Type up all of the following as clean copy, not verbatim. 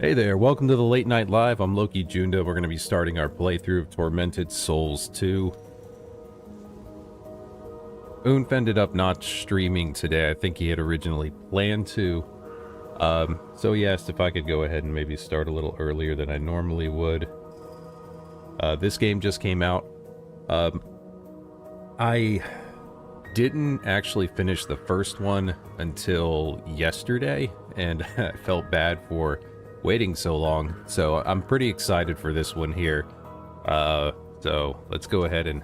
Hey there, welcome to the Late Night Live. I'm Loki Junda. We're going to be starting our playthrough of Tormented Souls 2. Oomph ended up not streaming today. I think he had originally planned to. So he asked if I could go ahead and maybe start a little earlier than I normally would. This game just came out. I didn't actually finish the first one until yesterday, and I felt bad for waiting so long, so I'm pretty excited for this one here. So let's go ahead and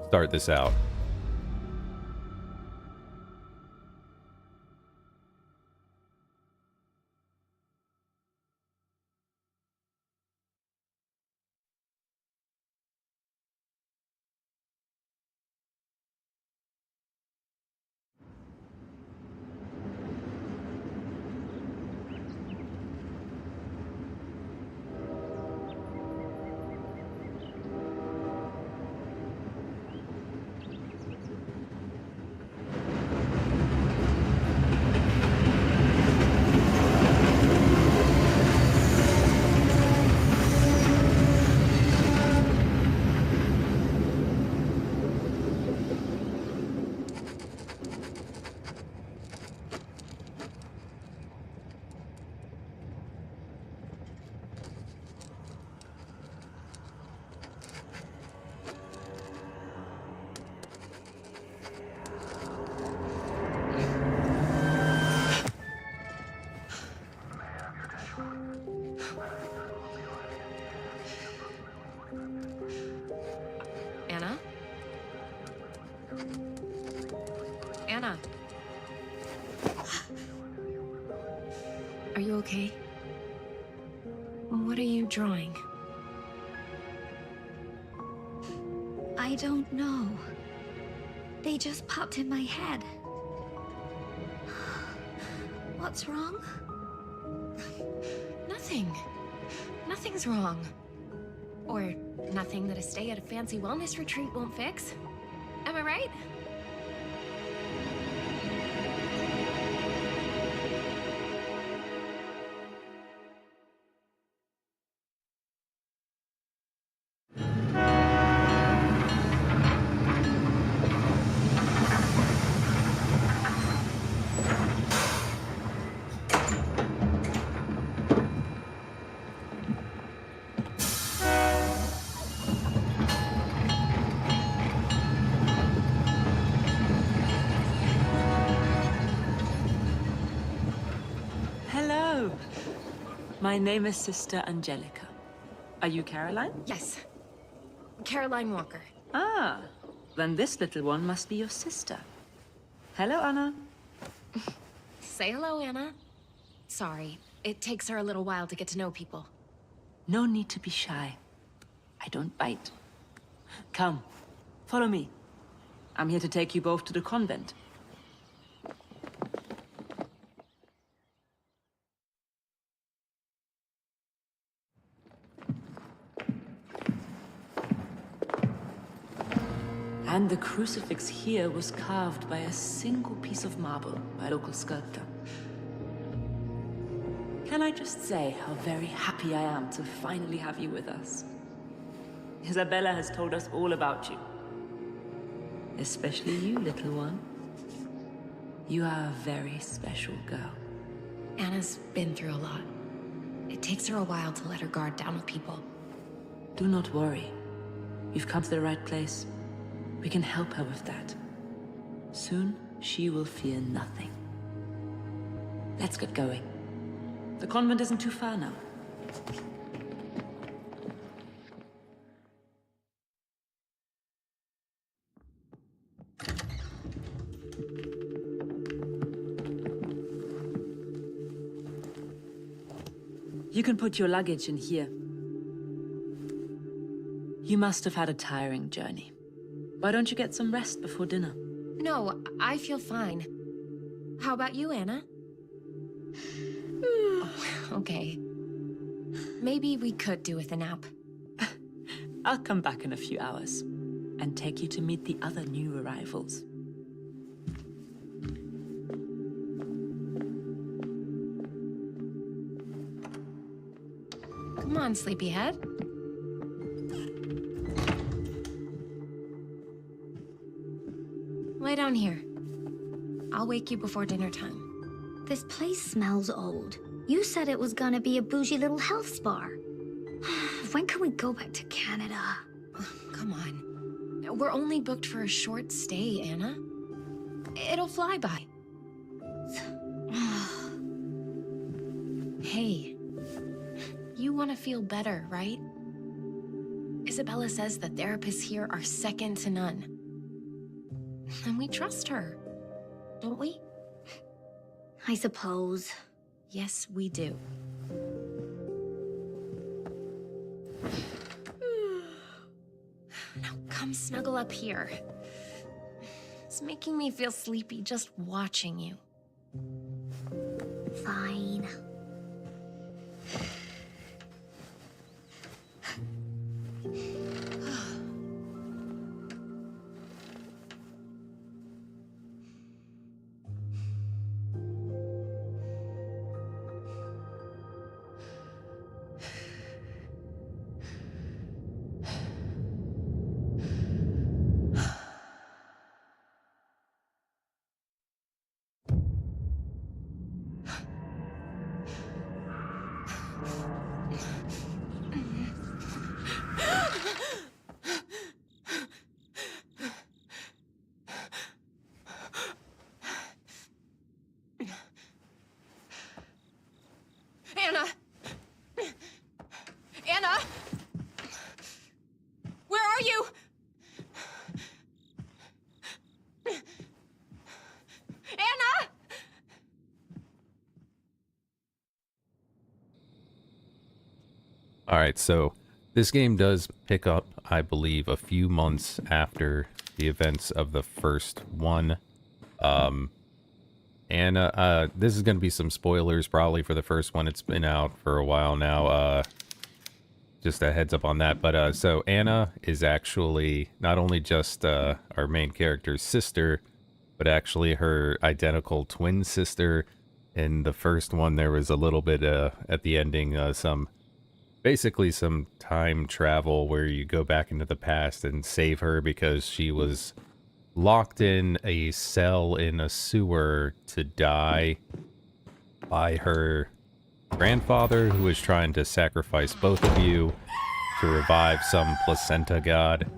start this out. Anna? Are you okay? What are you drawing? I don't know. They just popped in my head. What's wrong? Nothing. Nothing's wrong. Or nothing that a stay at a fancy wellness retreat won't fix. Am I right? Hello. My name is Sister Angelica. Are you Caroline? Yes. Caroline Walker. Ah, then this little one must be your sister. Hello, Anna. Say hello, Anna. Sorry, it takes her a little while to get to know people. No need to be shy. I don't bite. Come, follow me. I'm here to take you both to the convent. And the crucifix here was carved by a single piece of marble by a local sculptor. Can I just say how very happy I am to finally have you with us? Isabella has told us all about you. Especially you, little one. You are a very special girl. Anna's been through a lot. It takes her a while to let her guard down with people. Do not worry. You've come to the right place. We can help her with that. Soon, she will fear nothing. Let's get going. The convent isn't too far now. You can put your luggage in here. You must have had a tiring journey. Why don't you get some rest before dinner? No, I feel fine. How about you, Anna? Okay. Maybe we could do with a nap. I'll come back in a few hours and take you to meet the other new arrivals. Come on, sleepyhead. Lay down here. I'll wake you before dinner time. This place smells old. You said it was gonna be a bougie little health spa. When can we go back to Canada? Come on. We're only booked for a short stay, Anna. It'll fly by. Hey, you want to feel better, right? Isabella says the therapists here are second to none. And we trust her, don't we? I suppose. Yes, we do. Now come snuggle up here. It's making me feel sleepy just watching you. Fine. Anna! Anna! Where are you? Anna! All right, so this game does pick up, I believe, a few months after the events of the first one. Anna, this is going to be some spoilers probably for the first one. It's been out for a while now. Just a heads up on that. But so Anna is actually not only just our main character's sister, but actually her identical twin sister. In the first one, there was a little bit at the ending, basically some time travel where you go back into the past and save her because she was locked in a cell in a sewer to die by her grandfather, who was trying to sacrifice both of you to revive some placenta god.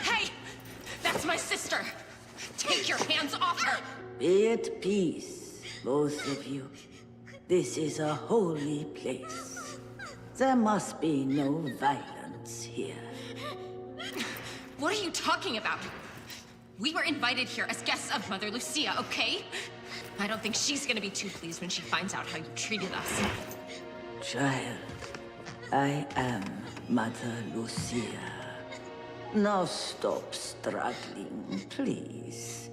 Hey! That's my sister! Take your hands off her! Be at peace, both of you. This is a holy place. There must be no violence here. What are you talking about? We were invited here as guests of Mother Lucia, okay? I don't think she's gonna be too pleased when she finds out how you treated us. Child, I am Mother Lucia. Now stop struggling, please.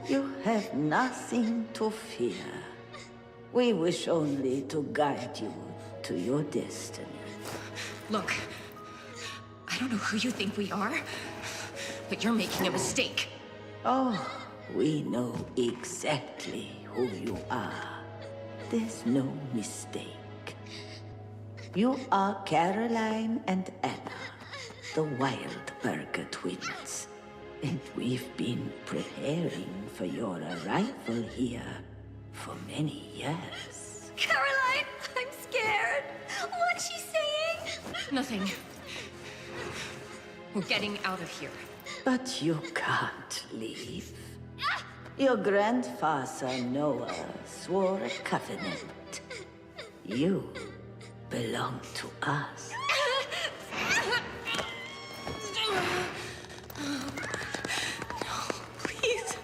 You have nothing to fear. We wish only to guide you to your destiny. Look, I don't know who you think we are, but you're making a mistake. Oh, we know exactly who you are. There's no mistake. You are Caroline and Anna, the Wildberger twins. And we've been preparing for your arrival here for many years. Caroline, I'm scared. What's she saying? Nothing. We're getting out of here. But you can't leave. Your grandfather Noah swore a covenant. You belong to us. Please.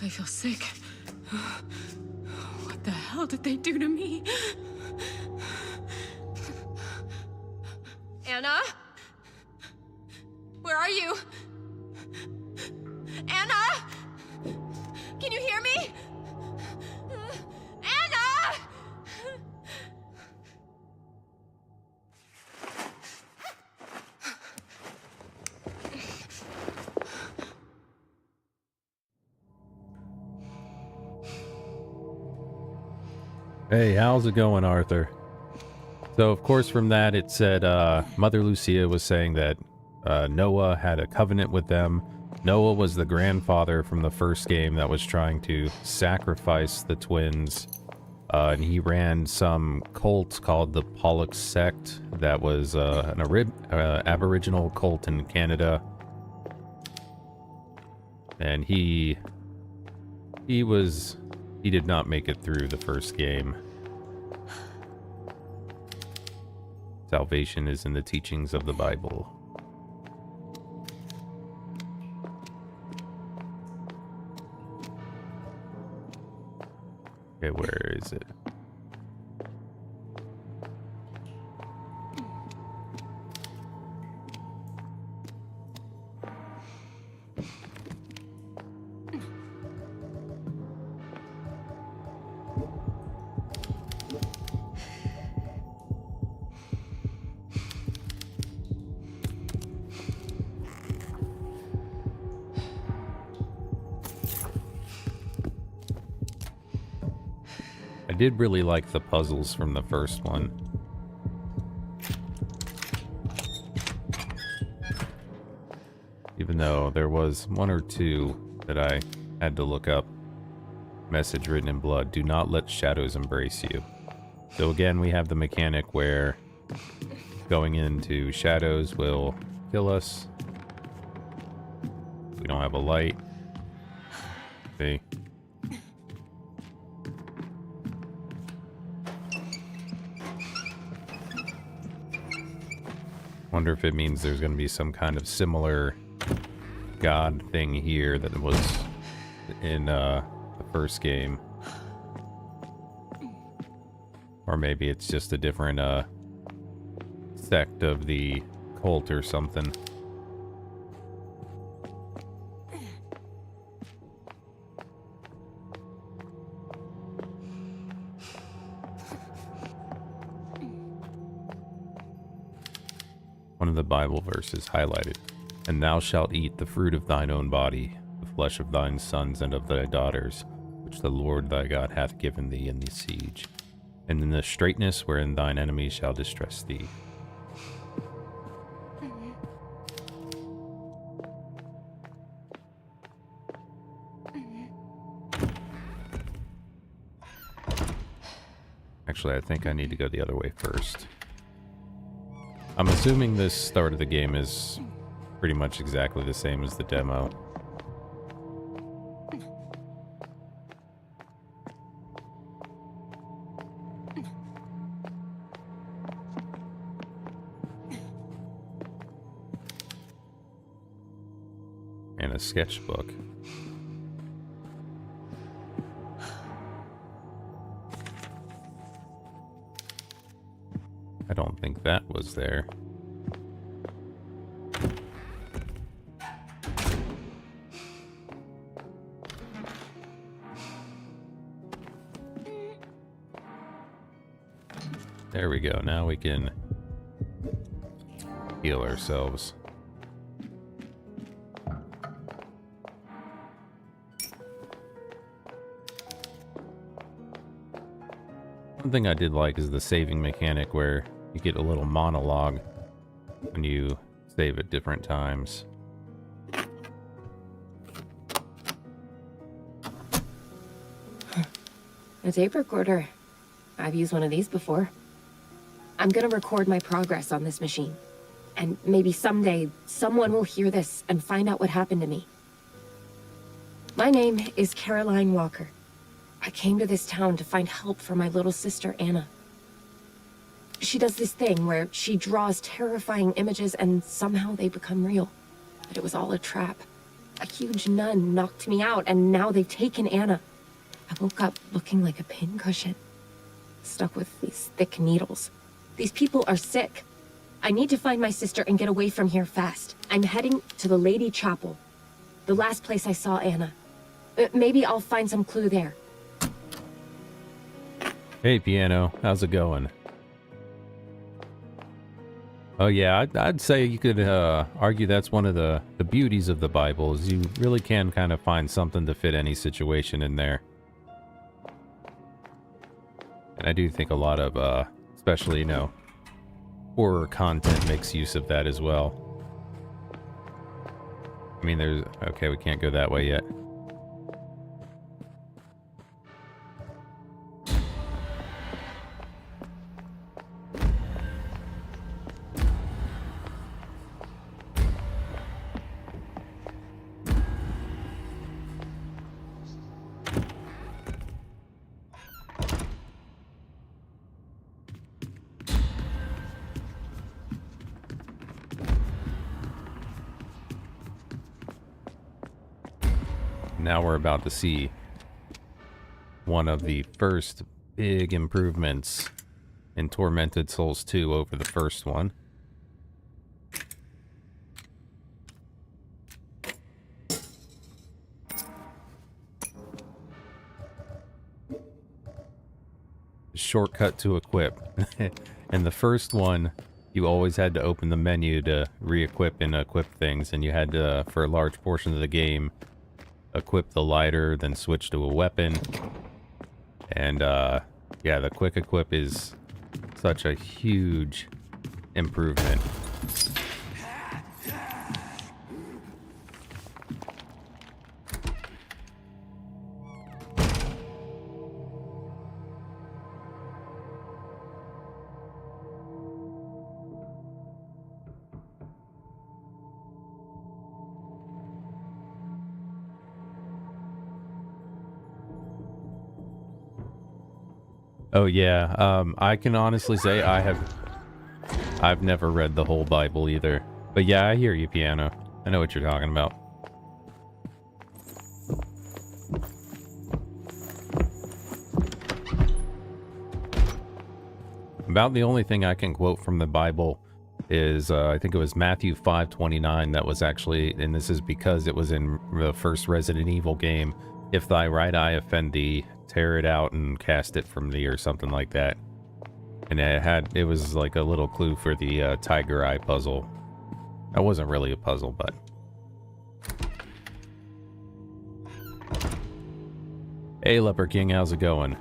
I feel sick. What the hell did they do to me? Anna? Where are you? Anna? Can you hear me? Anna! Hey, how's it going, Arthur? So, of course, from that, it said Mother Lucia was saying that Noah had a covenant with them. Noah was the grandfather from the first game that was trying to sacrifice the twins. And he ran some cult called the Pollock Sect that was an Aboriginal cult in Canada. And he did not make it through the first game. Salvation is in the teachings of the Bible. Okay, where is it? I did really like the puzzles from the first one. Even though there was one or two that I had to look up. Message written in blood, do not let shadows embrace you. So again, we have the mechanic where going into shadows will kill us. We don't have a light. See? Wonder if it means there's going to be some kind of similar god thing here that was in the first game. Or maybe it's just a different sect of the cult or something. One of the Bible verses highlighted. And thou shalt eat the fruit of thine own body, the flesh of thine sons and of thy daughters, which the Lord thy God hath given thee in the siege, and in the straitness wherein thine enemies shall distress thee. Actually, I think I need to go the other way first. I'm assuming this start of the game is pretty much exactly the same as the demo. And a sketchbook. I don't think that was there. There we go. Now we can heal ourselves. One thing I did like is the saving mechanic where you get a little monologue when you save at different times. A tape recorder. I've used one of these before. I'm gonna record my progress on this machine. And maybe someday, someone will hear this and find out what happened to me. My name is Caroline Walker. I came to this town to find help for my little sister, Anna. She does this thing where she draws terrifying images and somehow they become real. But it was all a trap. A huge nun knocked me out and now they've taken Anna. I woke up looking like a pincushion, stuck with these thick needles. These people are sick. I need to find my sister and get away from here fast. I'm heading to the Lady Chapel, the last place I saw Anna. Maybe I'll find some clue there. Hey, Piano. How's it going? Oh, yeah. I'd say you could argue that's one of the beauties of the Bible is you really can kind of find something to fit any situation in there. And I do think a lot of, especially, you know, horror content makes use of that as well. I mean, there's... Okay, we can't go that way yet. Now we're about to see one of the first big improvements in Tormented Souls 2 over the first one. Shortcut to equip. In the first one, you always had to open the menu to re-equip and equip things, and you had to, for a large portion of the game, equip the lighter, then switch to a weapon. And yeah, the quick equip is such a huge improvement. Oh yeah, I can honestly say I've never read the whole Bible either. But yeah, I hear you, Piano. I know what you're talking about. About the only thing I can quote from the Bible is, I think it was Matthew 5:29 that was actually, and this is because it was in the first Resident Evil game, if thy right eye offend thee, tear it out and cast it from thee, or something like that. And it was like a little clue for the tiger eye puzzle. That wasn't really a puzzle, but... Hey, Leper King, how's it going?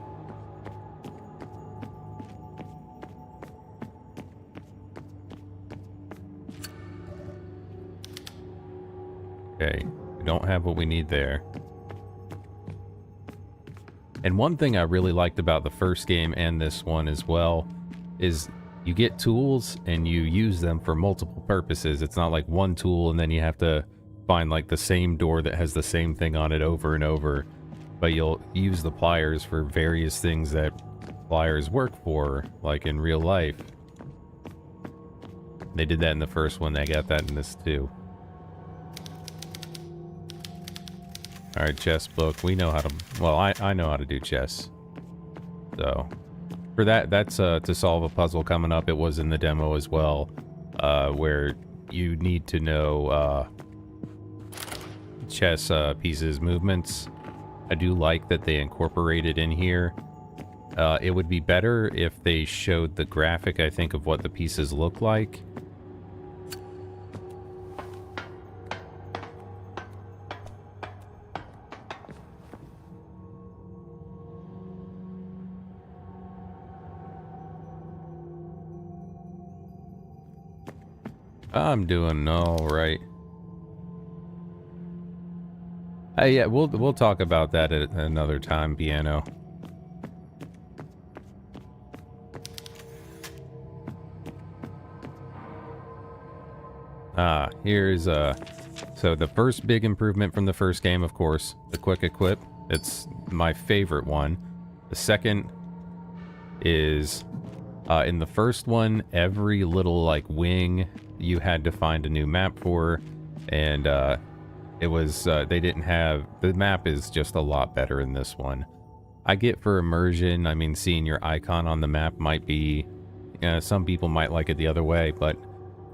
Okay, we don't have what we need there. And one thing I really liked about the first game and this one as well is you get tools and you use them for multiple purposes. It's not like one tool and then you have to find like the same door that has the same thing on it over and over. But you'll use the pliers for various things that pliers work for, like in real life. They did that in the first one, they got that in this too. Alright, chess book. We know how to... Well, I know how to do chess. So, for that's to solve a puzzle coming up. It was in the demo as well, where you need to know chess pieces movements. I do like that they incorporated in here. It would be better if they showed the graphic, I think, of what the pieces look like. I'm doing all right. Yeah, we'll talk about that at another time, Piano. Here's so the first big improvement from the first game, of course, the quick equip. It's my favorite one. The second is in the first one, every little like wing you had to find a new map for, and it was they didn't have... The map is just a lot better in this one. I get for immersion, I mean, seeing your icon on the map might be... some people might like it the other way, but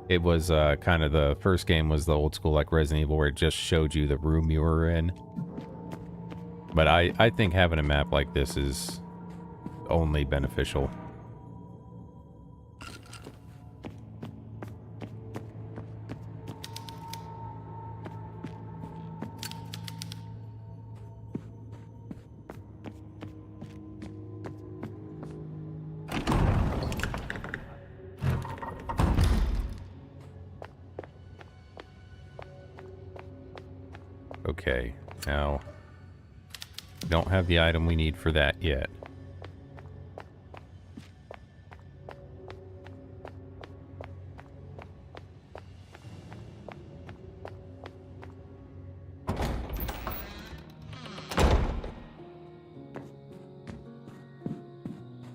it was kind of... The first game was the old school like Resident Evil, where it just showed you the room you were in. But I think having a map like this is only beneficial. Okay, now, don't have the item we need for that yet.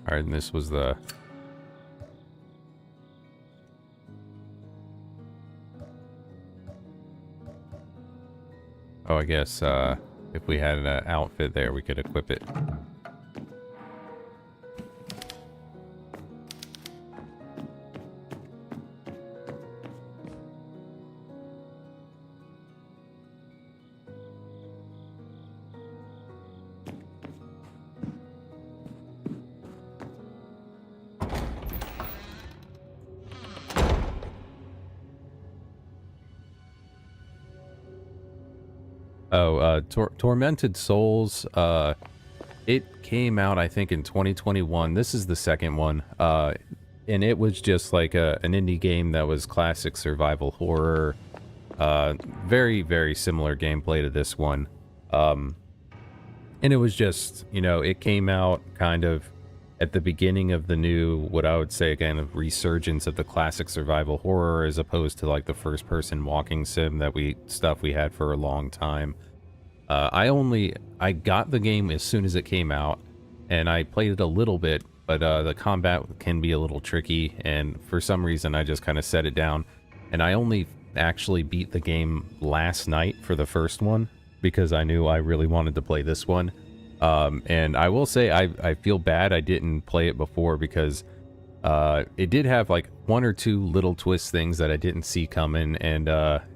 Alright, and this was the... Oh, I guess, if we had an outfit there, we could equip it. Oh, Tormented Souls, it came out, I think, in 2021. This is the second one, and it was just like an indie game that was classic survival horror. Very, very similar gameplay to this one. And it was just, you know, it came out kind of at the beginning of the new, what I would say, again, of resurgence of the classic survival horror, as opposed to like the first-person walking sim that we had for a long time. I got the game as soon as it came out, and I played it a little bit, but the combat can be a little tricky, and for some reason I just kind of set it down. And I only actually beat the game last night for the first one, because I knew I really wanted to play this one. And I will say I feel bad I didn't play it before, because it did have like one or two little twist things that I didn't see coming, and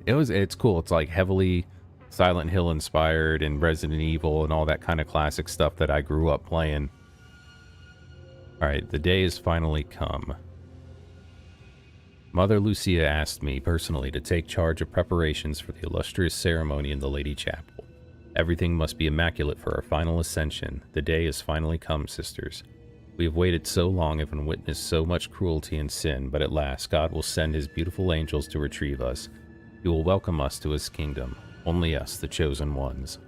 it's cool. It's like heavily Silent Hill inspired and Resident Evil and all that kind of classic stuff that I grew up playing. Alright, the day has finally come. Mother Lucia asked me personally to take charge of preparations for the illustrious ceremony in the Lady Chapel. Everything must be immaculate for our final ascension. The day has finally come, sisters. We have waited so long and witnessed so much cruelty and sin, but at last God will send his beautiful angels to retrieve us. He will welcome us to his kingdom. Only us, the chosen ones.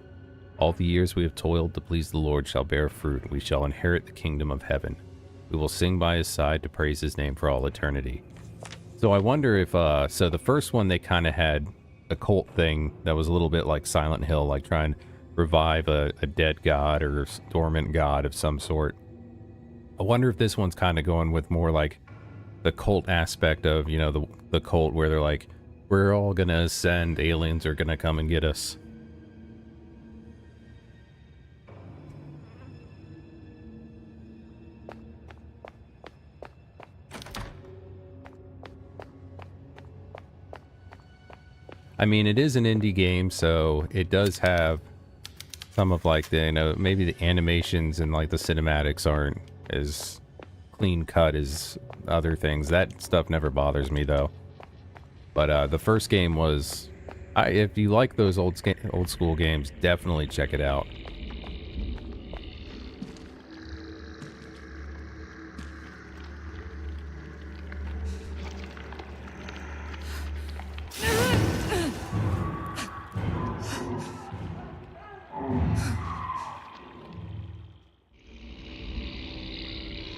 All the years we have toiled to please the Lord shall bear fruit. We shall inherit the kingdom of heaven. We will sing by his side to praise his name for all eternity. So I wonder if, so the first one they kind of had a cult thing that was a little bit like Silent Hill, like trying to revive a dead god or dormant god of some sort. I wonder if this one's kind of going with more like the cult aspect of, you know, the cult where they're like, we're all gonna ascend, aliens are gonna come and get us. I mean, it is an indie game, so it does have some of like the, you know, maybe the animations and like the cinematics aren't as clean cut as other things. That stuff never bothers me though. But the first game was, if you like those old school games, definitely check it out.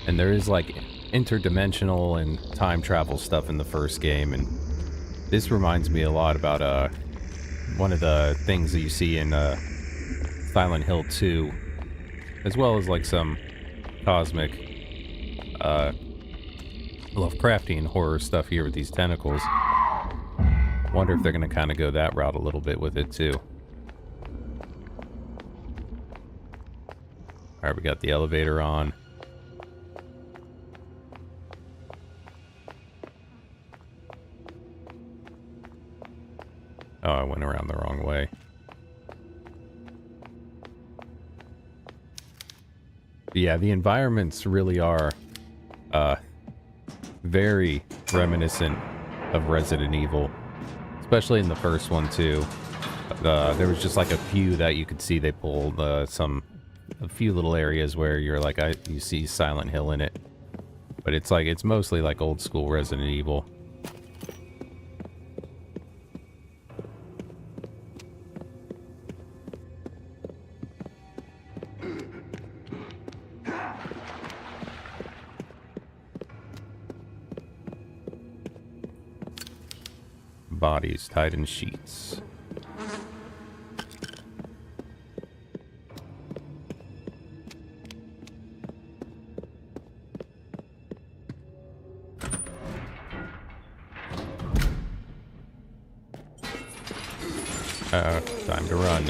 And there is like interdimensional and time travel stuff in the first game, and this reminds me a lot about one of the things that you see in Silent Hill 2, as well as like some cosmic Lovecraftian horror stuff here with these tentacles. Wonder if they're going to kind of go that route a little bit with it too. Alright, we got the elevator on. Oh, I went around the wrong way. But yeah, the environments really are very reminiscent of Resident Evil, especially in the first one too. There was just like a few that you could see they pulled a few little areas where you're like, you see Silent Hill in it, but it's like it's mostly like old school Resident Evil. Bodies tied in sheets. Time to run.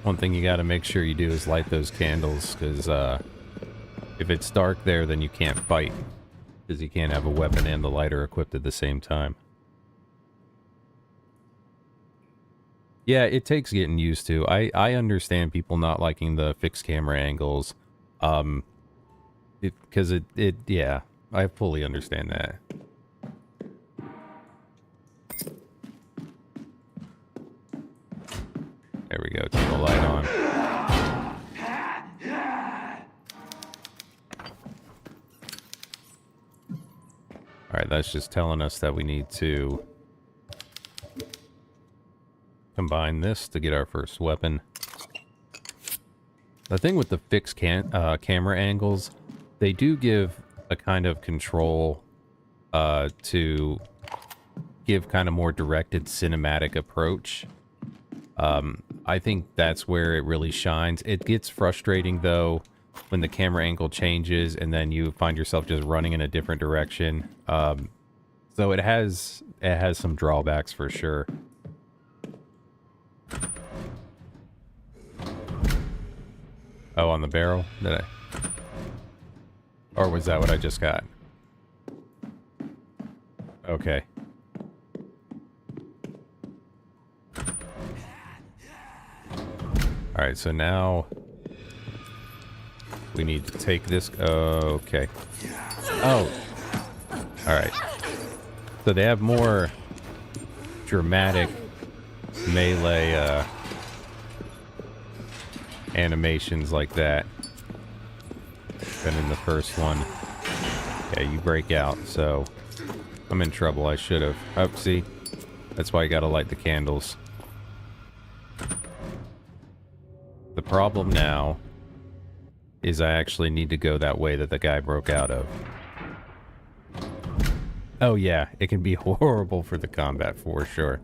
One thing you got to make sure you do is light those candles, because if it's dark there, then you can't fight, because you can't have a weapon and the lighter equipped at the same time. Yeah, it takes getting used to. I understand people not liking the fixed camera angles, because yeah, I fully understand that. There we go, turn the light on. Alright, that's just telling us that we need to combine this to get our first weapon. The thing with the fixed camera angles, they do give a kind of control to give kind of more directed cinematic approach. I think that's where it really shines. It gets frustrating though when the camera angle changes and then you find yourself just running in a different direction. So it has some drawbacks for sure. Oh, on the barrel? Did I? Or was that what I just got? Okay. Alright, so now we need to take this. Okay. Oh. Alright. So they have more dramatic melee animations like that. than in the first one. Yeah, you break out, so I'm in trouble. I should have. Oh, see? That's why you gotta light the candles. The problem now is I actually need to go that way that the guy broke out of. Oh yeah, it can be horrible for the combat for sure.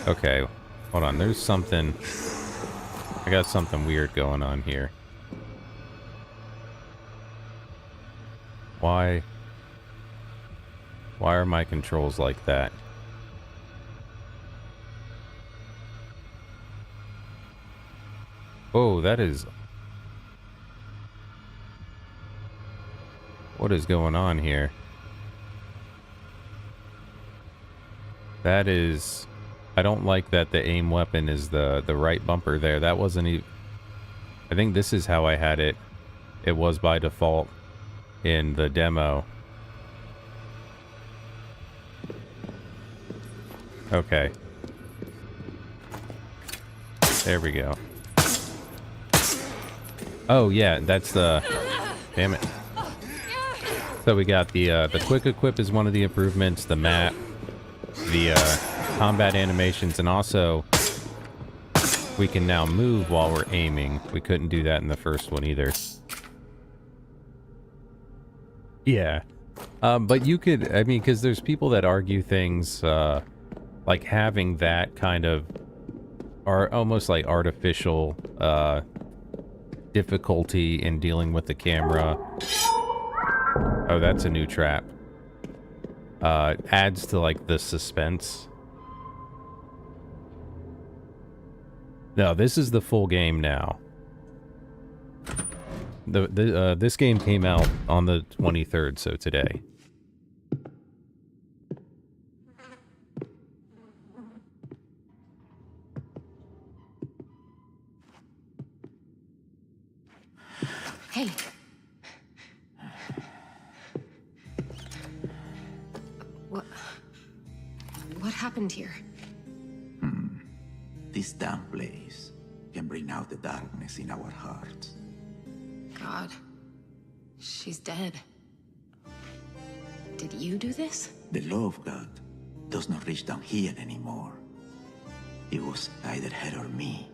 Okay, hold on, there's something... I got something weird going on here. Why are my controls like that? Oh, that is... What is going on here? That is... I don't like that the aim weapon is the right bumper there. That wasn't even... I think this is how I had it. It was by default in the demo. Okay. There we go. Oh yeah, that's the... Damn it. So we got the quick equip is one of the improvements, the map, the combat animations, and also we can now move while we're aiming. We couldn't do that in the first one either. Yeah. But you could, I mean, because there's people that argue things like having that kind of are almost like artificial difficulty in dealing with the camera. Oh, that's a new trap. Adds to like the suspense. No, this is the full game now. This game came out on the 23rd, so today. Hey. What happened here? This damn place can bring out the darkness in our hearts. God. She's dead. Did you do this? The law of God does not reach down here anymore. It was either her or me.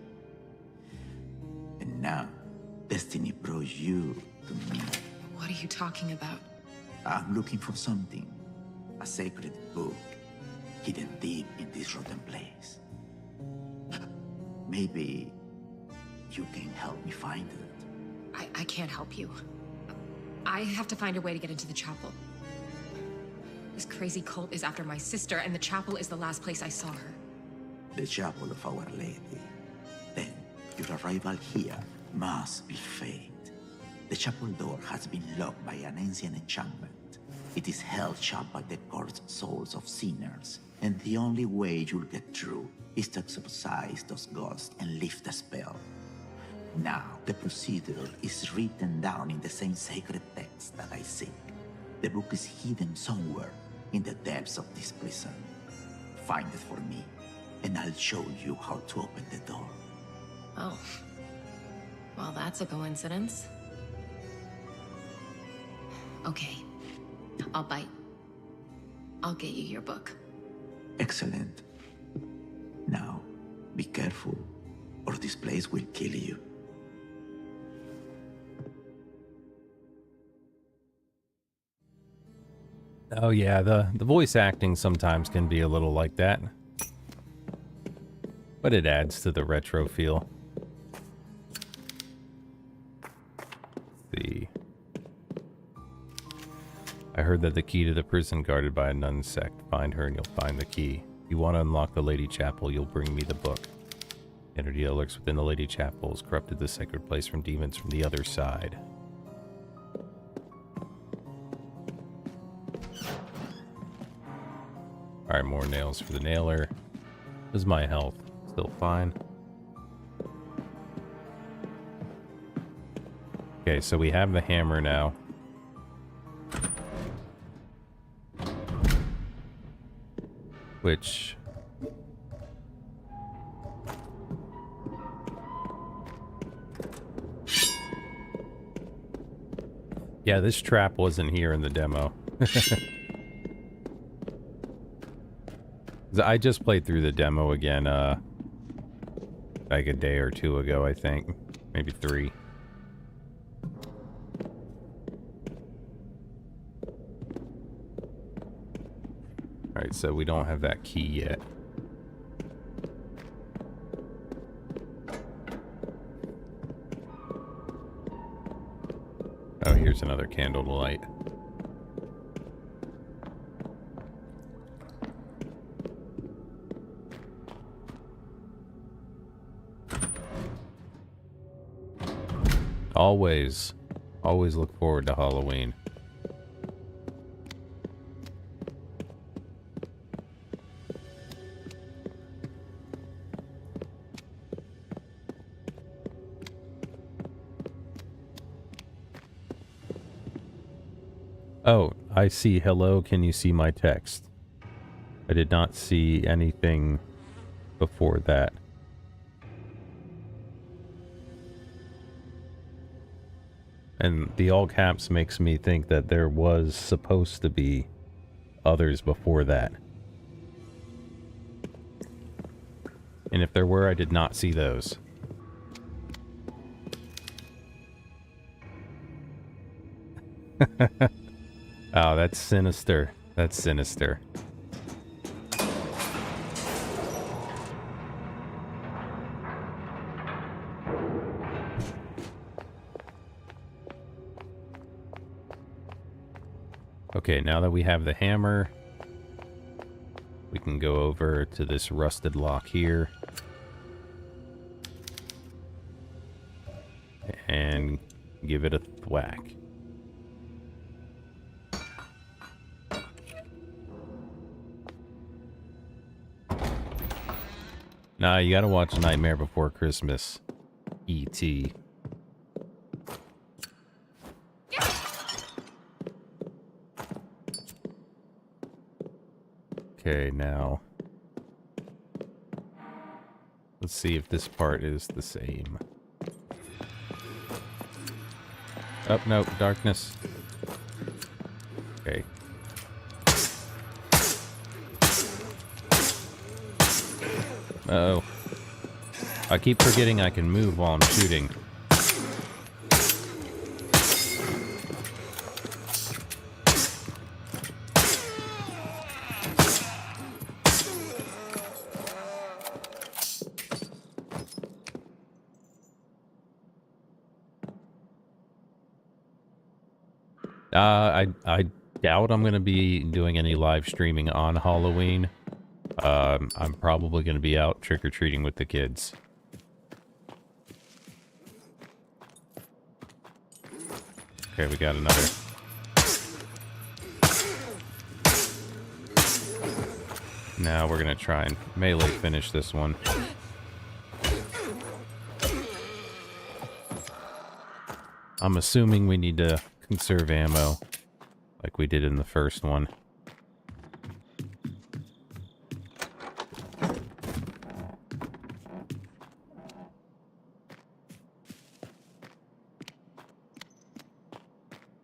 And now, destiny brought you to me. What are you talking about? I'm looking for something. A sacred book hidden deep in this rotten place. Maybe you can help me find it. I can't help you. I have to find a way to get into the chapel. This crazy cult is after my sister, and the chapel is the last place I saw her. The chapel of Our Lady. Then, your arrival here must be fate. The chapel door has been locked by an ancient enchantment. It is held shut by the cursed souls of sinners, and the only way you'll get through is to exorcise those ghosts and lift the spell. Now, the procedure is written down in the same sacred text that I seek. The book is hidden somewhere in the depths of this prison. Find it for me, and I'll show you how to open the door. Oh. Well, that's a coincidence. Okay. I'll bite. I'll get you your book. Excellent. Now, be careful, or this place will kill you. Oh yeah, the voice acting sometimes can be a little like that. But it adds to the retro feel. Let's see. I heard that the key to the prison guarded by a nun sect. Find her and you'll find the key. If you want to unlock the Lady Chapel, you'll bring me the book. Entity that lurks within the Lady Chapel has corrupted the sacred place from demons from the other side. Alright, more nails for the nailer. This is my health. Still fine. Okay, so we have the hammer now. Which Yeah, this trap wasn't here in the demo. I just played through the demo again, like a day or two ago, I think. Maybe 3. Alright, so we don't have that key yet. Oh, here's another candle to light. Always look forward to Halloween. Oh, I see. Hello, can you see my text? I did not see anything before that. And the all caps makes me think that there was supposed to be others before that. And if there were, I did not see those. Oh, that's sinister. That's sinister. Okay, now that we have the hammer, we can go over to this rusted lock here. And give it a thwack. Nah, you gotta watch Nightmare Before Christmas. E.T. Okay, now let's see if this part is the same. Oh, no, darkness. Okay. Uh-oh. I keep forgetting I can move while I'm shooting. I doubt I'm going to be doing any live streaming on Halloween. I'm probably going to be out trick-or-treating with the kids. Okay, we got another. Now we're going to try and melee finish this one. I'm assuming we need to conserve ammo like we did in the first one.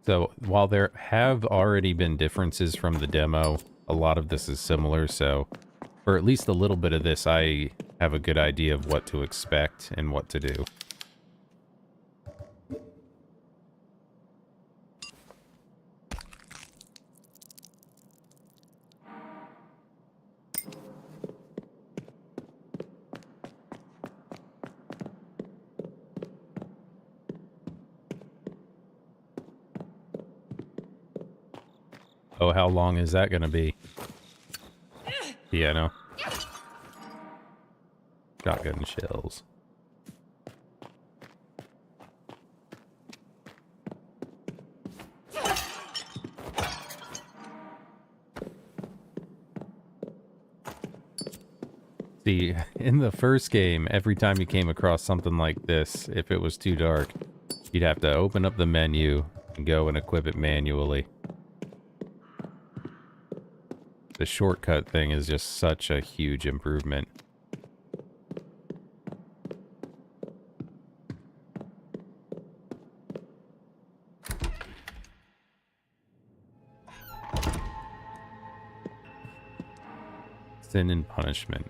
So while there have already been differences from the demo, a lot of this is similar, so for at least a little bit of this, I have a good idea of what to expect and what to do. Oh, how long is that going to be? Piano. Shotgun shells. See, in the first game, every time you came across something like this, if it was too dark, you'd have to open up the menu and go and equip it manually. The shortcut thing is just such a huge improvement. Sin and punishment.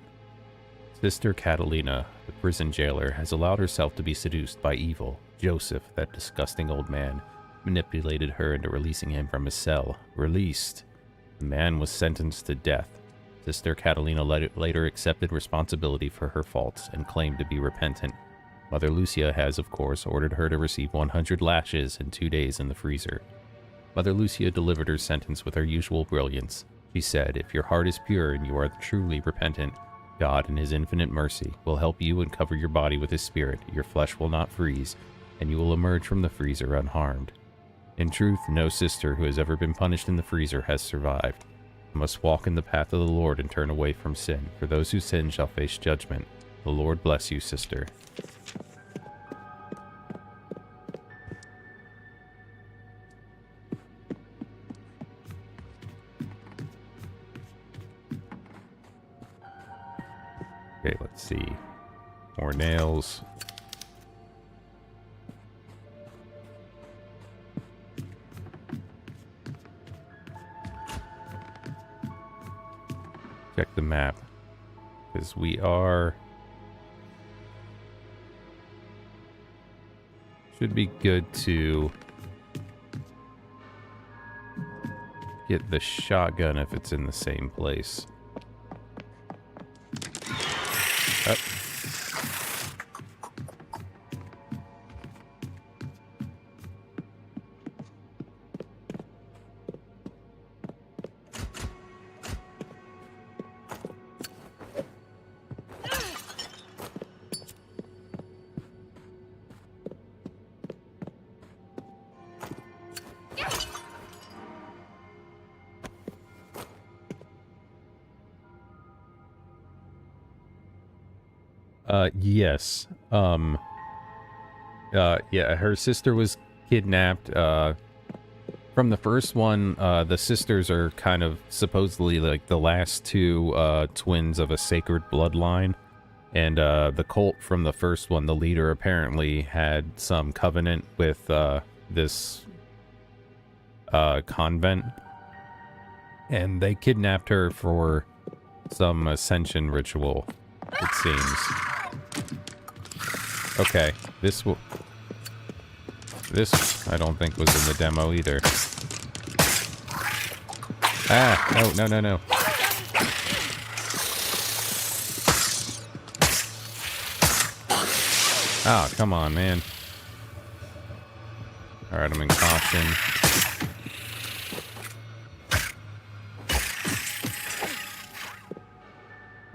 Sister Catalina, the prison jailer, has allowed herself to be seduced by evil. Joseph, that disgusting old man, manipulated her into releasing him from his cell. Released. The man was sentenced to death. Sister Catalina later accepted responsibility for her faults and claimed to be repentant. Mother Lucia has, of course, ordered her to receive 100 lashes and 2 days in the freezer. Mother Lucia delivered her sentence with her usual brilliance. She said, "If your heart is pure and you are truly repentant, God in his infinite mercy will help you and cover your body with his spirit. Your flesh will not freeze, and you will emerge from the freezer unharmed." In truth, no sister who has ever been punished in the freezer has survived. You must walk in the path of the Lord and turn away from sin, for those who sin shall face judgment. The Lord bless you, sister. Okay, let's see. More nails. Check the map. Because we are... Should be good to get the shotgun if it's in the same place. Up. Yes. Yeah, her sister was kidnapped. From the first one, the sisters are kind of supposedly like the last two twins of a sacred bloodline. And the cult from the first one, the leader apparently had some covenant with this convent. And they kidnapped her for some ascension ritual, it seems. Okay, this I don't think was in the demo either. Ah, no. Oh, come on, man. Alright, I'm in caution.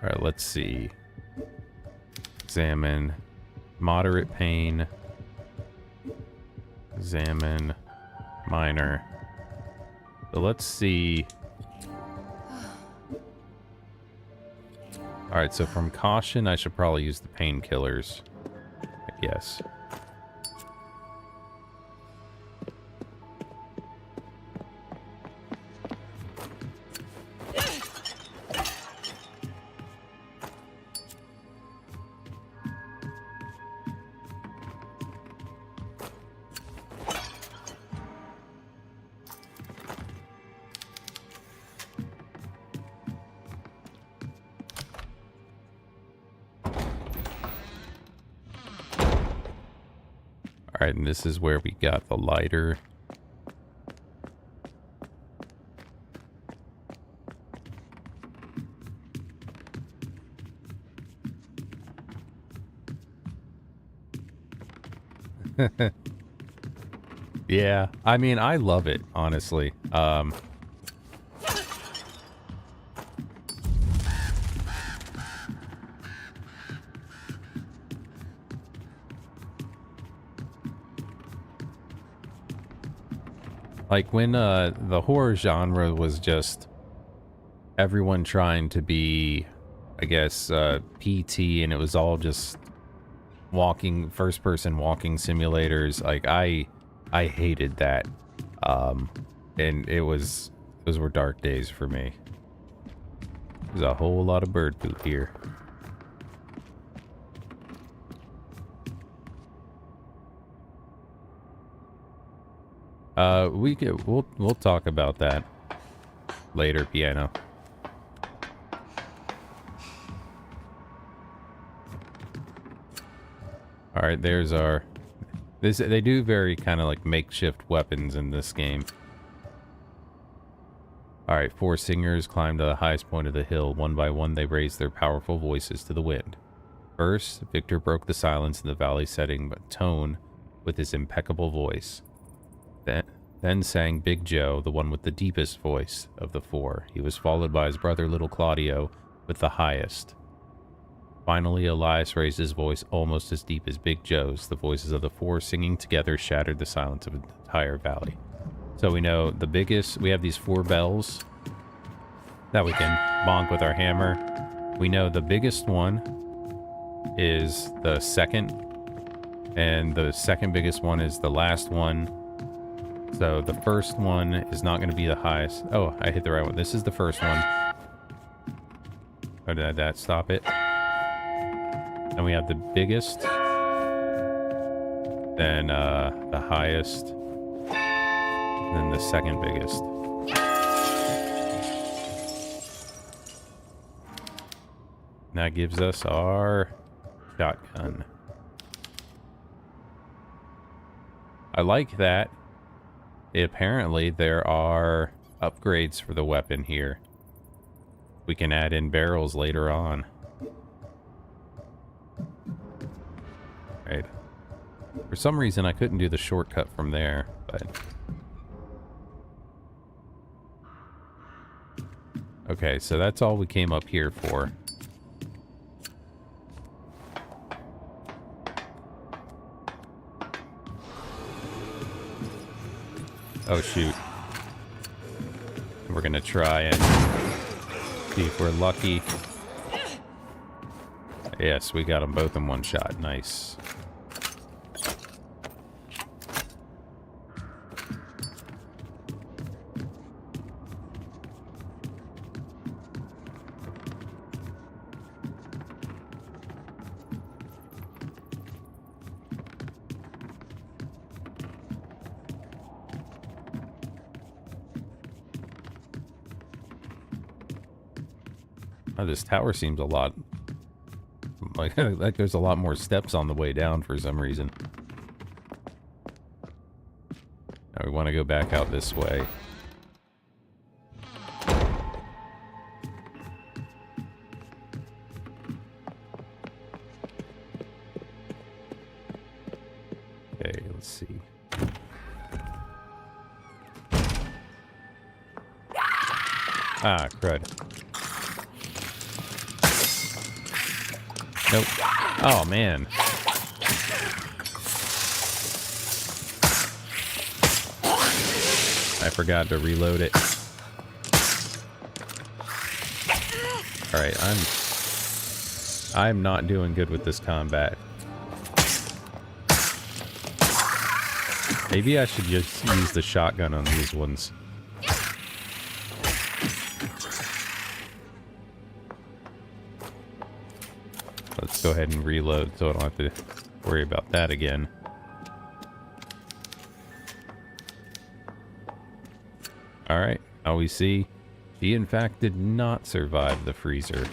Alright, let's see. Examine. Moderate pain. Examine. Minor. So let's see. Alright, so from caution, I should probably use the painkillers. Yes. Alright, and this is where we got the lighter. Yeah, I mean, I love it, honestly. Like when the horror genre was just everyone trying to be, I guess, PT, and it was all just walking, first-person walking simulators. Like I hated that, and those were dark days for me. There's a whole lot of bird poop here. We'll talk about that later, Piano. Alright, there's our... They do very kind of like makeshift weapons in this game. Alright, 4 singers climbed to the highest point of the hill. One by one, they raised their powerful voices to the wind. First, Victor broke the silence in the valley setting tone with his impeccable voice. Then sang Big Joe, the one with the deepest voice of the 4. He was followed by his brother Little Claudio with the highest. Finally, Elias raised his voice almost as deep as Big Joe's. The voices of the 4 singing together shattered the silence of the entire valley. So we know the biggest... We have these 4 bells that we can bonk with our hammer. We know the biggest one is the second, and the second biggest one is the last one. So the first one is not going to be the highest. Oh, I hit the right one. This is the first one. Oh, did that stop it? And we have the biggest, then the highest, then the second biggest. And that gives us our shotgun. I like that. Apparently there are upgrades for the weapon here. We can add in barrels later on. Right. For some reason I couldn't do the shortcut from there, but... Okay, so that's all we came up here for. Oh shoot. We're gonna try and see if we're lucky. Yes, we got them both in one shot. Nice. Oh, this tower seems a lot like there's a lot more steps on the way down for some reason. Now we want to go back out this way. Okay, let's see. Ah, crud. Nope. Oh, man. I forgot to reload it. Alright, I'm not doing good with this combat. Maybe I should just use the shotgun on these ones. Let's go ahead and reload so I don't have to worry about that again. Alright, now we see he in fact did not survive the freezer.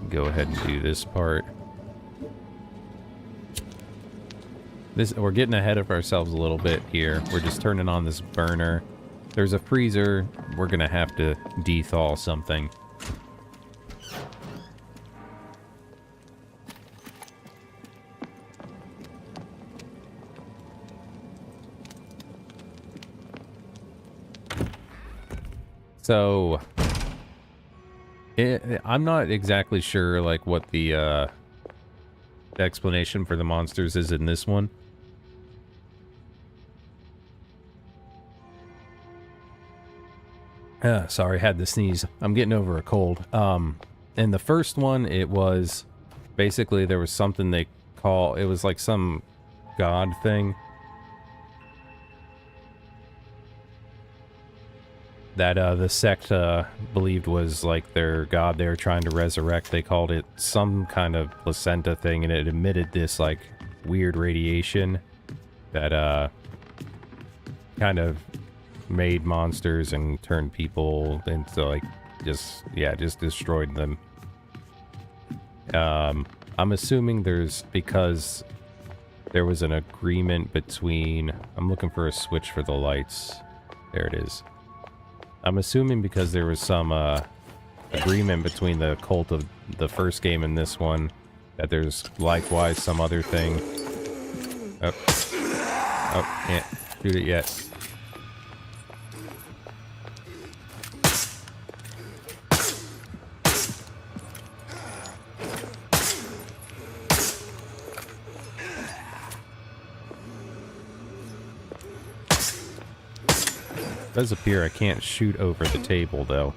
Go ahead and do this part. We're getting ahead of ourselves a little bit here. We're just turning on this burner. There's a freezer. We're gonna have to de-thaw something. So I'm not exactly sure like what the explanation for the monsters is in this one. Sorry, had to sneeze. I'm getting over a cold. In the first one, it was basically there was something they call, it was like some god thing that the sect believed was like their god they were trying to resurrect. They called it some kind of placenta thing, and it emitted this like weird radiation that kind of made monsters and turned people into like just destroyed them. I'm assuming because there was an agreement between... I'm looking for a switch for the lights. There it is. I'm assuming because there was some agreement between the cult of the first game and this one, that there's likewise some other thing. Oh, can't shoot it yet. It does appear I can't shoot over the table, though.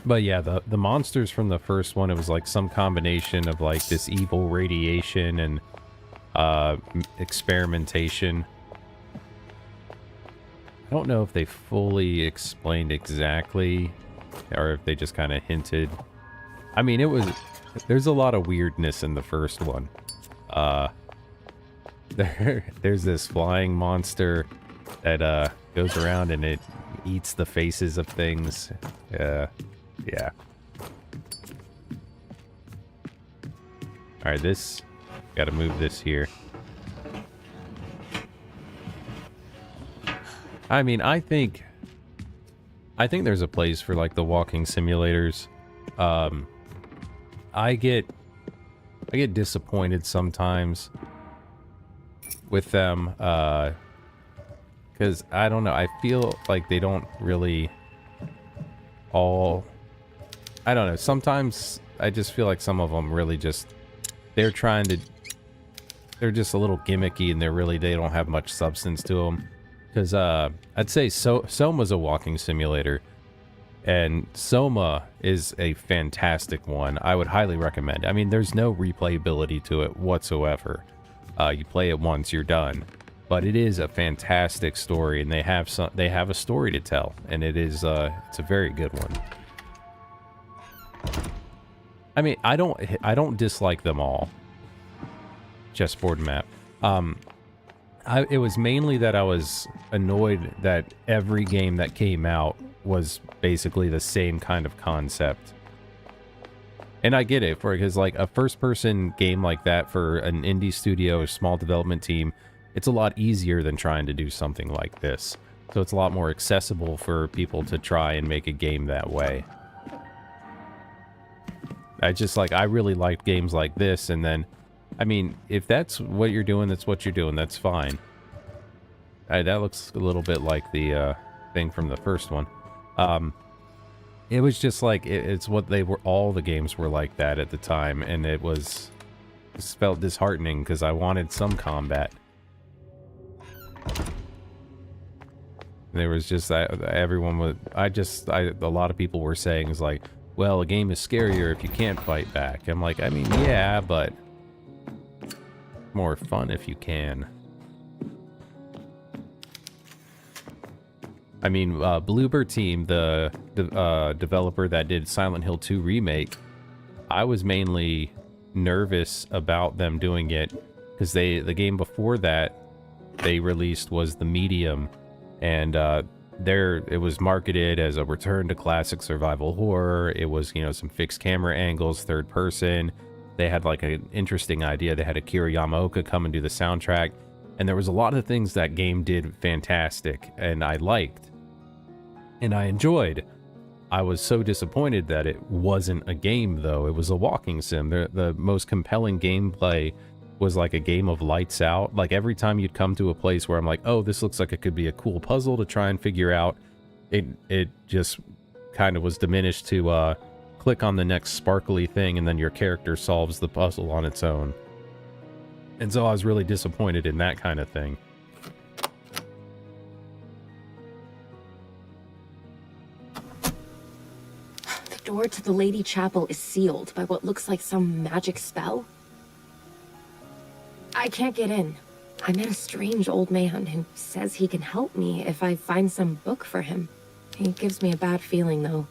But yeah, the monsters from the first one, it was like some combination of like this evil radiation and experimentation. I don't know if they fully explained exactly, or if they just kind of hinted. I mean, there's a lot of weirdness in the first one. There's this flying monster that goes around and it eats the faces of things. Yeah. Alright, gotta move this here. I mean, I think there's a place for like the walking simulators. I get disappointed sometimes with them, because I don't know, I feel like they don't really all... I don't know, sometimes I just feel like some of them really just... they're just a little gimmicky, and they don't have much substance to them. Because I'd say Soma's a walking simulator, and Soma is a fantastic one. I would highly recommend. I mean, there's no replayability to it whatsoever. You play it once, you're done. But it is a fantastic story, and they have a story to tell, and it's a very good one. I mean, I don't dislike them all. Chessboard map. It was mainly that I was annoyed that every game that came out was basically the same kind of concept. And I get it, because like a first-person game like that for an indie studio, a small development team, it's a lot easier than trying to do something like this. So it's a lot more accessible for people to try and make a game that way. I really liked games like this, and then, I mean, if that's what you're doing, that's what you're doing, that's fine. That looks a little bit like the thing from the first one. It was just like, it's what they were, all the games were like that at the time, and it felt disheartening, because I wanted some combat. There was just everyone was, a lot of people were saying is like, well, a game is scarier if you can't fight back. I'm like, I mean, yeah, but more fun if you can. I mean, Bloober Team, the developer that did Silent Hill 2 Remake, I was mainly nervous about them doing it, because the game before that they released was The Medium, and it was marketed as a return to classic survival horror. It was, you know, some fixed camera angles, third person. They had like an interesting idea. They had Akira Yamaoka come and do the soundtrack, and there was a lot of things that game did fantastic, and I liked, and I enjoyed. I was so disappointed that it wasn't a game, though. It was a walking sim. The most compelling gameplay was like a game of Lights Out. Like every time you'd come to a place where I'm like, oh, this looks like it could be a cool puzzle to try and figure out, it just kind of was diminished to click on the next sparkly thing, and then your character solves the puzzle on its own. And so I was really disappointed in that kind of thing. The door to the Lady Chapel is sealed by what looks like some magic spell. I can't get in. I met a strange old man who says he can help me if I find some book for him. He gives me a bad feeling, though.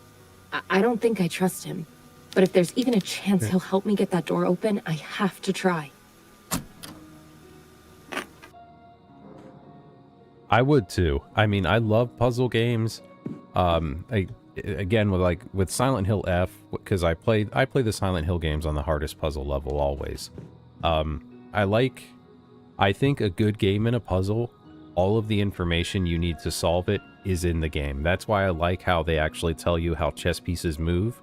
I don't think I trust him. But if there's even a chance he'll help me get that door open, I have to try. I would too. I mean, I love puzzle games. Again, with Silent Hill F, because I play the Silent Hill games on the hardest puzzle level always. I think a good game in a puzzle, all of the information you need to solve it is in the game. That's why I like how they actually tell you how chess pieces move.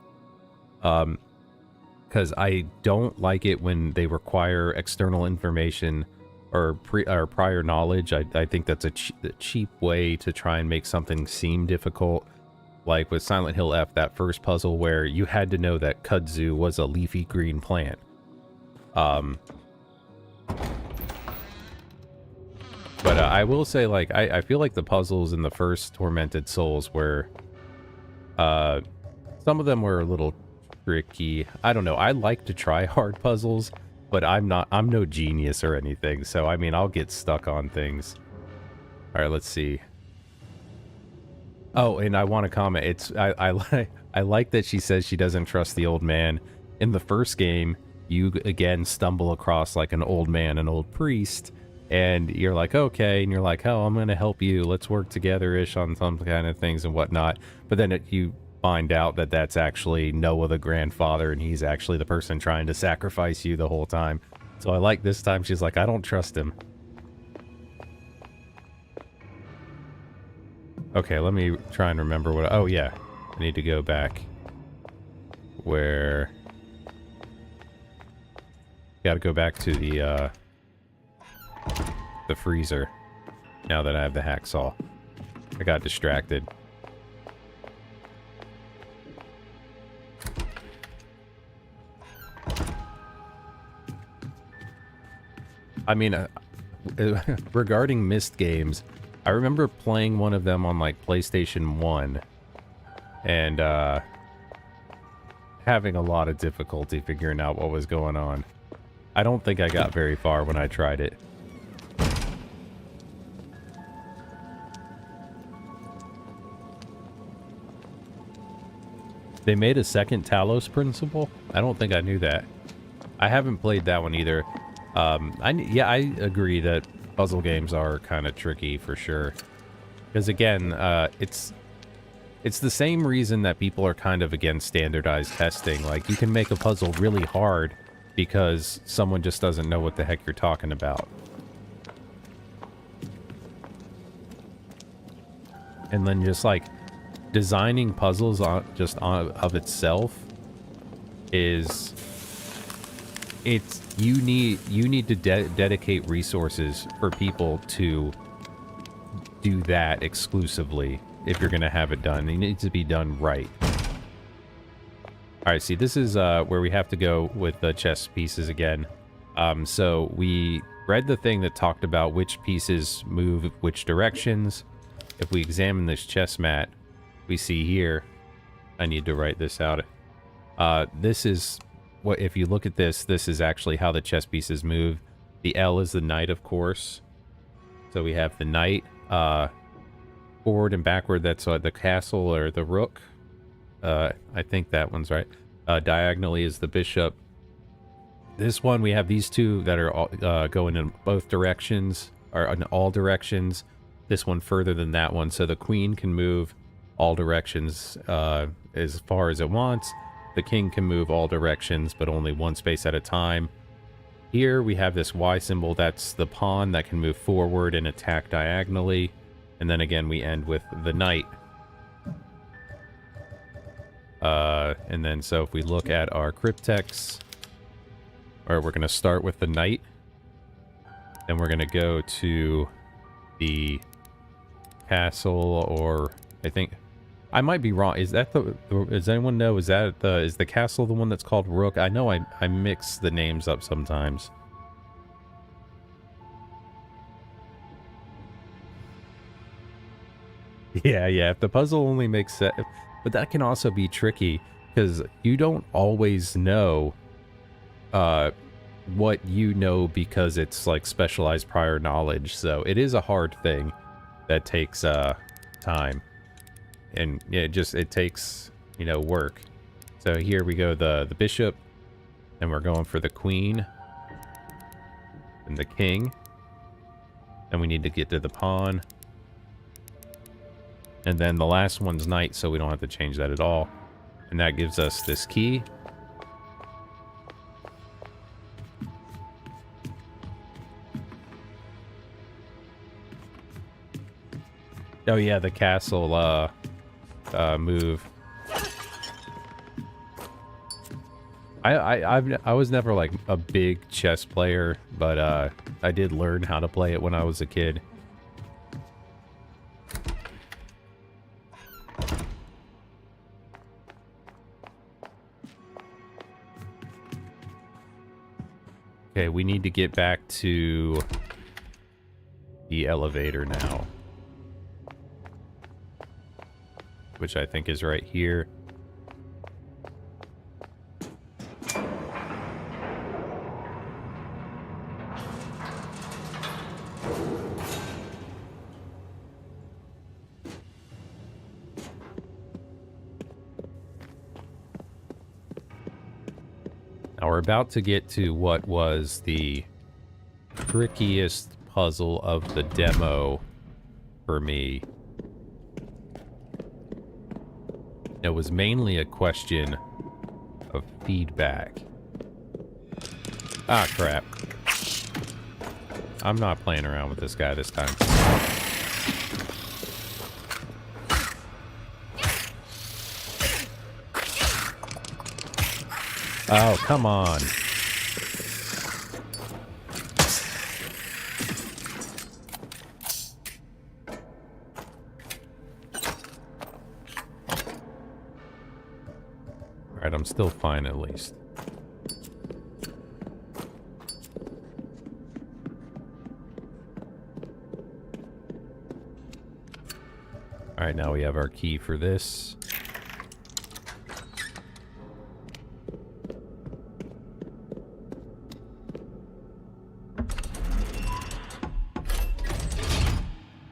Because I don't like it when they require external information or prior knowledge. I think that's a cheap way to try and make something seem difficult. Like with Silent Hill F, that first puzzle where you had to know that kudzu was a leafy green plant. But I will say, like, I feel like the puzzles in the first Tormented Souls were, some of them were a little tricky. I don't know. I like to try hard puzzles, but I'm no genius or anything. So, I mean, I'll get stuck on things. All right, let's see. Oh, and I want to comment. I like that she says she doesn't trust the old man. In the first game, you again stumble across like an old man, an old priest, and you're like, okay, and you're like, oh, I'm going to help you. Let's work together-ish on some kind of things and whatnot. But then you find out that that's actually Noah the grandfather, and he's actually the person trying to sacrifice you the whole time. So I like this time she's like, I don't trust him. Okay, let me try and remember what... Oh, yeah. I need to go back. Where... Gotta go back to the freezer. Now that I have the hacksaw. I got distracted. I mean, regarding missed games... I remember playing one of them on, like, PlayStation 1, and, having a lot of difficulty figuring out what was going on. I don't think I got very far when I tried it. They made a second Talos Principle? I don't think I knew that. I haven't played that one either. Yeah, I agree that puzzle games are kind of tricky for sure. Because again, it's the same reason that people are kind of against standardized testing. Like, you can make a puzzle really hard because someone just doesn't know what the heck you're talking about. And then just like designing puzzles of itself is you need to dedicate resources for people to do that exclusively if you're going to have it done. It needs to be done right. All right, see, this is where we have to go with the chess pieces again. So we read the thing that talked about which pieces move which directions. If we examine this chess mat, we see here, I need to write this out. This is what, if you look at this, this is actually how the chess pieces move. The L is the knight, of course. So we have the knight, forward and backward, that's the castle or the rook. I think that one's right. Diagonally is the bishop. This one, we have these two that are all, going in both directions, or in all directions. This one further than that one, so the queen can move all directions as far as it wants. The king can move all directions, but only one space at a time. Here we have this Y symbol, that's the pawn that can move forward and attack diagonally. And then again, we end with the knight. And then, so if we look at our cryptex, or we're going to start with the knight. Then we're going to go to the castle, or I think I might be wrong. Is that does anyone know, is that is the castle the one that's called rook? I know I mix the names up sometimes. Yeah, if the puzzle only makes sense, but that can also be tricky because you don't always know what you know because it's like specialized prior knowledge. So it is a hard thing that takes time, and yeah, it takes, you know, work. So here we go, the bishop, and we're going for the queen and the king. And we need to get to the pawn. And then the last one's knight, so we don't have to change that at all. And that gives us this key. Oh yeah, the castle move. I was never like a big chess player, but I did learn how to play it when I was a kid. Okay, we need to get back to the elevator now, which I think is right here. Now we're about to get to what was the trickiest puzzle of the demo for me. It was mainly a question of feedback. Ah, crap. I'm not playing around with this guy this time. Oh, come on. Alright, I'm still fine at least. Alright, now we have our key for this.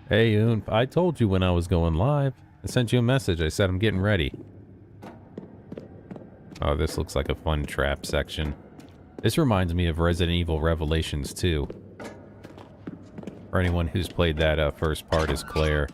Hey, Oonf, I told you when I was going live. I sent you a message. I said I'm getting ready. Oh, this looks like a fun trap section. This reminds me of Resident Evil Revelations 2. For anyone who's played that first part as Claire.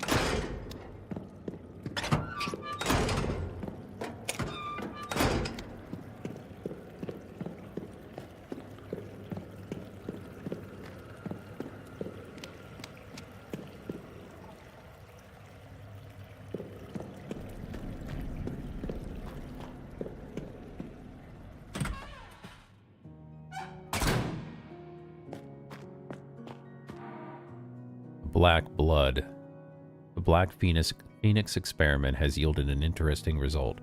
Black blood. The Black Phoenix experiment has yielded an interesting result.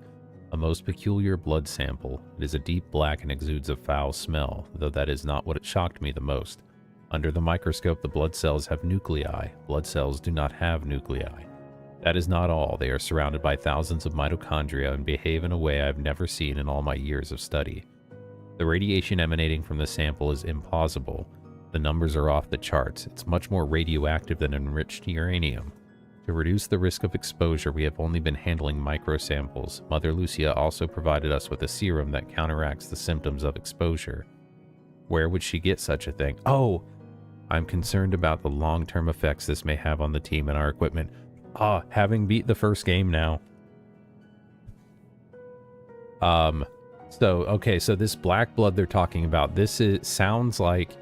A most peculiar blood sample. It is a deep black and exudes a foul smell, though that is not what shocked me the most. Under the microscope, the blood cells have nuclei. Blood cells do not have nuclei. That is not all. They are surrounded by thousands of mitochondria and behave in a way I have never seen in all my years of study. The radiation emanating from the sample is implausible. The numbers are off the charts. It's much more radioactive than enriched uranium. To reduce the risk of exposure, we have only been handling microsamples. Mother Lucia also provided us with a serum that counteracts the symptoms of exposure. Where would she get such a thing? Oh, I'm concerned about the long-term effects this may have on the team and our equipment. Ah, having beat the first game now. So this black blood they're talking about, sounds like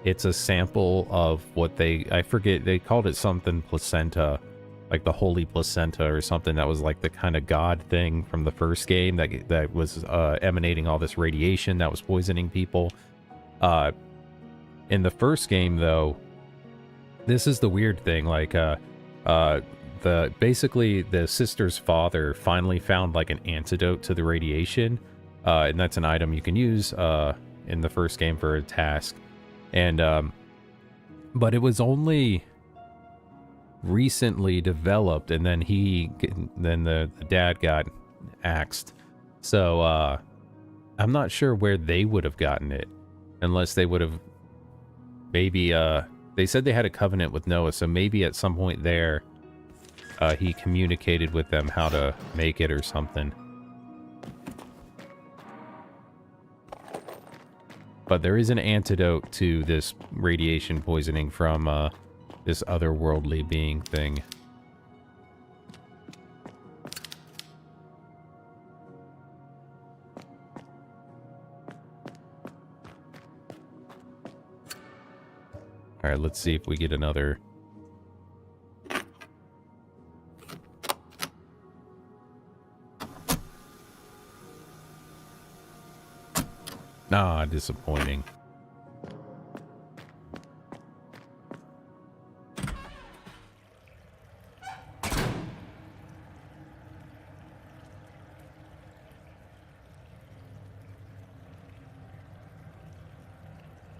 it's a sample of what I forget, they called it something placenta, like the holy placenta or something that was like the kind of god thing from the first game that was emanating all this radiation that was poisoning people. In the first game, though, this is the weird thing, like, basically the sister's father finally found like an antidote to the radiation, and that's an item you can use in the first game for a task. And but it was only recently developed, and then the dad got axed. So I'm not sure where they would have gotten it, unless they would have maybe they said they had a covenant with Noah, so maybe at some point there he communicated with them how to make it or something. But there is an antidote to this radiation poisoning from this otherworldly being thing. All right, let's see if we get another. Ah, disappointing.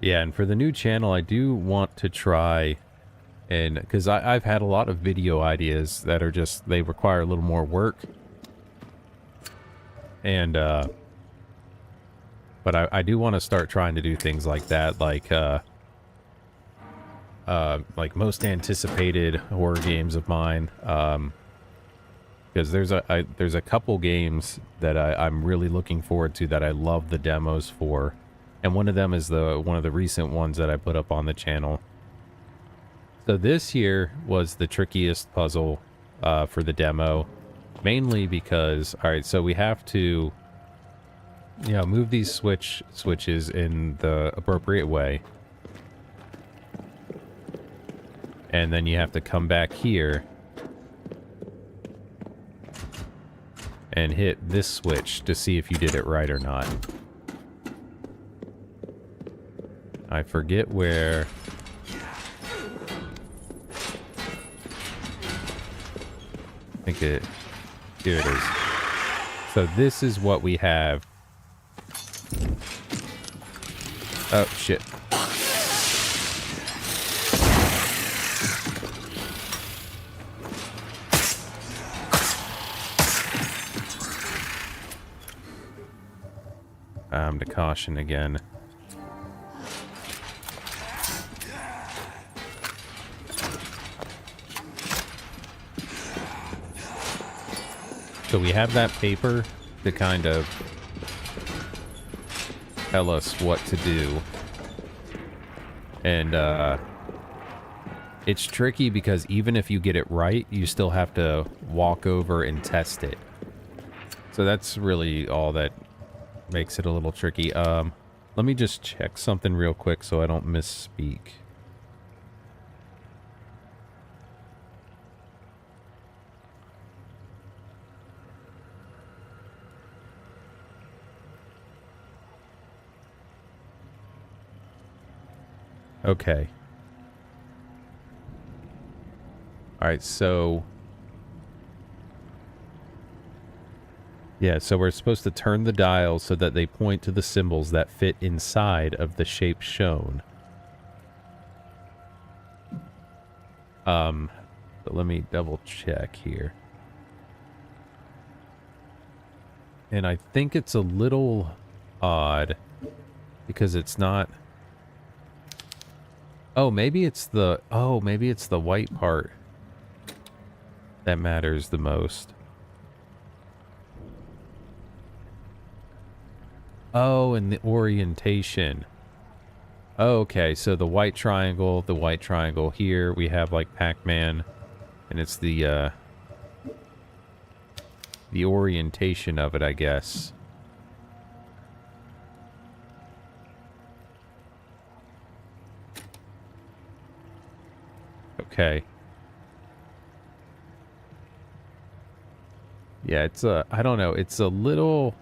Yeah, and for the new channel, I do want to try, and because I've had a lot of video ideas that are just, they require a little more work. And, but I do want to start trying to do things like that, like most anticipated horror games of mine, because there's a couple games that I'm really looking forward to that I love the demos for. And one of them is one of the recent ones that I put up on the channel. So this here was the trickiest puzzle for the demo, mainly because, all right, so we have to, you know, move these switches in the appropriate way. And then you have to come back here and hit this switch to see if you did it right or not. I forget where. I think it. Here it is. So this is what we have. Oh, shit. To caution again. So we have that paper to kind of tell us what to do. And it's tricky because even if you get it right, you still have to walk over and test it. So that's really all that makes it a little tricky. Let me just check something real quick so I don't misspeak. Okay. All right, so yeah, so we're supposed to turn the dial so that they point to the symbols that fit inside of the shape shown. But let me double check here. And I think it's a little odd because it's not. Oh, maybe it's the white part that matters the most. Oh, and the orientation. Oh, okay, so the white triangle here, we have like Pac-Man, and it's the orientation of it, I guess. Okay. Yeah, it's I don't know, it's a little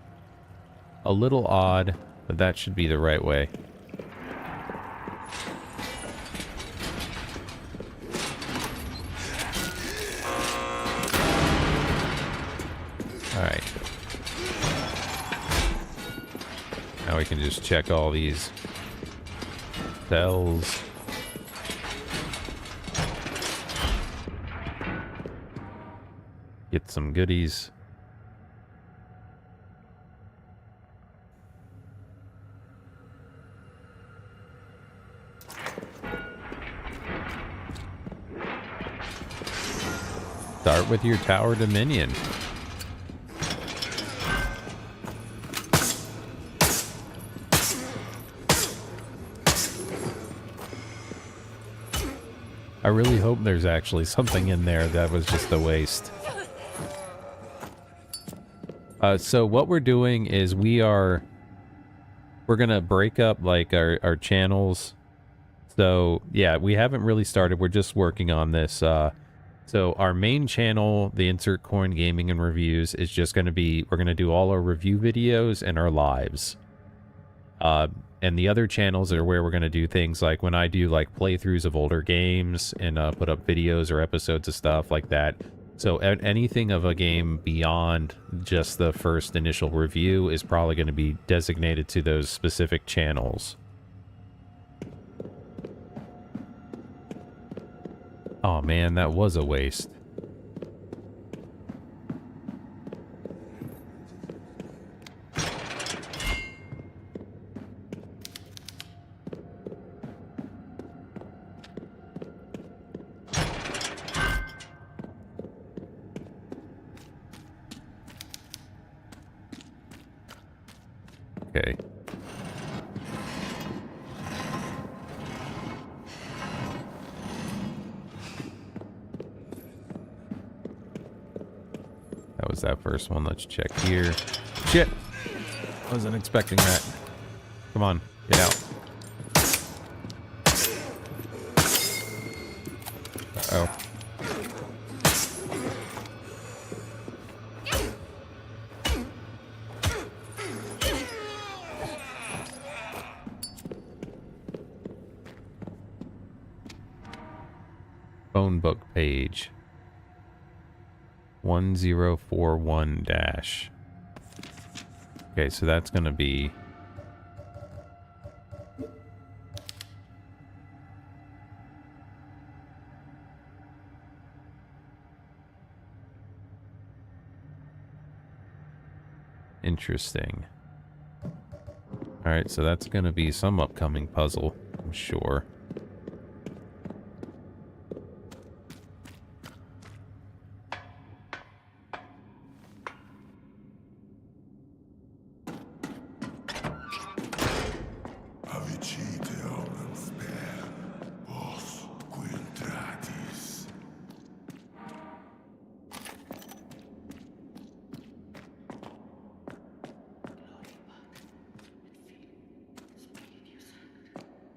odd, but that should be the right way. All right. Now we can just check all these cells. Get some goodies. Start with your tower dominion. I really hope there's actually something in there that was just a waste. So what we're doing is we're gonna break up like our channels. So yeah, we haven't really started. We're just working on this. So our main channel, the Insert Coin Gaming and Reviews, is just going to be, we're going to do all our review videos and our lives. And the other channels are where we're going to do things like when I do like playthroughs of older games and put up videos or episodes of stuff like that. So anything of a game beyond just the first initial review is probably going to be designated to those specific channels. Oh man, that was a waste. Okay. That was that first one. Let's check here. Shit! Wasn't expecting that. Come on, get out. Uh-oh. Phone book page. 1041 dash. Okay, so that's gonna be interesting. Alright, so that's gonna be some upcoming puzzle, I'm sure.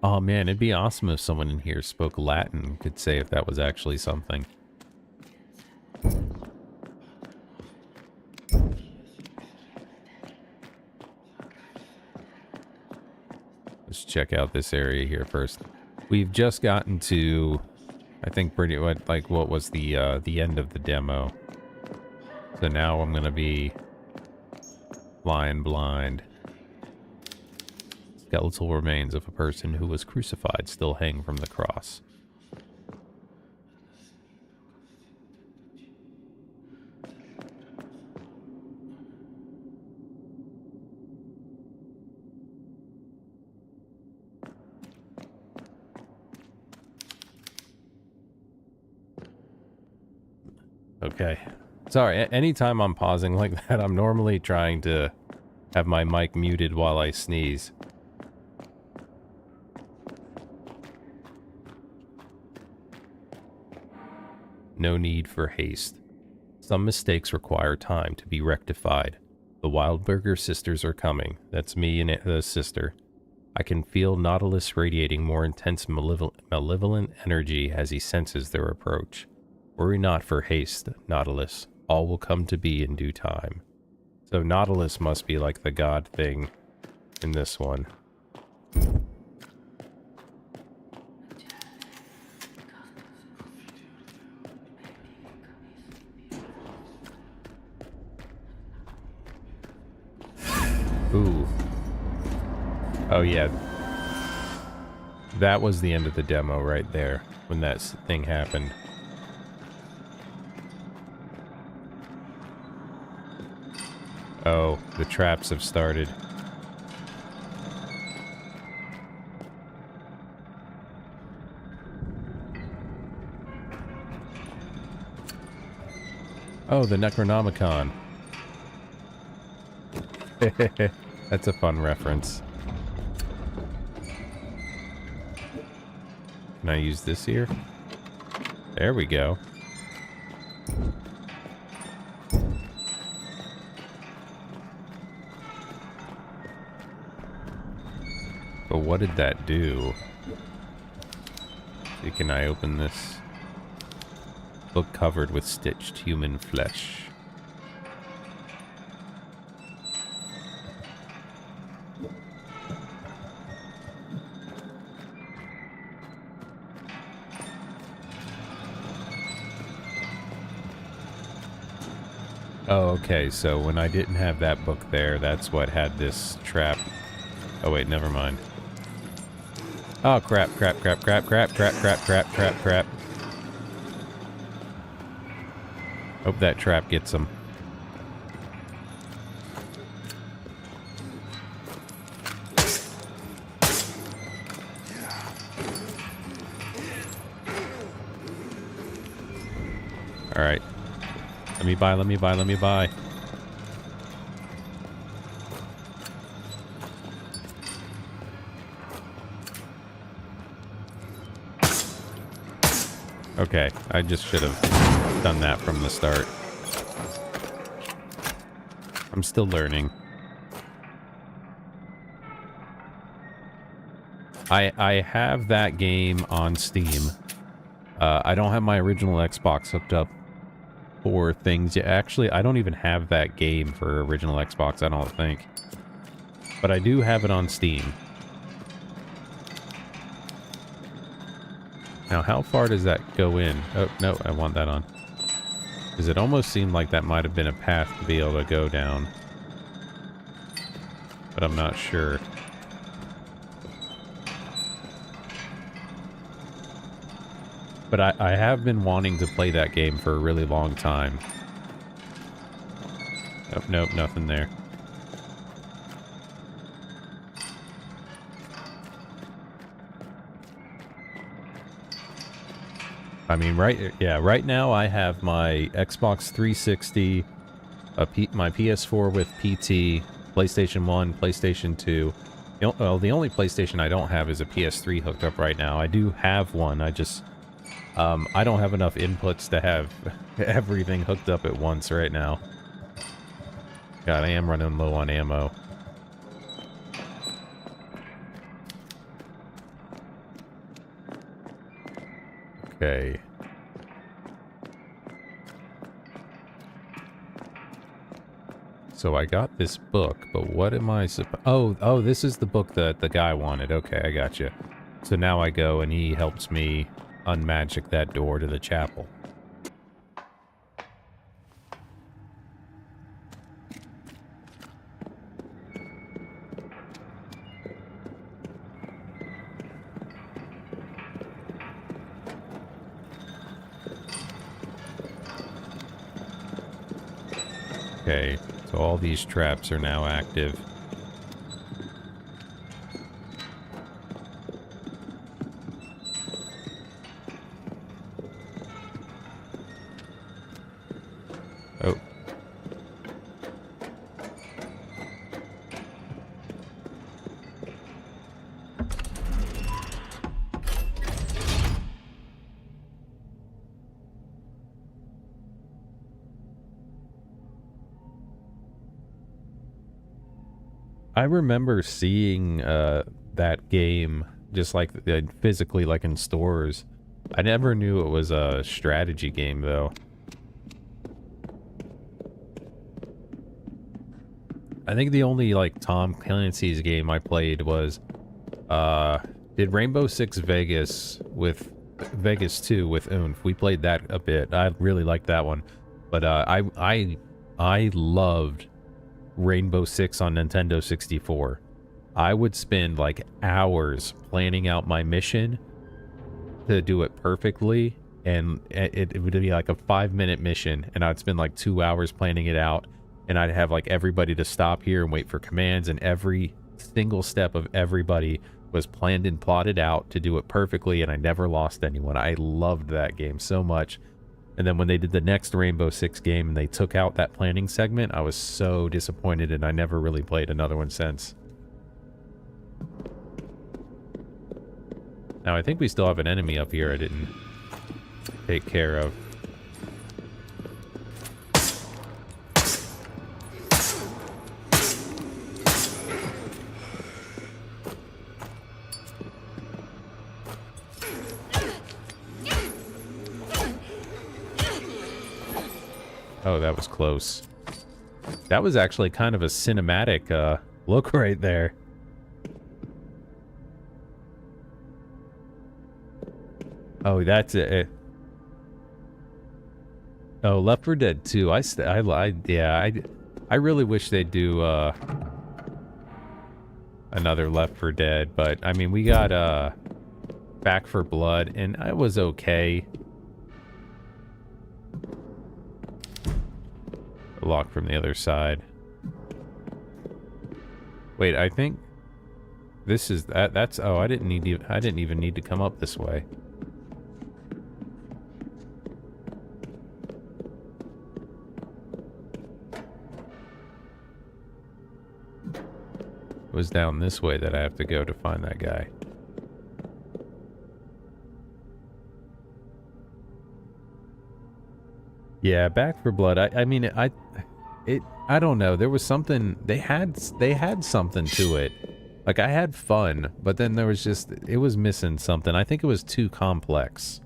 Oh man, it'd be awesome if someone in here spoke Latin, could say if that was actually something. Let's check out this area here first. We've just gotten to, I think, pretty like what was the end of the demo. So now I'm gonna be flying blind. Skeletal remains of a person who was crucified still hang from the cross. Okay. Sorry, anytime I'm pausing like that, I'm normally trying to have my mic muted while I sneeze. No need for haste. Some mistakes require time to be rectified. The Wildberger sisters are coming. That's me and the sister. I can feel Nautilus radiating more intense malevolent energy as he senses their approach. Worry not for haste, Nautilus. All will come to be in due time. So Nautilus must be like the god thing in this one. Ooh. Oh yeah. That was the end of the demo right there, when that thing happened. Oh, the traps have started. Oh, the Necronomicon. That's a fun reference. Can I use this here? There we go. But what did that do? See, can I open this? Book covered with stitched human flesh. Oh, okay, so when I didn't have that book there, that's what had this trap. Oh wait, never mind. Oh crap, crap, crap, crap, crap, crap, crap, crap, crap, crap. Hope that trap gets him. Alright. Let me buy, let me buy, let me buy. Okay, I just should have done that from the start. I'm still learning. I have that game on Steam. I don't have my original Xbox hooked up for things yet. Actually, I don't even have that game for original Xbox, I don't think. But I do have it on Steam. Now, how far does that go in? Oh, no, I want that on. Because it almost seemed like that might have been a path to be able to go down. But I'm not sure. But I have been wanting to play that game for a really long time. Oh, nope, nothing there. I mean, right now I have my Xbox 360, my PS4 with PT, PlayStation 1, PlayStation 2. Well, the only PlayStation I don't have is a PS3 hooked up right now. I do have one, I just... I don't have enough inputs to have everything hooked up at once right now. God, I am running low on ammo. Okay. So I got this book, but what am I oh, this is the book that the guy wanted. Okay, I got you. So now I go and he helps me unmagic that door to the chapel. Okay, so all these traps are now active. Oh. I remember seeing that game just like physically, like in stores. I never knew it was a strategy game though. I think the only like Tom Clancy's game I played was did Rainbow Six Vegas 2 with Oomph. We played that a bit. I really liked that one. But I loved Rainbow Six on Nintendo 64. I would spend like hours planning out my mission to do it perfectly, and it would be like a 5-minute mission, and I'd spend like 2 hours planning it out, and I'd have like everybody to stop here and wait for commands, and every single step of everybody was planned and plotted out to do it perfectly, and I never lost anyone. I loved that game so much. And then when they did the next Rainbow Six game and they took out that planning segment, I was so disappointed, and I never really played another one since. Now, I think we still have an enemy up here I didn't take care of. Oh, that was close. That was actually kind of a cinematic look right there. Oh, that's it. Oh, Left 4 Dead 2. I really wish they'd do another Left 4 Dead, but I mean, we got Back 4 Blood, and it was okay. Lock from the other side. Wait, I think this is that's oh, I didn't even need to come up this way. It was down this way that I have to go to find that guy. Yeah, Back 4 Blood. I mean, I don't know. There was something they had something to it. Like, I had fun, but then there was just it was missing something. I think it was too complex.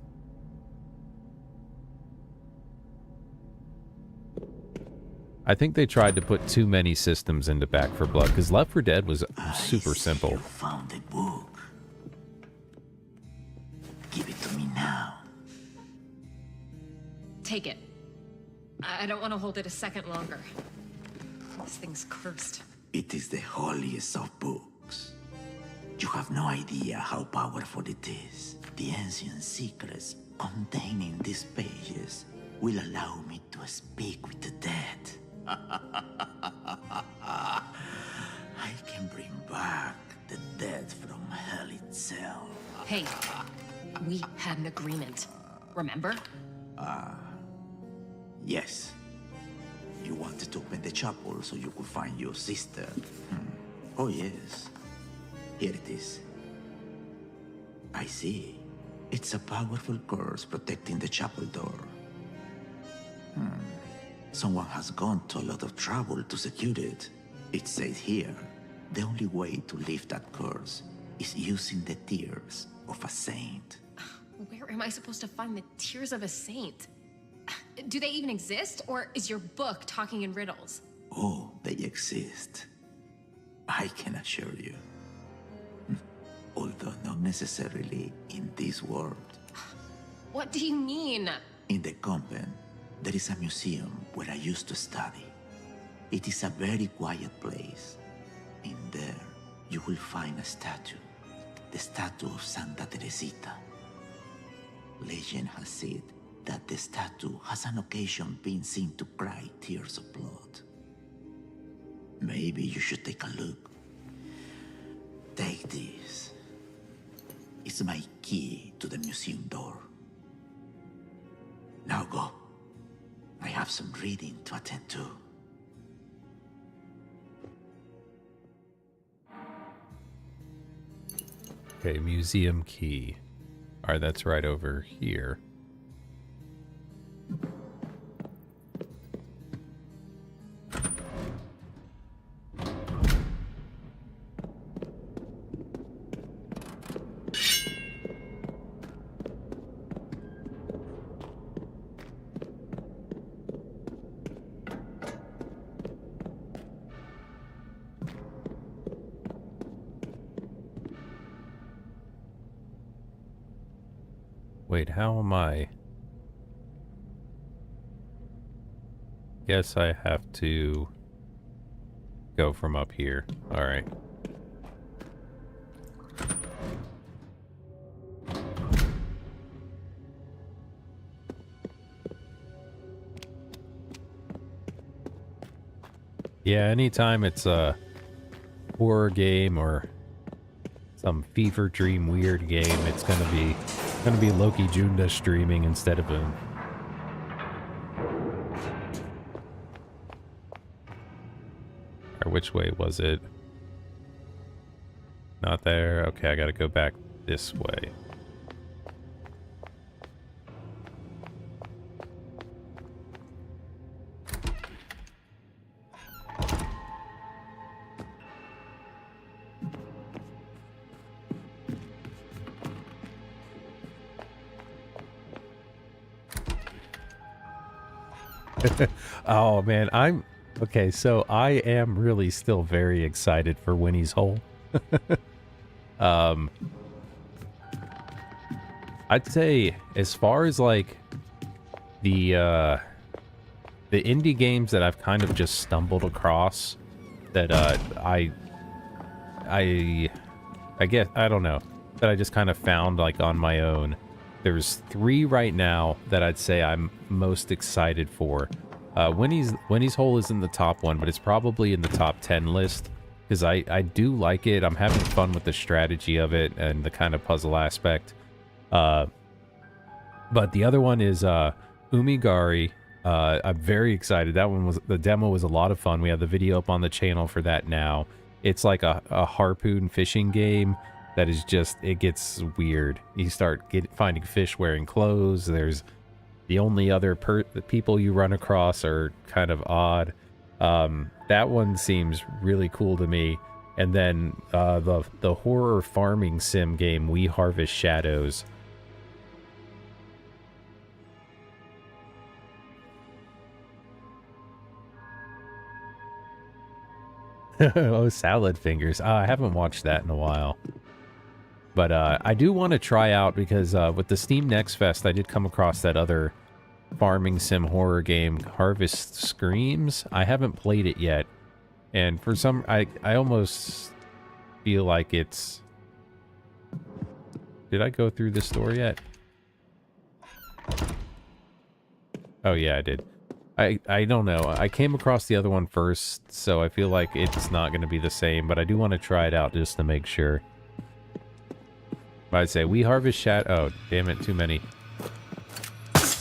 I think they tried to put too many systems into Back 4 Blood because Left 4 Dead was super simple. You found a book. Give it to me now. Take it. I don't want to hold it a second longer. This thing's cursed. It is the holiest of books. You have no idea how powerful it is. The ancient secrets contained in these pages will allow me to speak with the dead. I can bring back the dead from hell itself. Hey, we had an agreement. Remember? Yes. You wanted to open the chapel so you could find your sister. Oh, yes. Here it is. I see. It's a powerful curse protecting the chapel door. Someone has gone to a lot of trouble to secure it. It says here, the only way to lift that curse is using the tears of a saint. Where am I supposed to find the tears of a saint? Do they even exist, or is your book talking in riddles? Oh, they exist. I can assure you. Although not necessarily in this world. What do you mean? In the convent, there is a museum where I used to study. It is a very quiet place. In there, you will find a statue. The statue of Santa Teresita. Legend has said that the statue has on occasion been seen to cry tears of blood. Maybe you should take a look. Take this. It's my key to the museum door. Now go. I have some reading to attend to. Okay, museum key. Alright, that's right over here. Wait, how am I? Guess I have to go from up here. Alright. Yeah, anytime it's a horror game or some fever dream weird game, it's gonna be Loki Junda streaming instead of him. Or which way was it? Not there. Okay, I gotta go back this way. Oh man, okay, so I am really still very excited for Winnie's Hole. um I'd say as far as like the indie games that I've kind of just stumbled across that I guess I don't know, that I just kind of found like on my own. There's 3 right now that I'd say I'm most excited for. Winnie's Hole is in the top 1, but it's probably in the top 10 list because I do like it. I'm having fun with the strategy of it and the kind of puzzle aspect. But the other one is Umigari. I'm very excited. That one was, the demo was a lot of fun. We have the video up on the channel for that now. It's like a harpoon fishing game that is just, it gets weird. You start finding fish wearing clothes. There's the only other people you run across are kind of odd. That one seems really cool to me. And then the horror farming sim game, We Harvest Shadows. Oh, Salad Fingers. I haven't watched that in a while. But I do want to try out because with the Steam Next Fest, I did come across that other farming sim horror game, Harvest Screams. I haven't played it yet. And for some, I almost feel like it's... Did I go through this door yet? Oh yeah, I did. I don't know. I came across the other one first, so I feel like it's not going to be the same, but I do want to try it out just to make sure. But I'd say We Harvest Shadows... Oh, damn it, too many.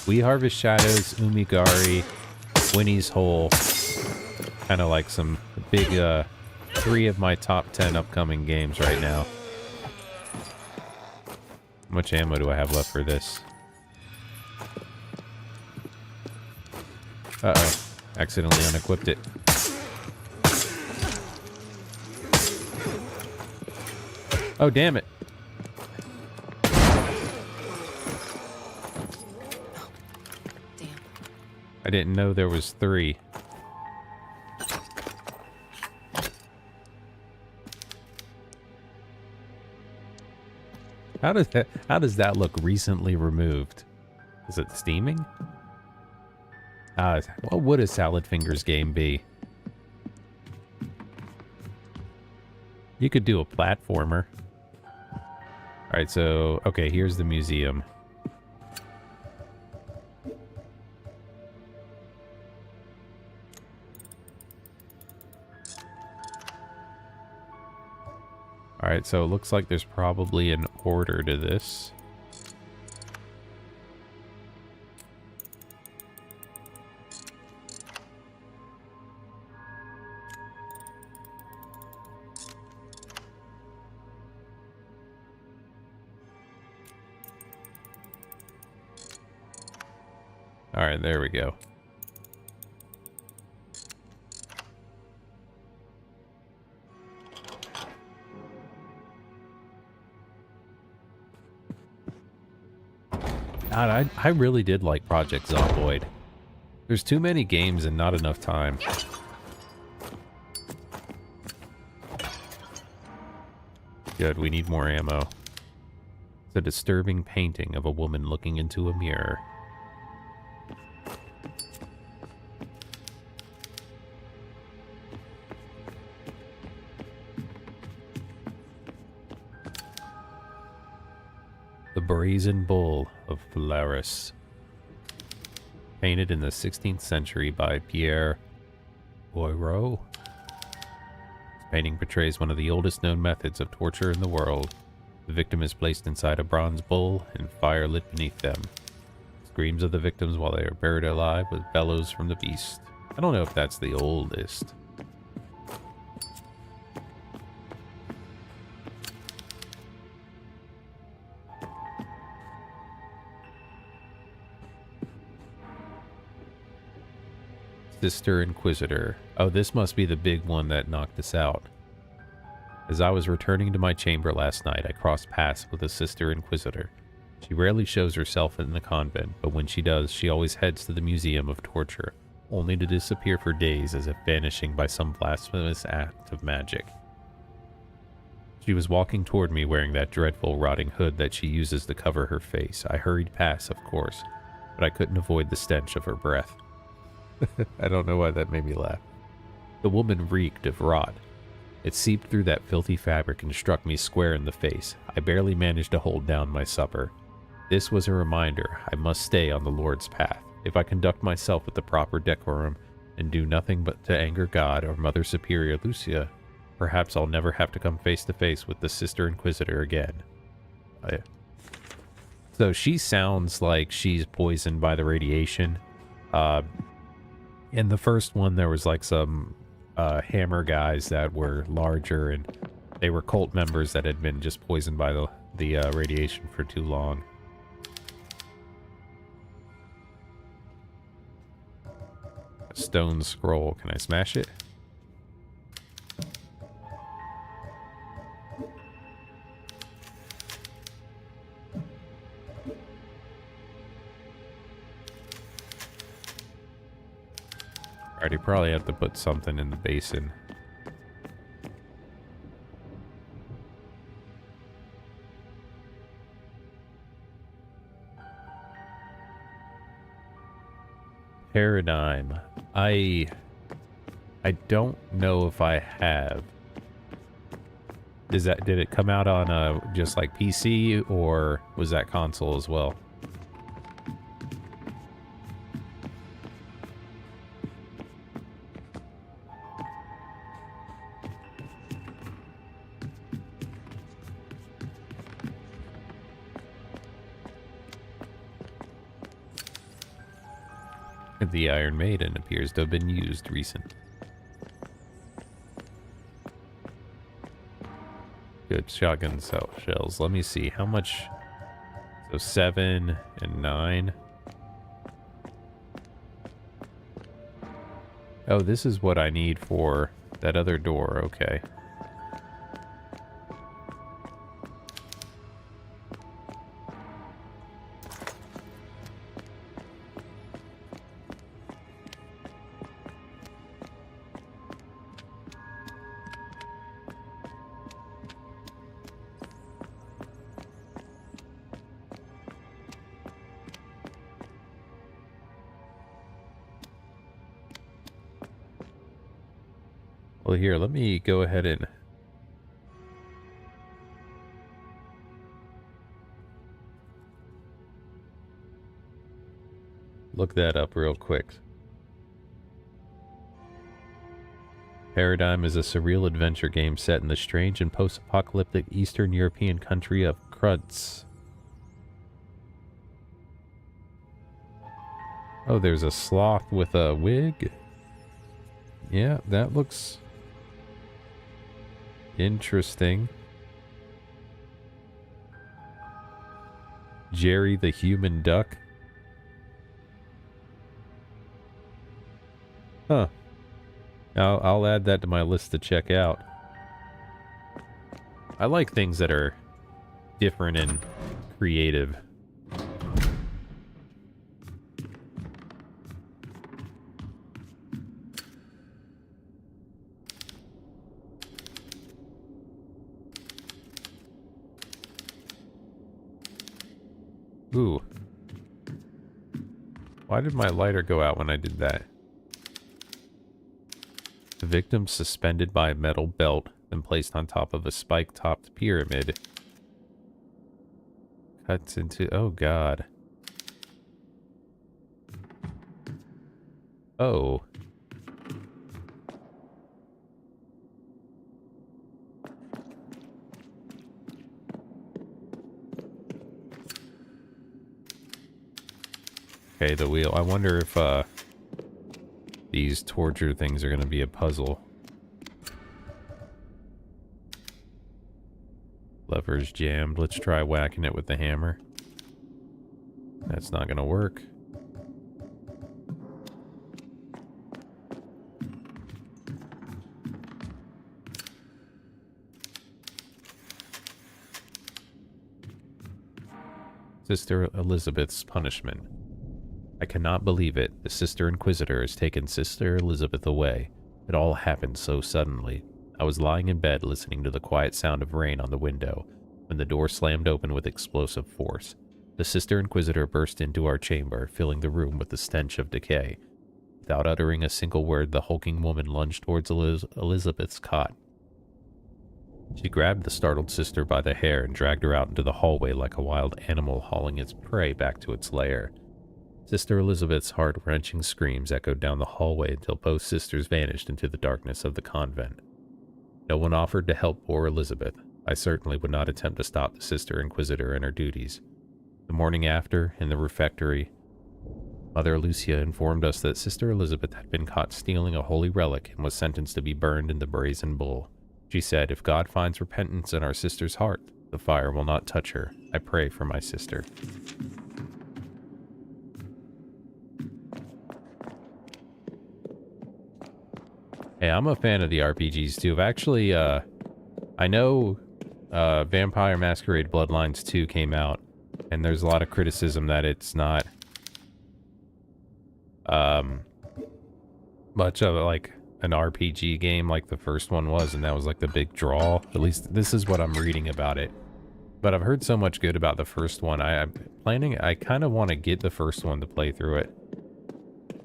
We Harvest Shadows, Umigari, Winnie's Hole. Kind of like some big, 3 of my top 10 upcoming games right now. How much ammo do I have left for this? Uh-oh. Accidentally unequipped it. Oh, damn it. Damn. I didn't know there was 3. How does that look recently removed? Is it steaming? What would a Salad Fingers game be? You could do a platformer. Alright, so... Okay, here's the museum. Alright, so it looks like there's probably an order to this. Alright, there we go. God, I really did like Project Zomboid. There's too many games and not enough time. Good, we need more ammo. It's a disturbing painting of a woman looking into a mirror. The Brazen Bull of Phalaris. Painted in the 16th century by Pierre Boireau. This painting portrays one of the oldest known methods of torture in the world. The victim is placed inside a bronze bull and fire lit beneath them. Screams of the victims while they are buried alive with bellows from the beast. I don't know if that's the oldest. Sister Inquisitor. Oh, this must be the big one that knocked us out. As I was returning to my chamber last night, I crossed paths with a Sister Inquisitor. She rarely shows herself in the convent, but when she does, she always heads to the Museum of Torture, only to disappear for days as if vanishing by some blasphemous act of magic. She was walking toward me wearing that dreadful rotting hood that she uses to cover her face. I hurried past, of course, but I couldn't avoid the stench of her breath. I don't know why that made me laugh. The woman reeked of rot. It seeped through that filthy fabric and struck me square in the face. I barely managed to hold down my supper. This was a reminder I must stay on the Lord's path. If I conduct myself with the proper decorum and do nothing but to anger God or Mother Superior Lucia, perhaps I'll never have to come face to face with the Sister Inquisitor again. So she sounds like she's poisoned by the radiation. In the first one, there was like some hammer guys that were larger, and they were cult members that had been just poisoned by the radiation for too long. A stone scroll. Can I smash it? Alright, you probably have to put something in the basin. Paradigm. I don't know if I have. Did it come out on just like PC, or was that console as well? The Iron Maiden appears to have been used recently. Good shotgun shells. Let me see how much. So 7 and 9. Oh, this is what I need for that other door. Okay. Well, here, let me go ahead and look that up real quick. Paradigm is a surreal adventure game set in the strange and post-apocalyptic Eastern European country of Krudz. Oh, there's a sloth with a wig. Yeah, that looks interesting. Jerry the human duck. Huh. I'll add that to my list to check out. I like things that are different and creative. Ooh. Why did my lighter go out when I did that? The victim suspended by a metal belt and placed on top of a spike-topped pyramid. Cuts into... Oh, God. Oh. Okay, the wheel. I wonder if these torture things are going to be a puzzle. Lever's jammed. Let's try whacking it with the hammer. That's not going to work. Sister Elizabeth's punishment. I cannot believe it. The Sister Inquisitor has taken Sister Elizabeth away. It all happened so suddenly. I was lying in bed listening to the quiet sound of rain on the window when the door slammed open with explosive force. The Sister Inquisitor burst into our chamber, filling the room with the stench of decay. Without uttering a single word, the hulking woman lunged towards Elizabeth's cot. She grabbed the startled sister by the hair and dragged her out into the hallway like a wild animal hauling its prey back to its lair. Sister Elizabeth's heart-wrenching screams echoed down the hallway until both sisters vanished into the darkness of the convent. No one offered to help poor Elizabeth. I certainly would not attempt to stop the Sister Inquisitor in her duties. The morning after, in the refectory, Mother Lucia informed us that Sister Elizabeth had been caught stealing a holy relic and was sentenced to be burned in the brazen bull. She said, "If God finds repentance in our sister's heart, the fire will not touch her. I pray for my sister." Hey, I'm a fan of the RPGs too. I've actually, I know Vampire Masquerade Bloodlines 2 came out, and there's a lot of criticism that it's not much of like an RPG game like the first one was, and that was like the big draw. At least this is what I'm reading about it. But I've heard so much good about the first one. I'm planning, I kind of want to get the first one to play through it.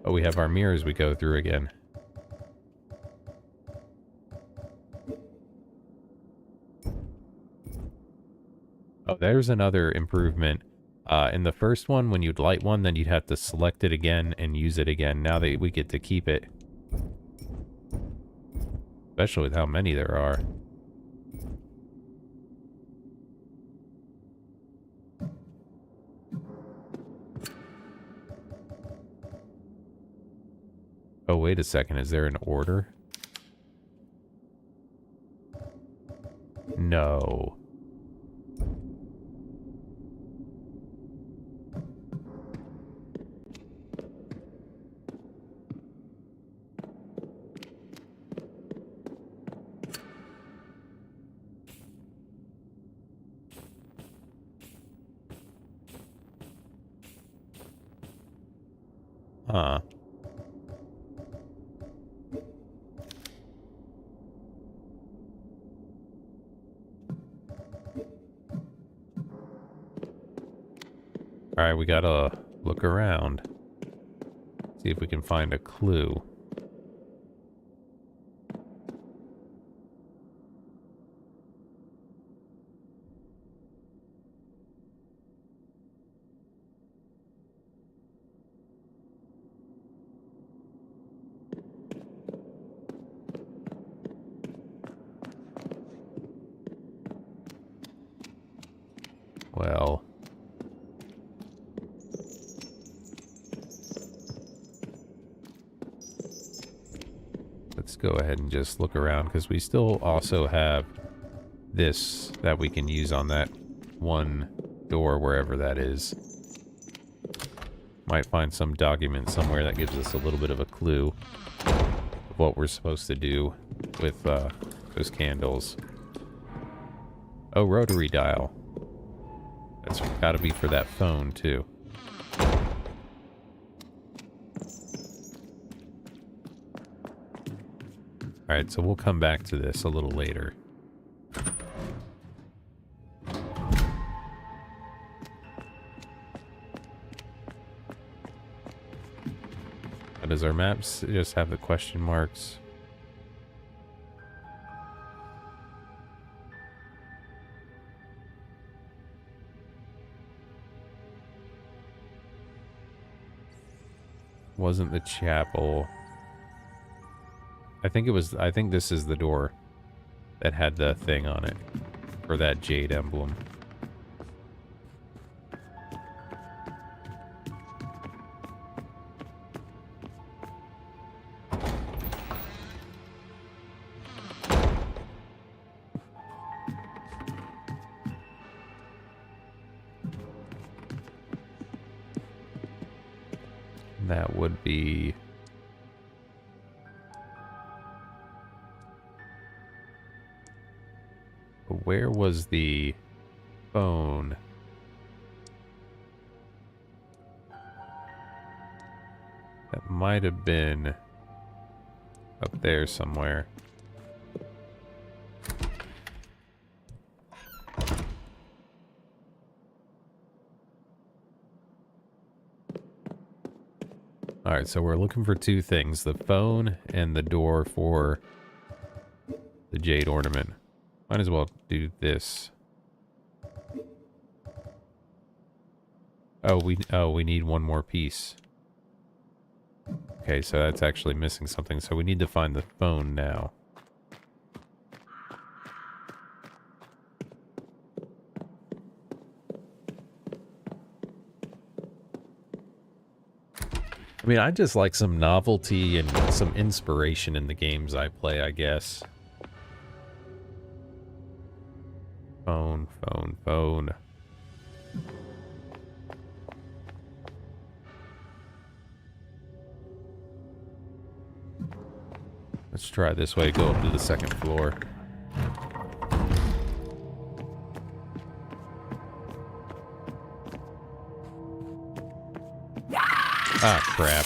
Oh, we have our mirrors we go through again. Oh, there's another improvement. In the first one, when you'd light one, then you'd have to select it again and use it again. Now that we get to keep it. Especially with how many there are. Oh, wait a second. Is there an order? No. Huh. Alright, we gotta look around. See if we can find a clue. Well, let's go ahead and just look around, because we still also have this that we can use on that one door, wherever that is. Might find some document somewhere that gives us a little bit of a clue of what we're supposed to do with those candles. Oh, rotary dial. That's gotta be for that phone, too. Alright, so we'll come back to this a little later. Does our maps just have the question marks? Wasn't the chapel. I think it was, I think this is the door that had the thing on it. Or that jade emblem. That would be... Where was the phone? That might have been up there somewhere. Alright, so we're looking for two things. The phone and the door for the jade ornament. Might as well do this. Oh, we need one more piece. Okay, so that's actually missing something. So we need to find the phone now. I mean, I just like some novelty and some inspiration in the games I play, I guess. Phone, phone, phone. Let's try this way, go up to the second floor. Ah, crap.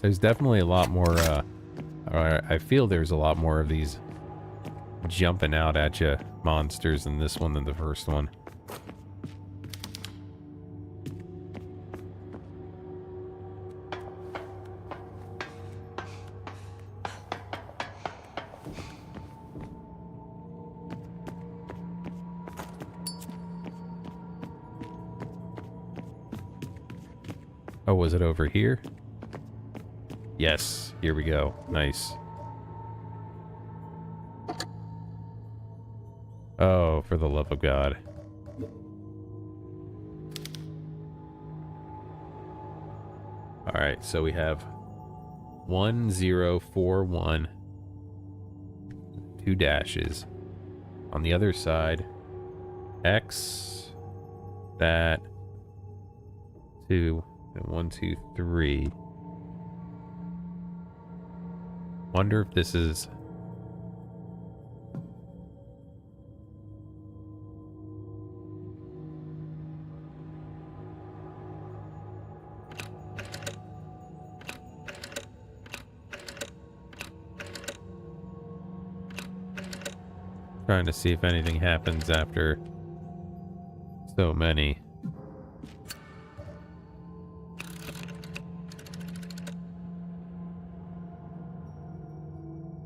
There's definitely a lot more, I feel there's a lot more of these jumping out at you monsters in this one than the first one. Oh, was it over here? Yes, here we go. Nice. Oh, for the love of God. Alright, so we have 1041. 2 dashes. On the other side, X, that, 2, and 1, 2, 3. Wonder if this is... Trying to see if anything happens after so many.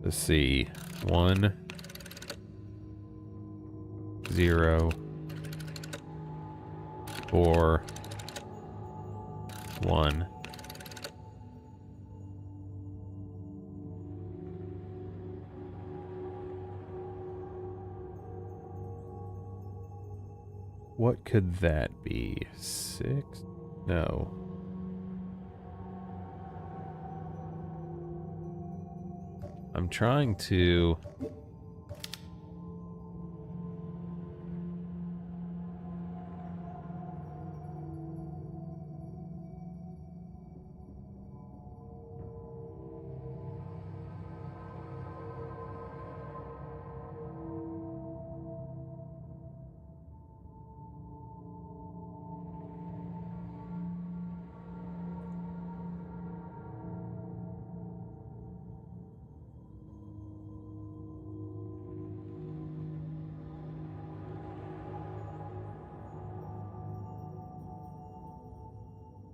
Let's see. 1, 0, 4, 1. What could that be? 6? No. I'm trying to...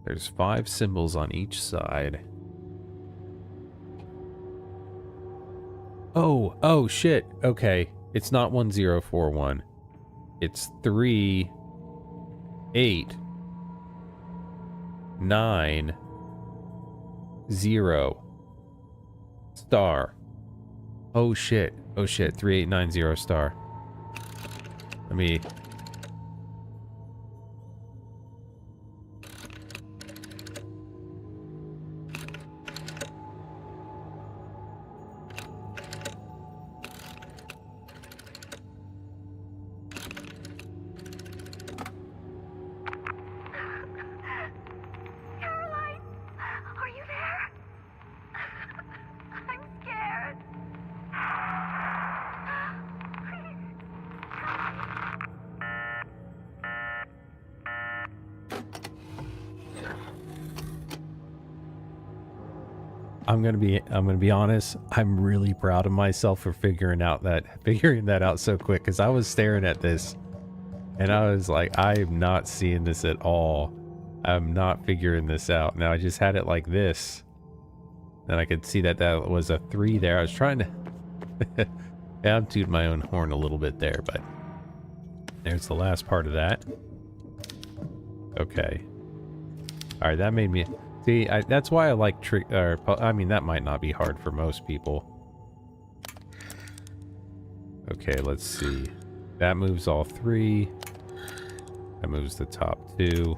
There's 5 symbols on each side. Oh shit. Okay. It's not 1041. It's 3, 8, 9, 0, star. Oh shit. Oh shit. 3890 star. Let me... I'm gonna be honest. I'm really proud of myself for figuring that out so quick. Because I was staring at this, and I was like, I am not seeing this at all. I'm not figuring this out. Now I just had it like this, and I could see that that was a 3 there. I was trying to. Yeah, I'm tooting my own horn a little bit there, but there's the last part of that. Okay. All right, that made me. See, that's why I like trick. I mean, that might not be hard for most people. Okay, let's see. That moves all 3. That moves the top 2.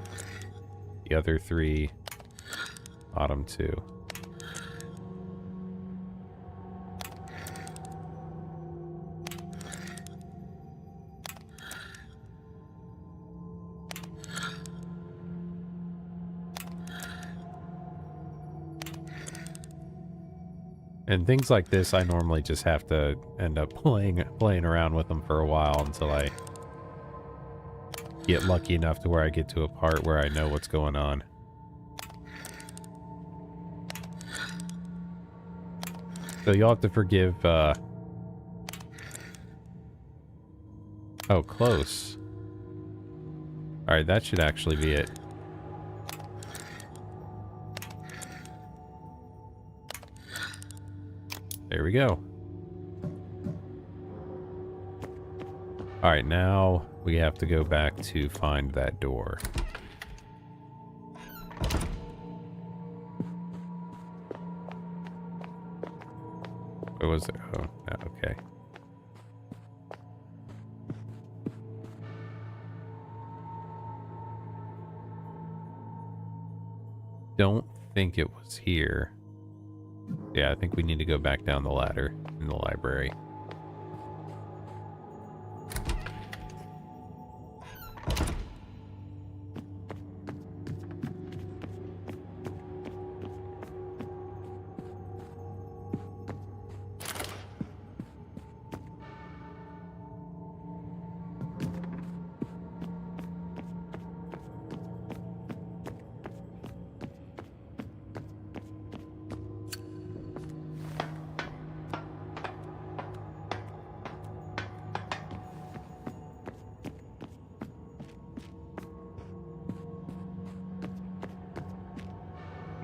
The other 3. Bottom 2. And things like this, I normally just have to end up playing around with them for a while until I get lucky enough to where I get to a part where I know what's going on. So you'll have to forgive, oh, close. Alright, that should actually be it. There we go. Alright, now we have to go back to find that door. Where was it? Oh, okay. Don't think it was here. Yeah, I think we need to go back down the ladder in the library.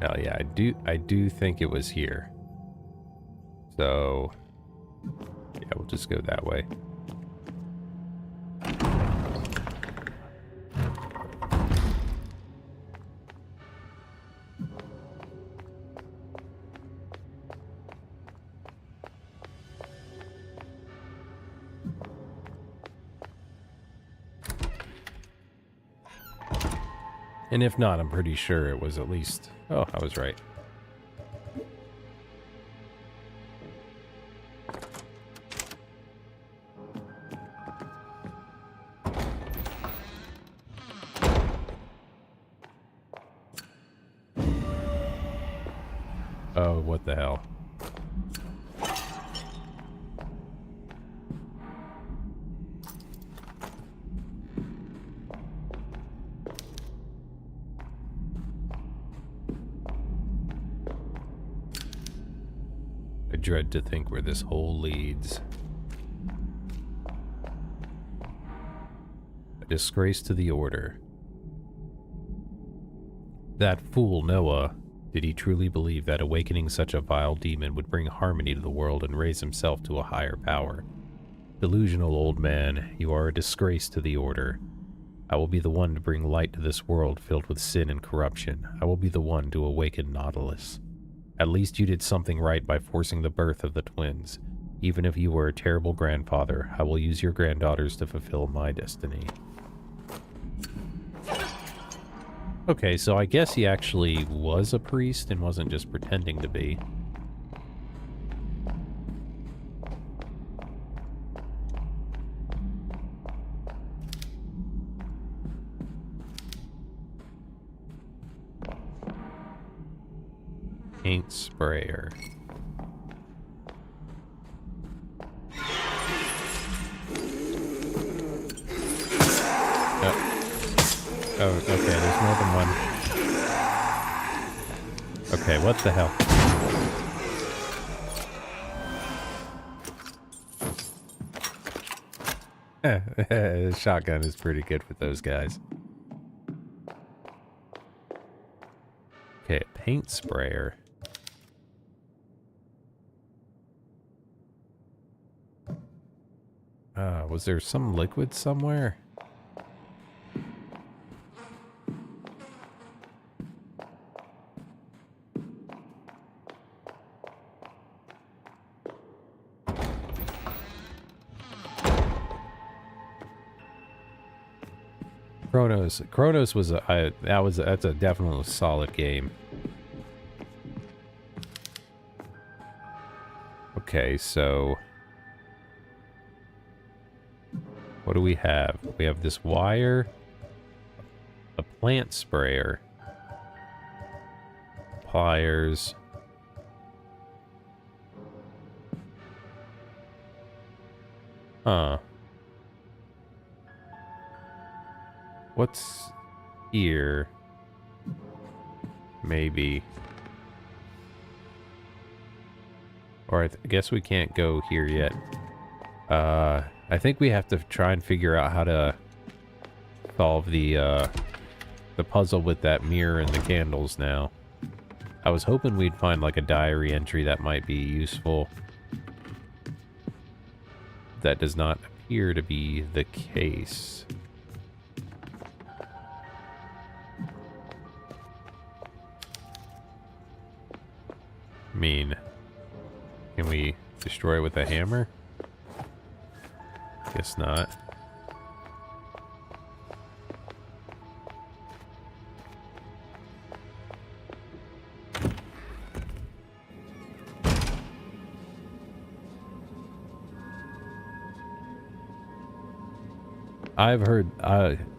Now, yeah, I do think it was here. So, yeah, we'll just go that way. And if not, I'm pretty sure it was at least... Oh, I was right. Oh, what the hell? I dread to think where this hole leads. A disgrace to the Order. That fool Noah, did he truly believe that awakening such a vile demon would bring harmony to the world and raise himself to a higher power? Delusional old man, you are a disgrace to the Order. I will be the one to bring light to this world filled with sin and corruption. I will be the one to awaken Nautilus. At least you did something right by forcing the birth of the twins. Even if you were a terrible grandfather, I will use your granddaughters to fulfill my destiny. Okay, so I guess he actually was a priest and wasn't just pretending to be. Paint sprayer. Oh, okay, there's more than one. Okay, what the hell? The shotgun is pretty good for those guys. Okay, paint sprayer. Was there some liquid somewhere? Chronos was that's a definitely solid game. Okay, so what do we have? We have this wire, a plant sprayer, pliers. Huh. What's here? Maybe. Or I guess we can't go here yet. I think we have to try and figure out how to solve the puzzle with that mirror and the candles now. I was hoping we'd find like a diary entry that might be useful. That does not appear to be the case. I mean, can we destroy it with a hammer? Guess not. I've heard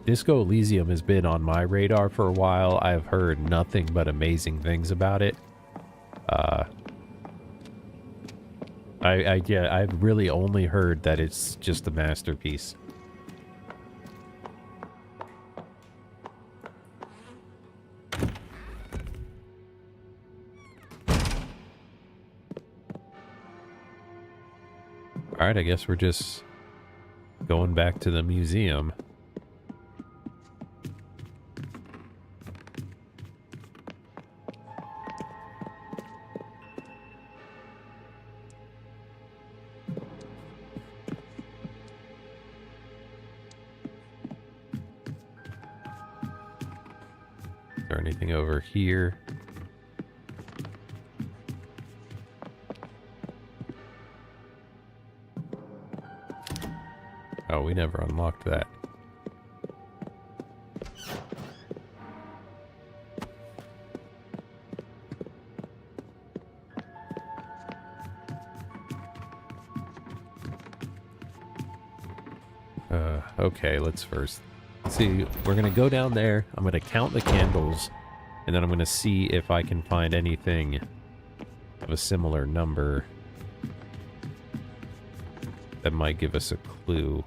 Disco Elysium has been on my radar for a while. I've heard nothing but amazing things about it. Yeah, I've really only heard that it's just a masterpiece. Alright, I guess we're just going back to the museum. Is there anything over here? Oh, we never unlocked that. Okay, let's first see. We're gonna go down there. I'm gonna count the candles, and then I'm gonna see if I can find anything of a similar number that might give us a clue.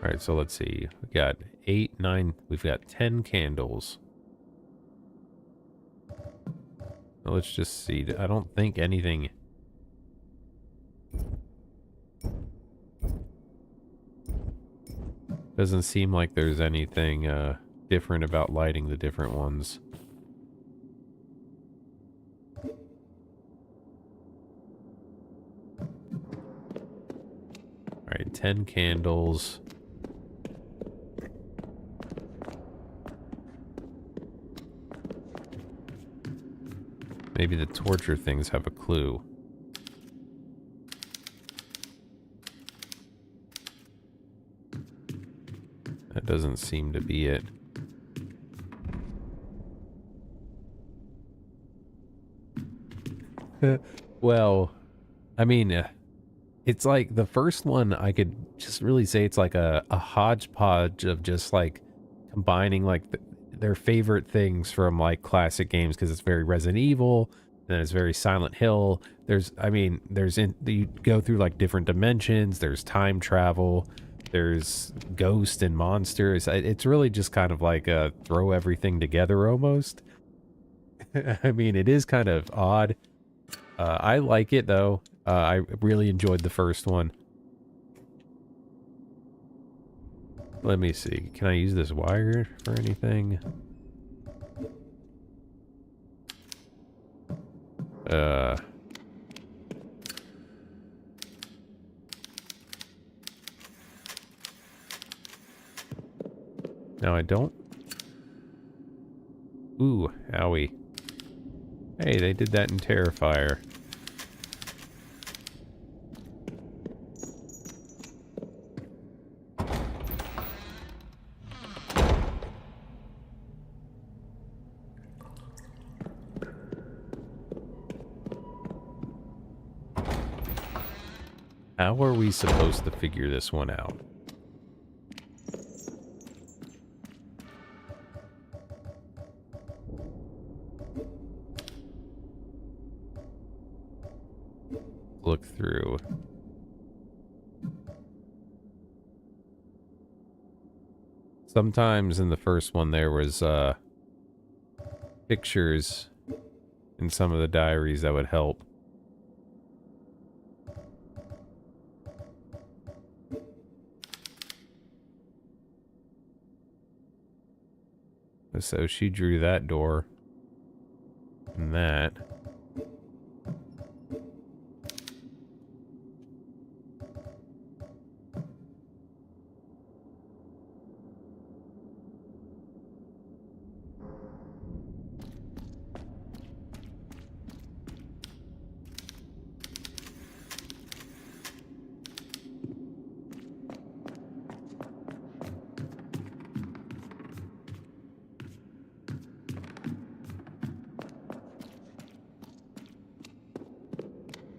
All right, so let's see. We got 8, 9. We've got 10 candles. Now let's just see. I don't think anything. Doesn't seem like there's anything different about lighting the different ones. All right, 10 candles. Maybe the torture things have a clue. That doesn't seem to be it. Well, I mean, it's like the first one I could just really say it's like a hodgepodge of just like combining like their favorite things from like classic games, because it's very Resident Evil, and then it's very Silent Hill. You go through like different dimensions. There's time travel. There's ghosts and monsters. It's really just kind of like a throw everything together almost. I mean, it is kind of odd. I like it though. I really enjoyed the first one. Let me see. Can I use this wire for anything? No, I don't. Ooh, owie. Hey, they did that in Terrifier. How are we supposed to figure this one out? Look through. Sometimes in the first one there was pictures in some of the diaries that would help. So she drew that door and that.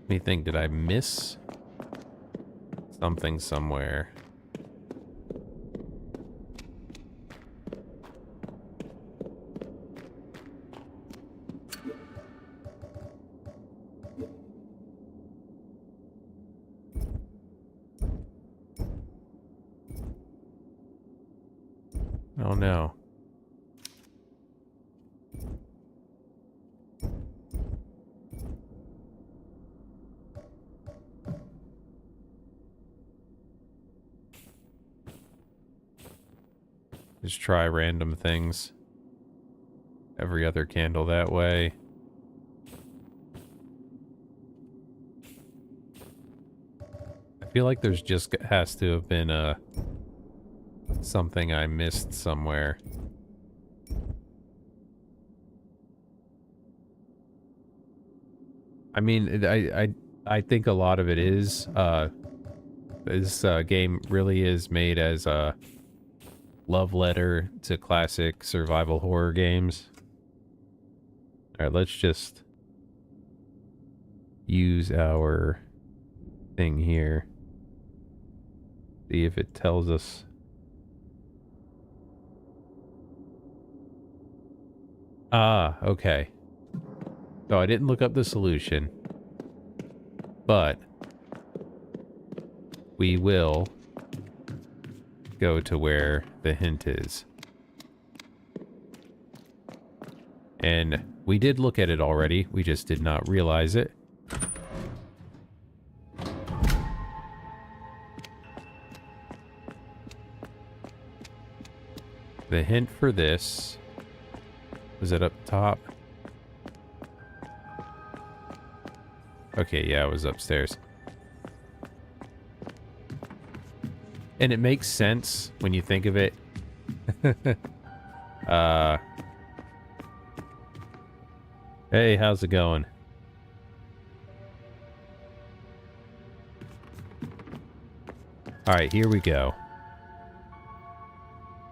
Let me think, did I miss something somewhere? Oh no. Just try random things. Every other candle that way. I feel like there's just has to have been something I missed somewhere. I mean, I think a lot of it is this game really is made as a love letter to classic survival horror games. Alright, let's just use our thing here. See if it tells us. Ah, okay. So I didn't look up the solution, but we will go to where the hint is. And we did look at it already, we just did not realize it. The hint for this, was it up top? Okay, yeah, it was upstairs. And it makes sense when you think of it. Hey, how's it going? Alright, here we go.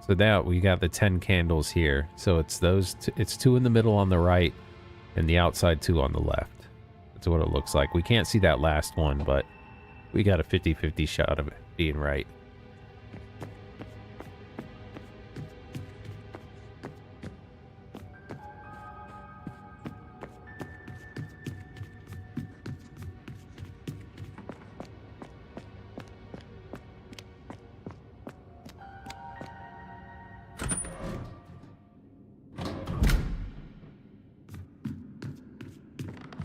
So now we got the 10 candles here. So it's those it's 2 in the middle on the right and the outside 2 on the left. That's what it looks like. We can't see that last one, but we got a 50-50 shot of it being right.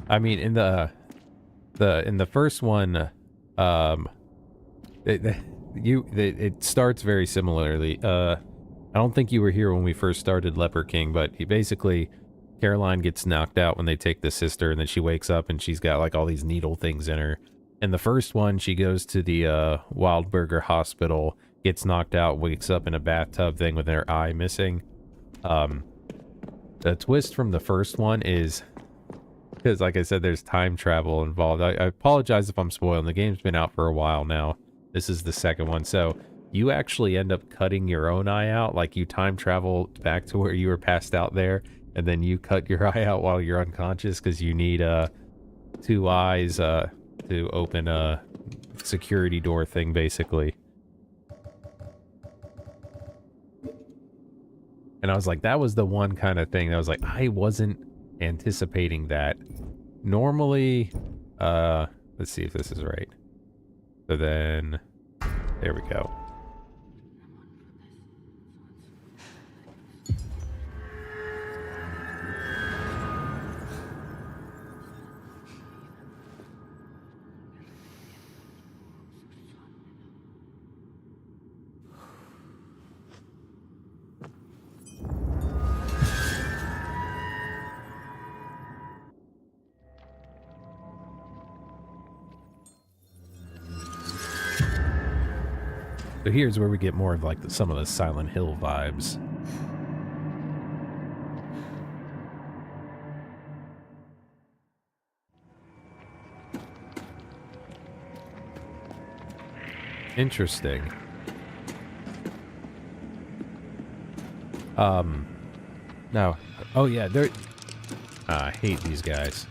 I mean, in the first one, it starts very similarly. I don't think you were here when we first started Leper King, but basically Caroline gets knocked out when they take the sister, and then she wakes up and she's got like all these needle things in her. In the first one, she goes to the Wildberger Hospital, gets knocked out, wakes up in a bathtub thing with her eye missing. The twist from the first one is, because like I said, there's time travel involved. I apologize if I'm spoiling. The game's been out for a while now. This is the second one. So you actually end up cutting your own eye out. Like you time travel back to where you were passed out there, and then you cut your eye out while you're unconscious because you need 2 eyes to open a security door thing, basically. And I was like, that was the one kind of thing that was like, I wasn't anticipating that. Normally, let's see if this is right. So then, there we go. So here's where we get more of like some of the Silent Hill vibes. Interesting. No. Oh yeah, they're... I hate these guys.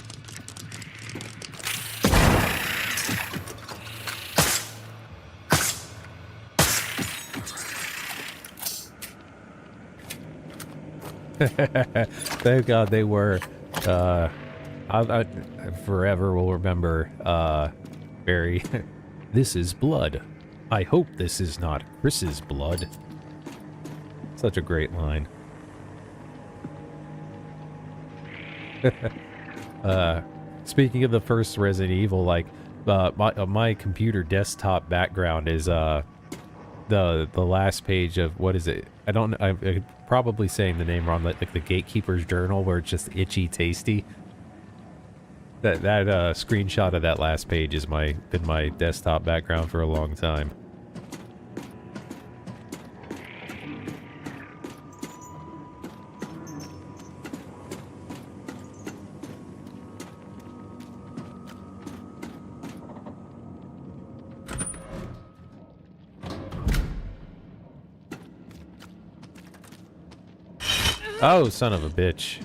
Thank God they were. I forever will remember Barry. This is blood. I hope this is not Chris's blood. Such a great line. Speaking of the first Resident Evil, like my computer desktop background is the last page of, what is it? I don't know. I'm probably saying the name wrong, like the Gatekeeper's Journal, where it's just itchy tasty. That screenshot of that last page is been my desktop background for a long time. Oh, son of a bitch.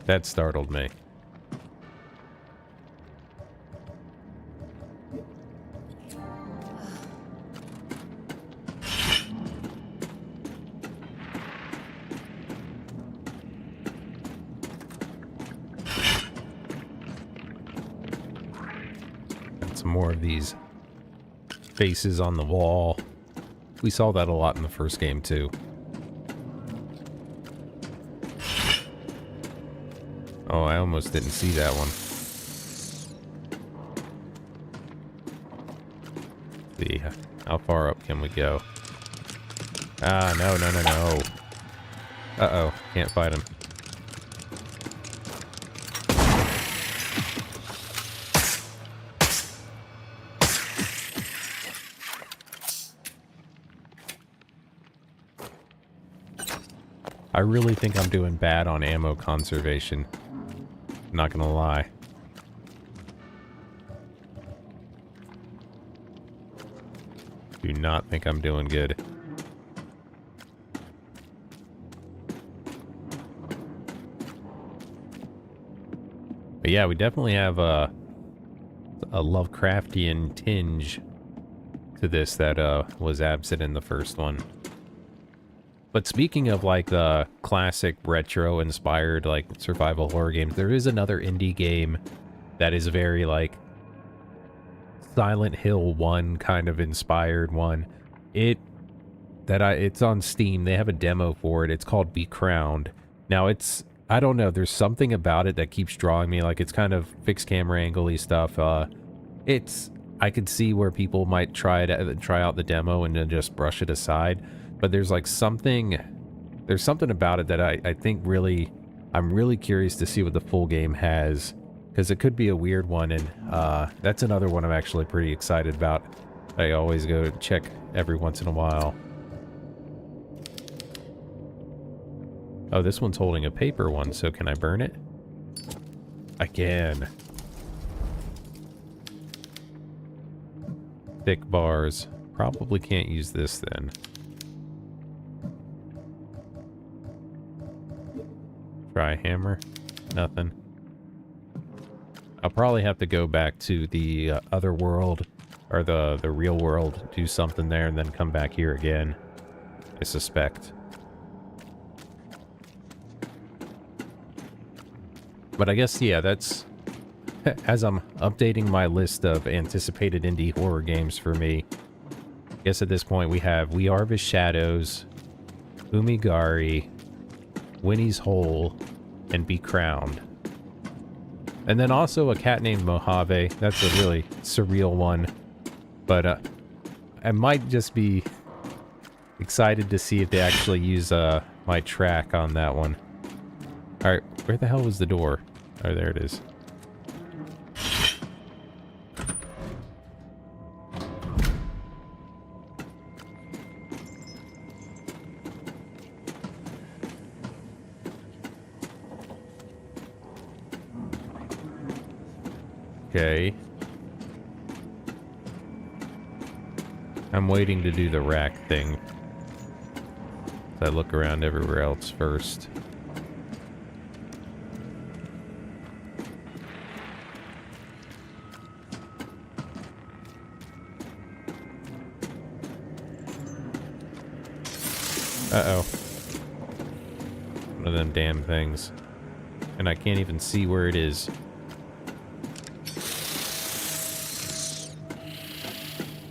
That startled me. Got some more of these faces on the wall. We saw that a lot in the first game, too. Oh, I almost didn't see that one. See, how far up can we go? Ah, no. Uh-oh, can't fight him. I really think I'm doing bad on ammo conservation. Not gonna lie. Do not think I'm doing good. But yeah, we definitely have a Lovecraftian tinge to this that was absent in the first one. But speaking of like the classic retro inspired like survival horror games, there is another indie game that is very like Silent Hill 1 kind of inspired one. It's on Steam. They have a demo for it. It's called Be Crowned. Now it's I don't know. There's something about it that keeps drawing me. Like, it's kind of fixed camera angle-y stuff. I could see where people might try out the demo and then just brush it aside. But there's like something about it that I think really, I'm really curious to see what the full game has, because it could be a weird one. And that's another one I'm actually pretty excited about. I always go check every once in a while. Oh, this one's holding a paper one, so can I burn it? I can. Thick bars. Probably can't use this then. Try a hammer. Nothing. I'll probably have to go back to the other world, or the real world, do something there, and then come back here again, I suspect. But I guess, yeah, that's... As I'm updating my list of anticipated indie horror games for me, I guess at this point we have We Are the Shadows, Umigari, Winnie's Hole, and Be Crowned. And then also a cat named Mojave. That's a really surreal one. But I might just be excited to see if they actually use my track on that one. Alright, where the hell was the door? Oh, there it is. Okay. I'm waiting to do the rack thing. I look around everywhere else first. Uh-oh. One of them damn things. And I can't even see where it is.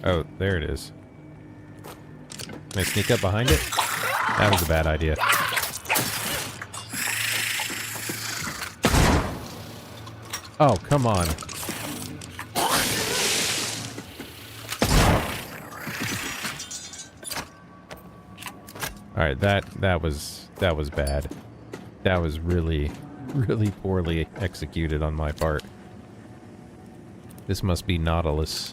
Oh, there it is. Can I sneak up behind it? That was a bad idea. Oh, come on. Alright, that was bad. That was really poorly executed on my part. This must be Nautilus.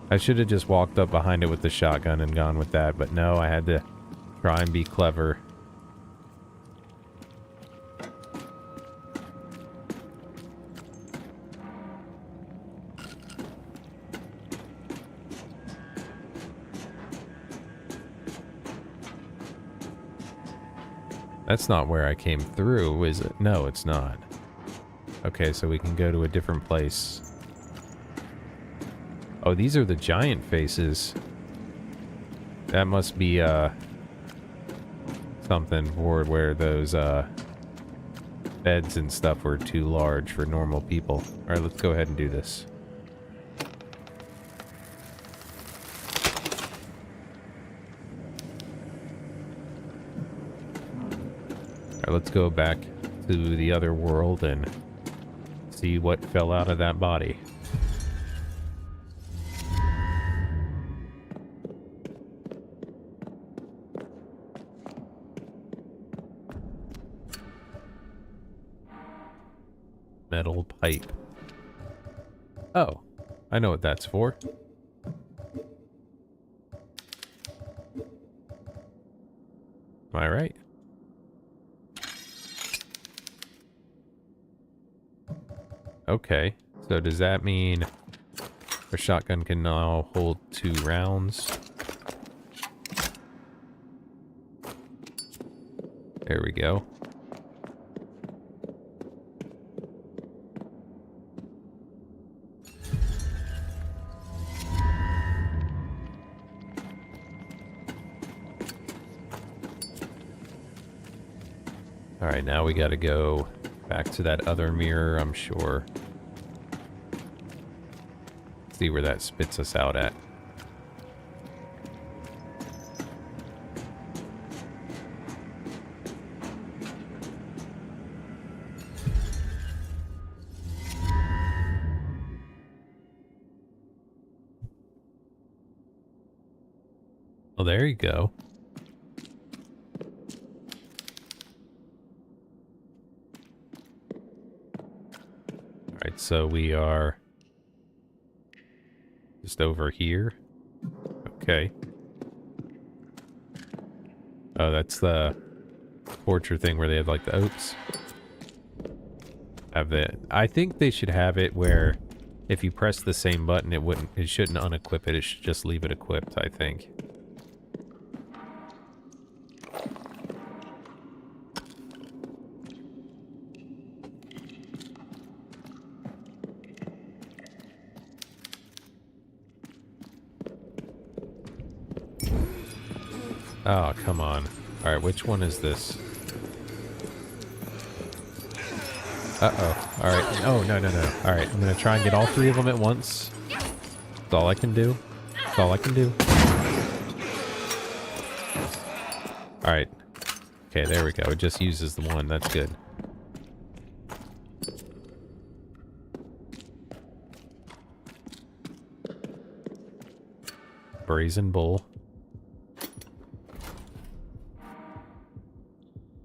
I should have just walked up behind it with the shotgun and gone with that, but no, I had to try and be clever. That's not where I came through, is it? No, it's not. Okay, so we can go to a different place. Oh, these are the giant faces. That must be, something for where those, beds and stuff were too large for normal people. Alright, let's go ahead and do this. Alright, let's go back to the other world and see what fell out of that body. Metal pipe. Oh, I know what that's for. Am I right? Okay, so does that mean a shotgun can now hold 2 rounds? There we go. Alright, now we gotta go back to that other mirror, I'm sure. See where that spits us out at. Well, there you go. Alright, so we are just over here. Okay. Oh, that's the torture thing where they have like the oats. Have it. I think they should have it where if you press the same button, it shouldn't unequip it. It should just leave it equipped, I think. Oh, come on. Alright, which one is this? Uh-oh. Alright. Oh, no. Alright, I'm gonna try and get all three of them at once. That's all I can do. That's all I can do. Alright. Okay, there we go. It just uses the one. That's good. Brazen Bull.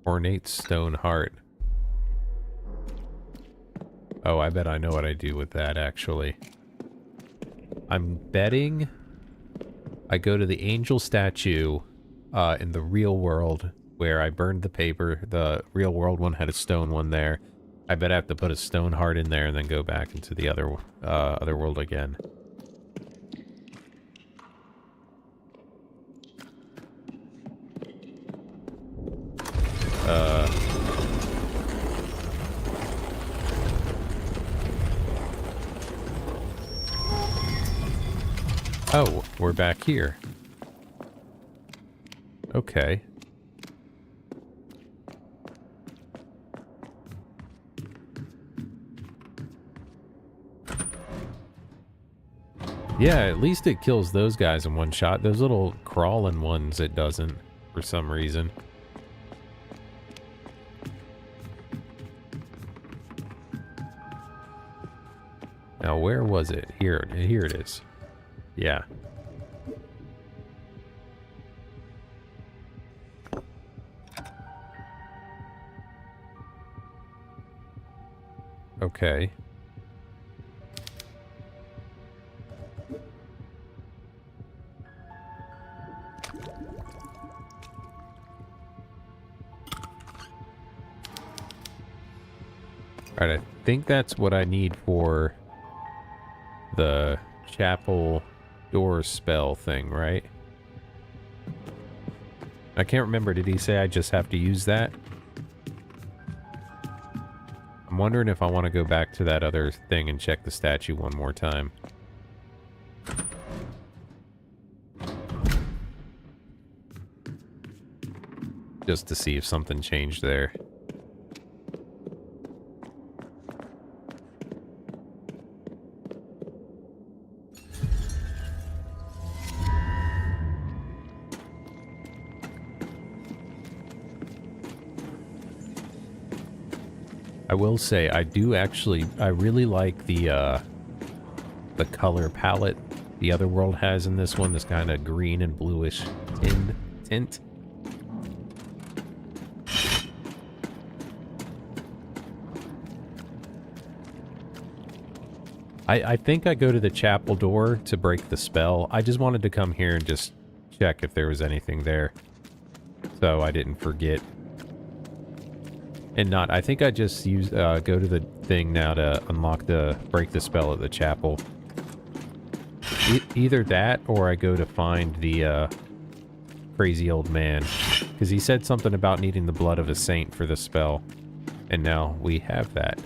Ornate Stone Heart. Oh, I bet I know what I do with that, actually. I'm betting I go to the angel statue in the real world where I burned the paper. The real world one had a stone one there. I bet I have to put a stone heart in there and then go back into the other world again. Oh, we're back here. Okay. Yeah, at least it kills those guys in one shot. Those little crawling ones, it doesn't, for some reason. Now, where was it? Here it is. Yeah. Okay. Alright, I think that's what I need for the chapel door spell thing, right? I can't remember. Did he say I just have to use that? I'm wondering if I want to go back to that other thing and check the statue one more time. Just to see if something changed there. I will say, I really like the color palette the other world has in this one, this kind of green and bluish tint. I think I go to the chapel door to break the spell. I just wanted to come here and just check if there was anything there, so I didn't forget. And not, I think I just go to the thing now to break the spell at the chapel. Either that, or I go to find the crazy old man. Because he said something about needing the blood of a saint for the spell. And now we have that.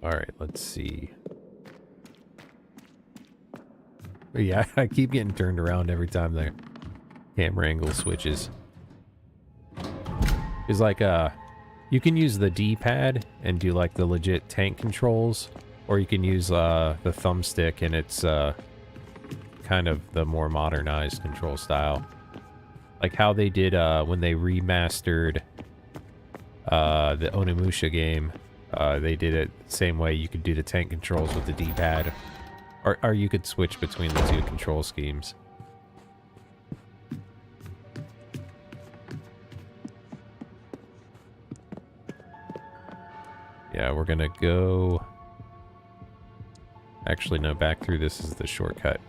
Alright, let's see. But yeah, I keep getting turned around every time the camera angle switches. It's like, you can use the D-pad and do like the legit tank controls, or you can use the thumbstick and it's kind of the more modernized control style. Like how they did when they remastered the Onimusha game. They did it the same way. You could do the tank controls with the D-pad, or you could switch between the two control schemes. Yeah, we're gonna go... Actually, no, back through this is the shortcut.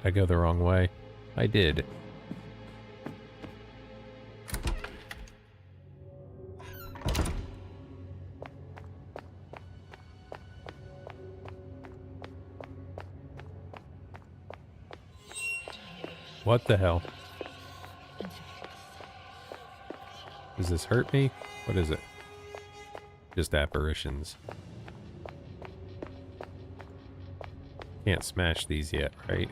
I go the wrong way. I did. What the hell? Does this hurt me? What is it? Just apparitions. Can't smash these yet, right?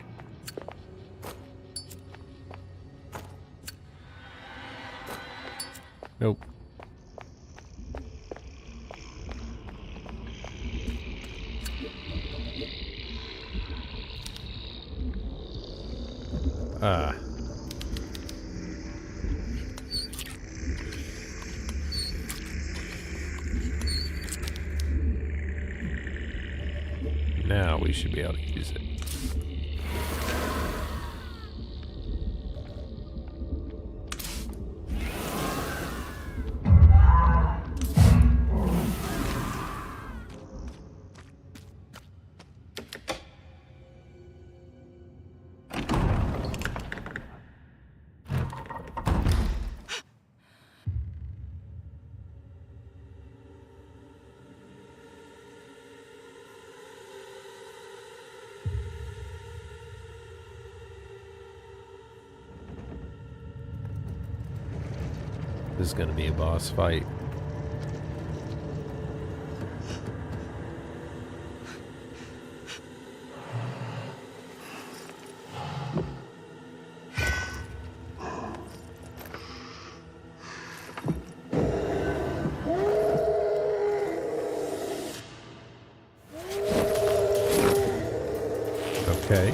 Nope. Ah. Now we should be able to use it. This is going to be a boss fight. Okay.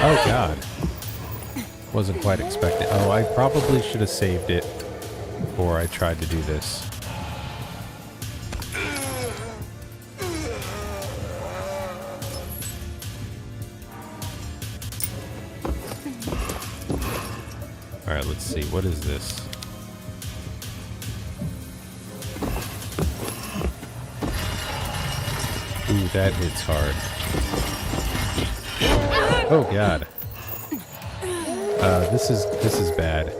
Oh, God. Wasn't quite expecting. Oh, I probably should have saved it before I tried to do this. Alright, let's see. What is this? Ooh, that hits hard. Oh, God. This is bad.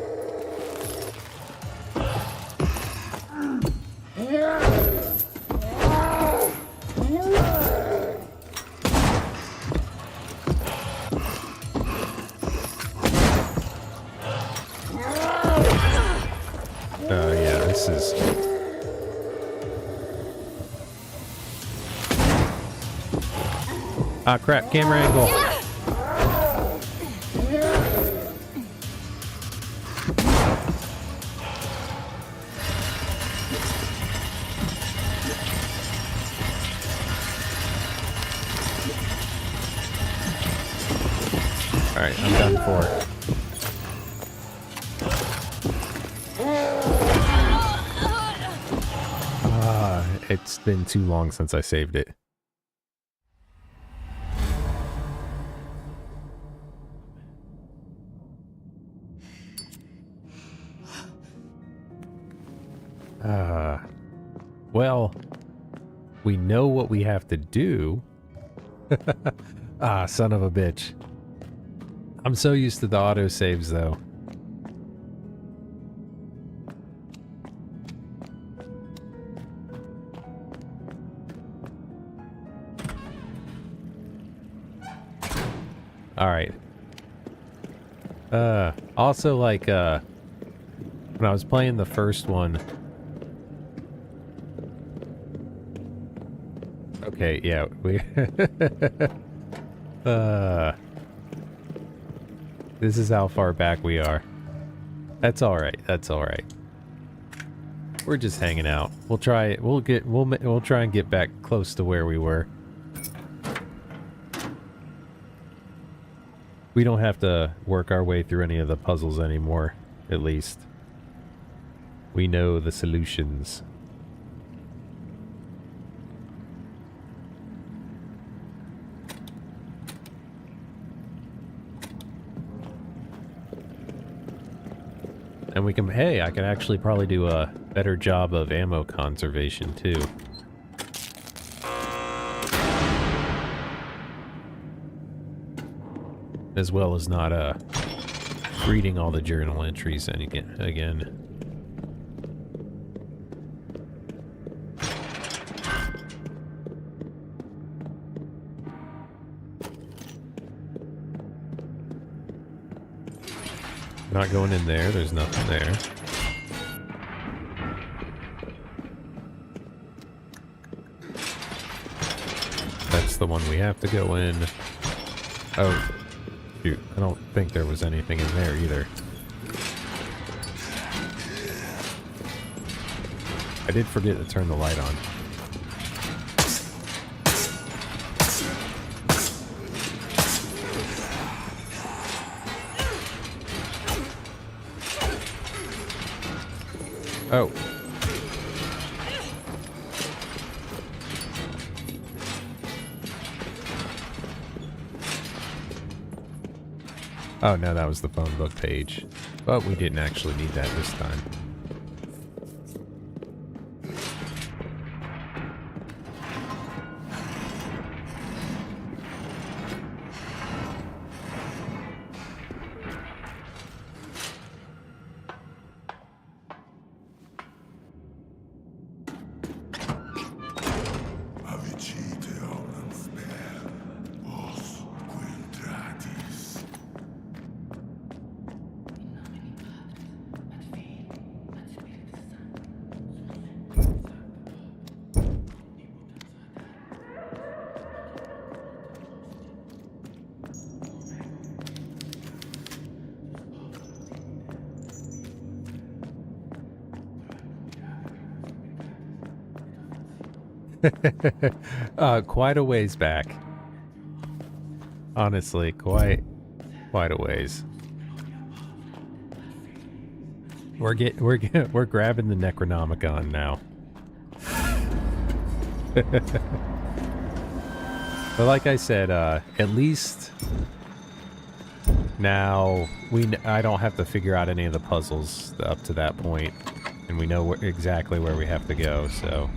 Yeah, this is... Ah, crap, camera angle. Alright, I'm done for. It's been too long since I saved it. Well, we know what we have to do. Ah, son of a bitch. I'm so used to the autosaves, though. Alright. Also, like, when I was playing the first one... Okay, yeah, we... This is how far back we are. That's alright, that's alright. We're just hanging out. We'll try and get back close to where we were. We don't have to work our way through any of the puzzles anymore, at least. We know the solutions. And we can, hey, I can actually probably do a better job of ammo conservation too. As well as not reading all the journal entries again. Not going in there, there's nothing there. That's the one we have to go in. Oh, shoot, I don't think there was anything in there either. I did forget to turn the light on. Oh. Oh, no, that was the phone book page. But we didn't actually need that this time. Quite a ways back. Honestly, quite a ways. We're grabbing the Necronomicon now. But like I said, at least now I don't have to figure out any of the puzzles up to that point, and we know exactly where we have to go, so.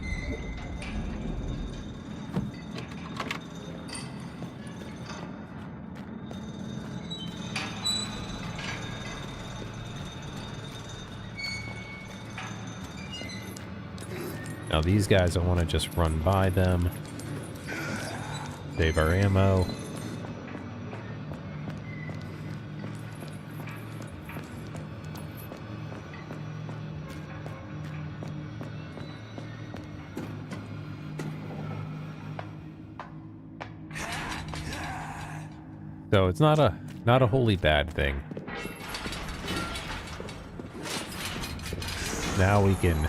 Now these guys, I want to just run by them. Save our ammo. So it's not a wholly bad thing. Now we can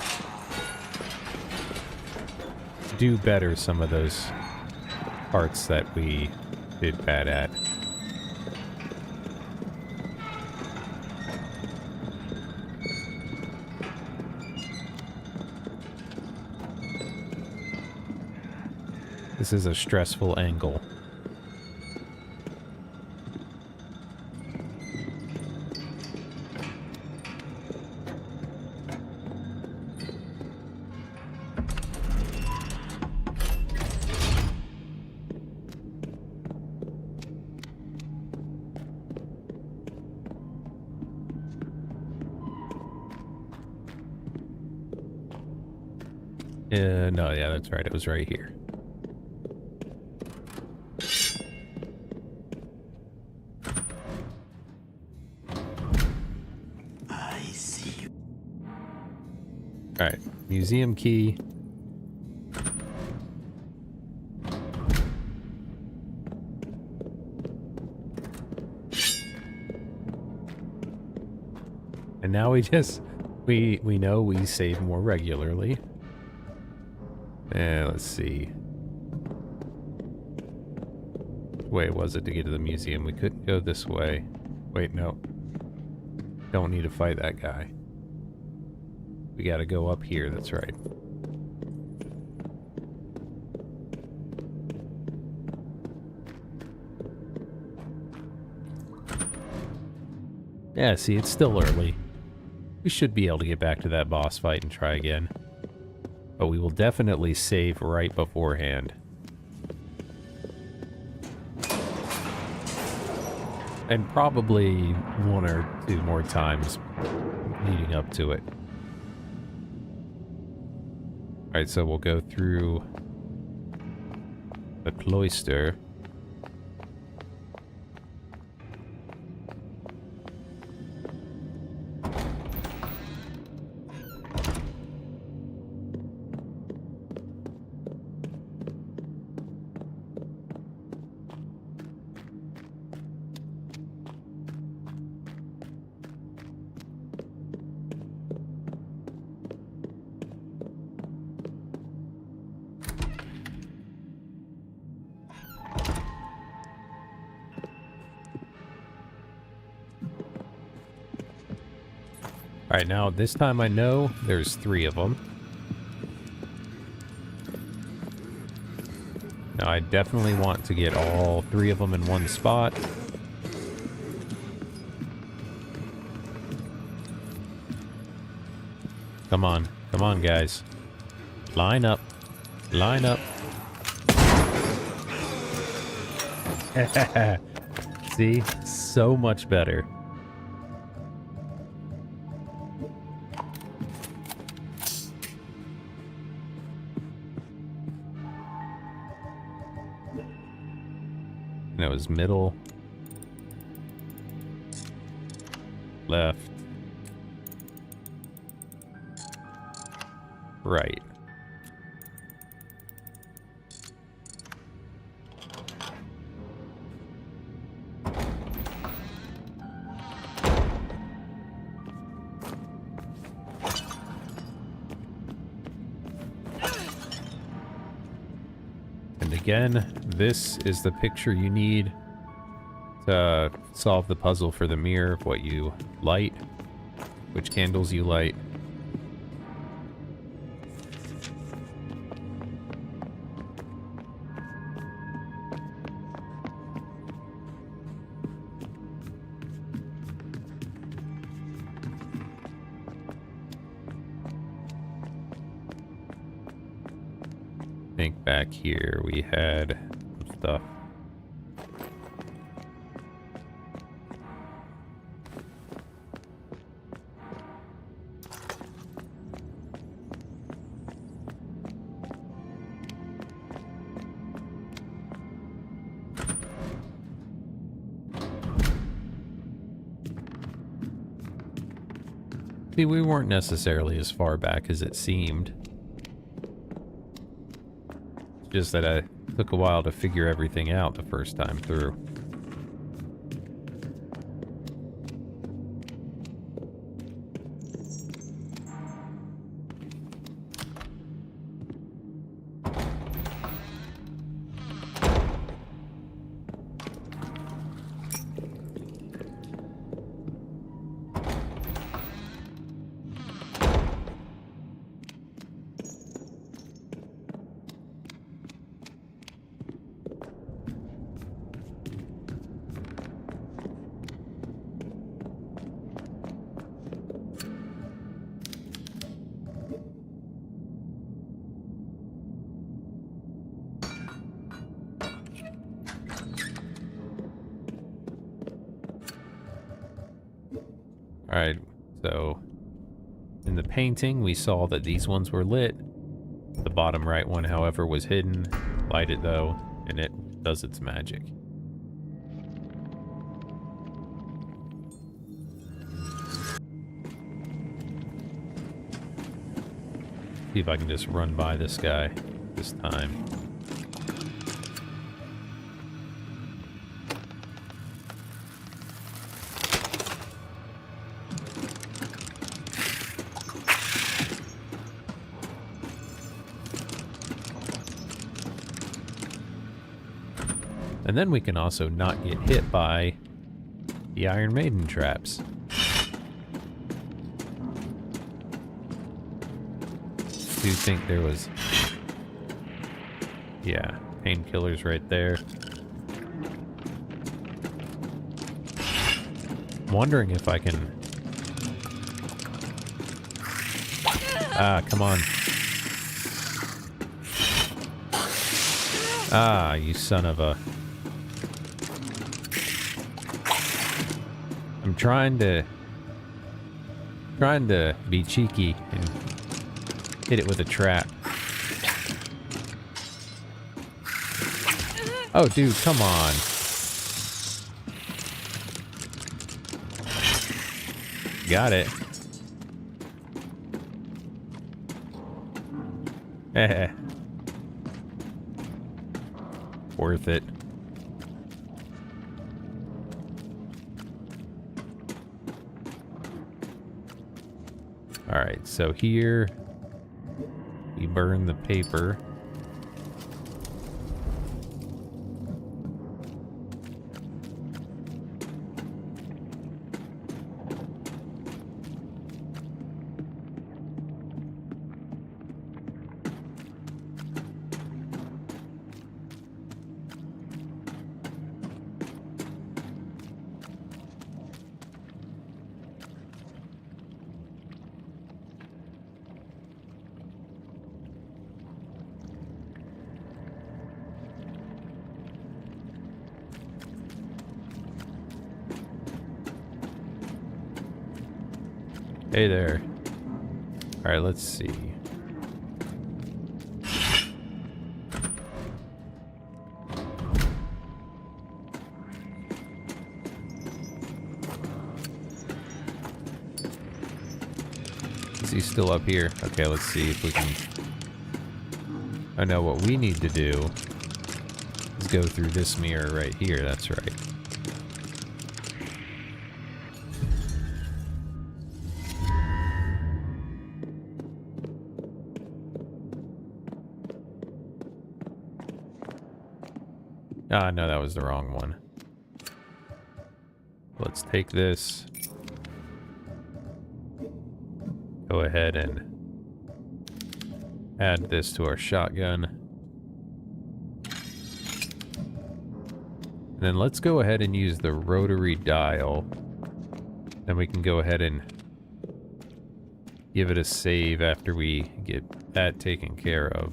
do better some of those parts that we did bad at. This is a stressful angle. No, yeah, that's right. It was right here. I see you. All right, museum key. And now we just we know we save more regularly. And let's see. Which way was it to get to the museum? We couldn't go this way. Wait, no. Don't need to fight that guy. We gotta go up here, that's right. Yeah, see, it's still early. We should be able to get back to that boss fight and try again. But we will definitely save right beforehand. And probably one or two more times leading up to it. Alright, so we'll go through the cloister. Alright, now this time I know there's 3 of them. Now I definitely want to get all 3 of them in one spot. Come on guys. Line up. Line up. See? So much better. And it was middle, left, right. And again, this is the picture you need to solve the puzzle for the mirror, what you light, which candles you light. I think back here we had some stuff. See, we weren't necessarily as far back as it seemed. Just that I took a while to figure everything out the first time through. Alright, so in the painting we saw that these ones were lit. The bottom right one, however, was hidden. Light it though, and it does its magic. See if I can just run by this guy this time. And then we can also not get hit by the Iron Maiden traps. Do think there was, yeah, painkillers right there. I'm wondering if I can, come on. You son of a. I'm trying to be cheeky and hit it with a trap. Oh, dude, come on. Got it. Eh. Worth it. Alright, so here we burn the paper. Hey there. Alright, let's see. Is he still up here? Okay, let's see if we can... Oh no, what we need to do is go through this mirror right here, that's right. Ah, no, that was the wrong one. Let's take this. Go ahead and add this to our shotgun. And then let's go ahead and use the rotary dial. Then we can go ahead and give it a save after we get that taken care of.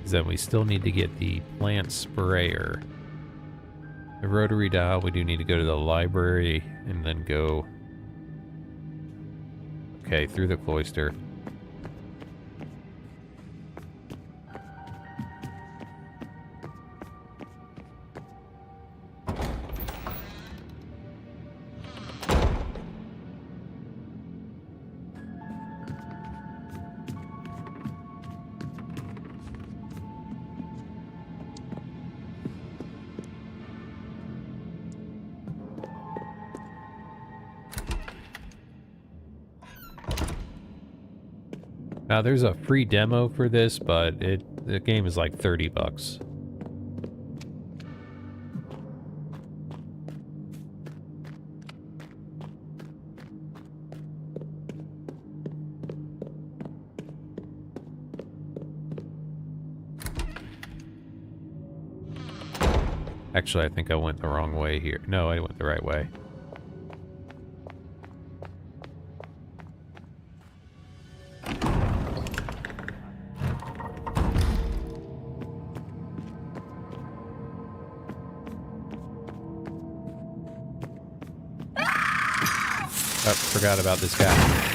Then we still need to get the plant sprayer. The rotary dial, we do need to go to the library and then go... Okay, through the cloister. Now there's a free demo for this, but the game is like $30. Actually, I think I went the wrong way here. No, I went the right way. Oh, forgot about this guy.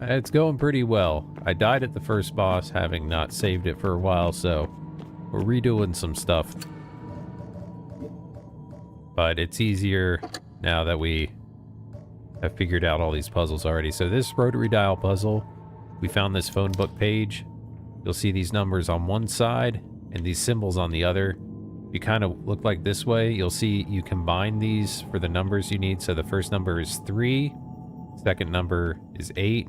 It's going pretty well. I died at the first boss, having not saved it for a while, so we're redoing some stuff. But it's easier now that we have figured out all these puzzles already. So this rotary dial puzzle, we found this phone book page. You'll see these numbers on one side and these symbols on the other. You kind of look like this way. You'll see you combine these for the numbers you need. So the first number is 3, second number is 8,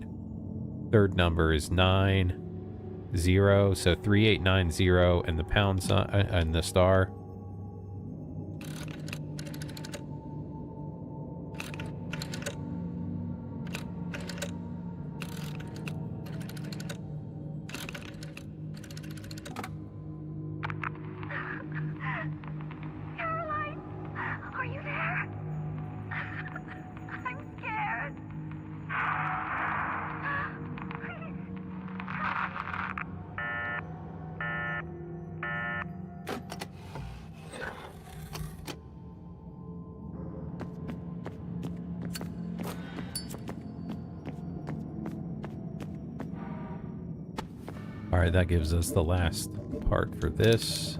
third number is 9, 0. So 3890 and the pound sign and the star. Caroline, are you there? I'm scared. Please. All right, that gives us the last part for this.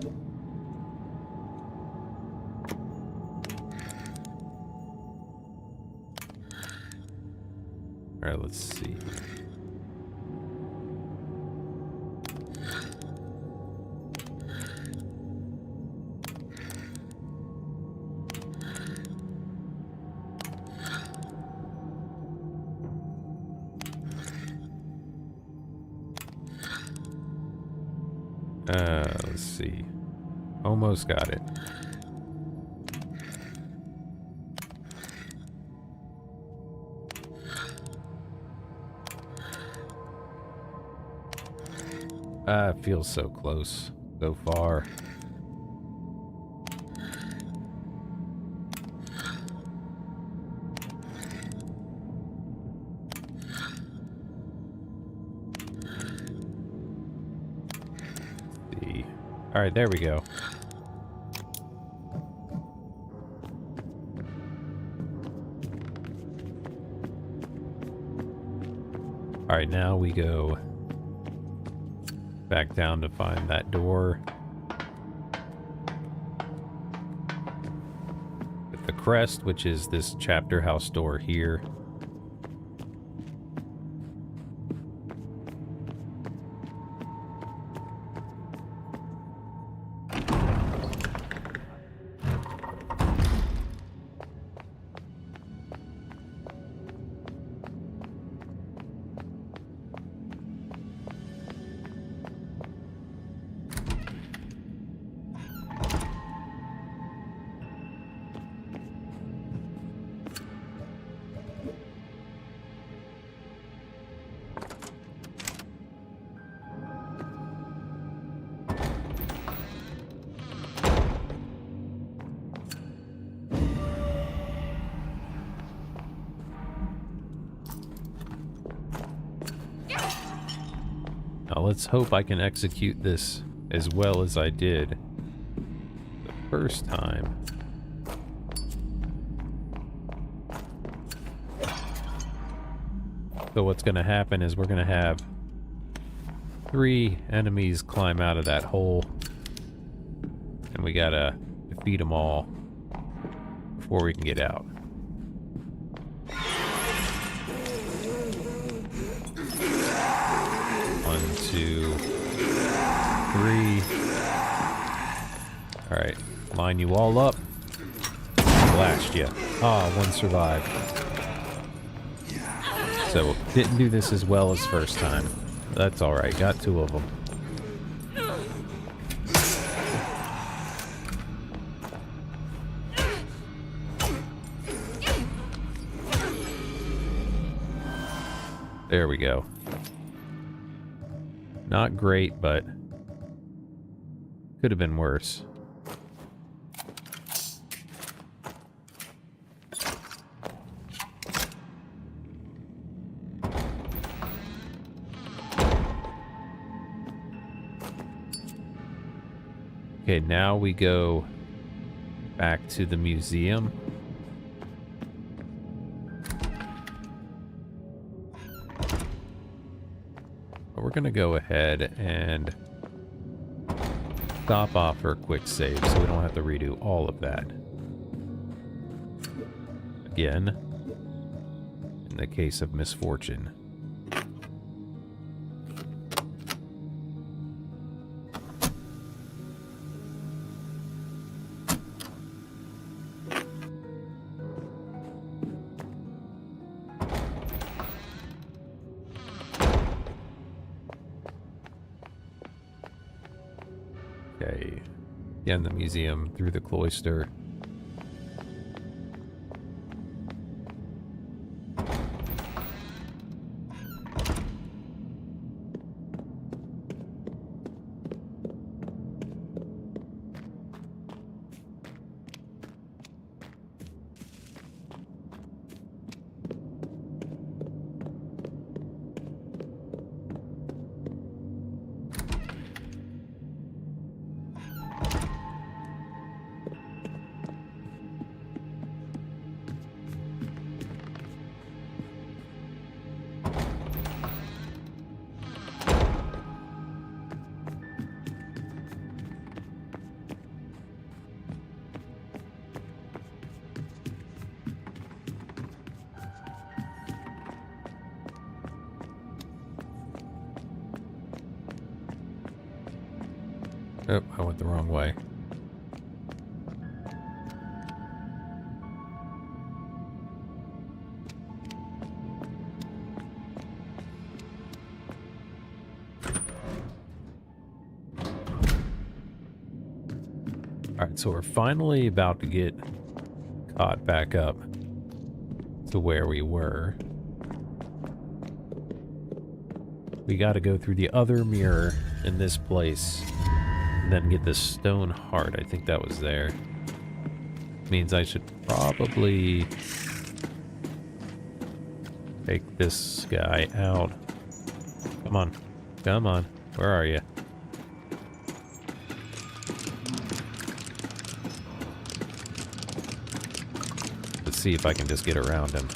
All right, let's see. Let's see. Almost got it. It feels so close, so far. All right, there we go. All right, now we go back down to find that door with the crest, which is this chapter house door here. Now let's hope I can execute this as well as I did the first time. So what's going to happen is we're going to have 3 enemies climb out of that hole, and we got to defeat them all before we can get out. One, 2, 3. All right, line you all up. Blast you. Ah, 1 survived. So didn't do this as well as first time. That's all right. Got 2 of them. There we go. Not great, but could have been worse. Okay, now we go back to the museum. But we're gonna go ahead and stop off for a quick save so we don't have to redo all of that again in the case of misfortune. Okay, again, the museum through the cloister. Oh, I went the wrong way. Alright, so we're finally about to get caught back up to where we were. We gotta go through the other mirror in this place. And then get this stone heart. I think that was there. Means I should probably take this guy out. Come on. Come on. Where are you? Let's see if I can just get around him.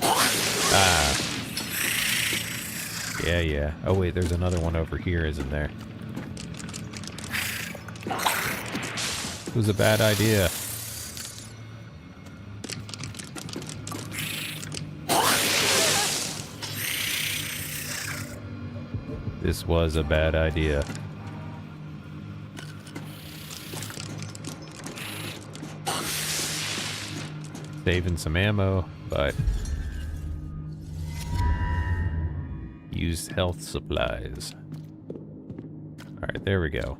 Ah. Yeah. Oh, wait, there's another one over here, isn't there? It was a bad idea. This was a bad idea. Saving some ammo, but used health supplies. Alright, there we go.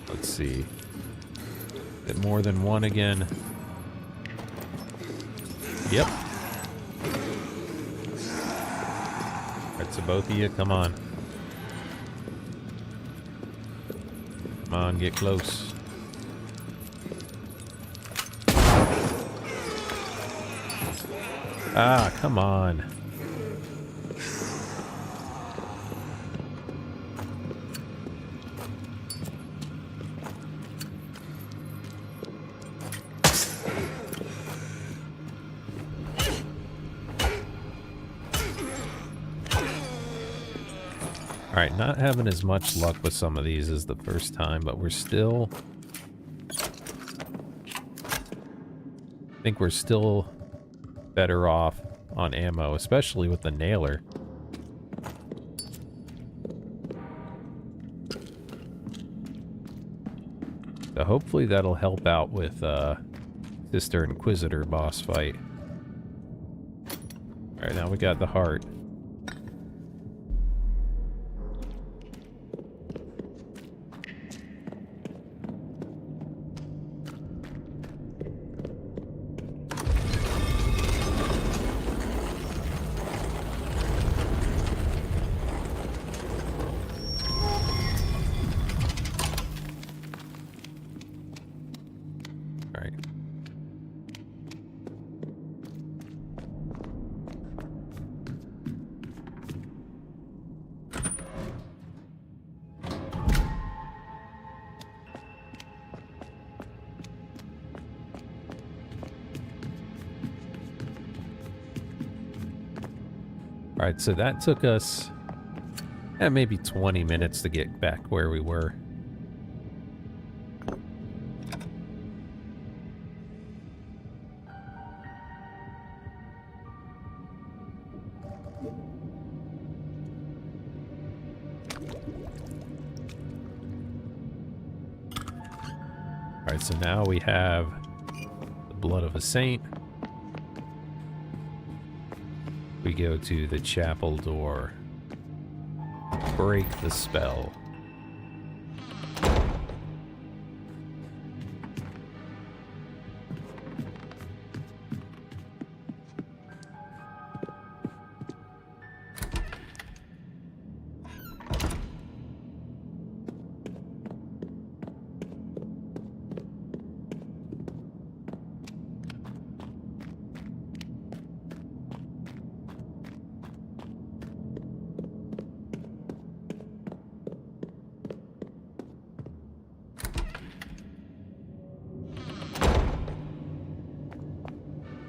Let's see. Is it more than one again? Yep. Alright, so both of you, come on. Come on, get close. Ah, come on. Alright, not having as much luck with some of these as the first time, but we're still... I think we're still better off on ammo, especially with the nailer. So hopefully that'll help out with Sister Inquisitor boss fight. Alright, now we got the heart. All right. All right, so that took us maybe 20 minutes to get back where we were. All right, so now we have the blood of a saint. We go to the chapel door. Break the spell.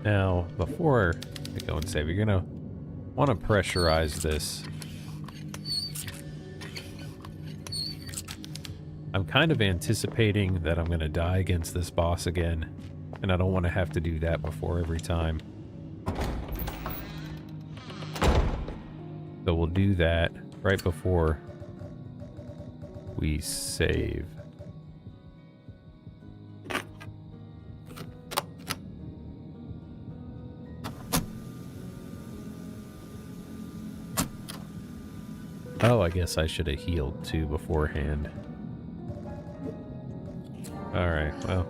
Now, before I go and save, you're gonna want to pressurize this. I'm kind of anticipating that I'm gonna die against this boss again, and I don't want to have to do that before every time. So we'll do that right before we save. Oh, I guess I should have healed too beforehand. Alright, well.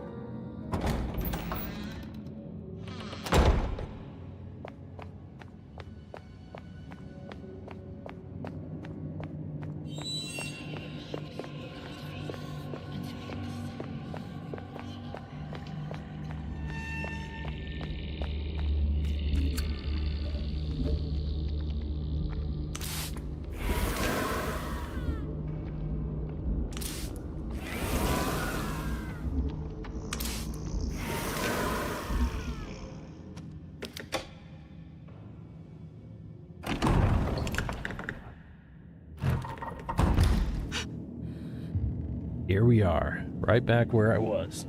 Here we are, right back where I was.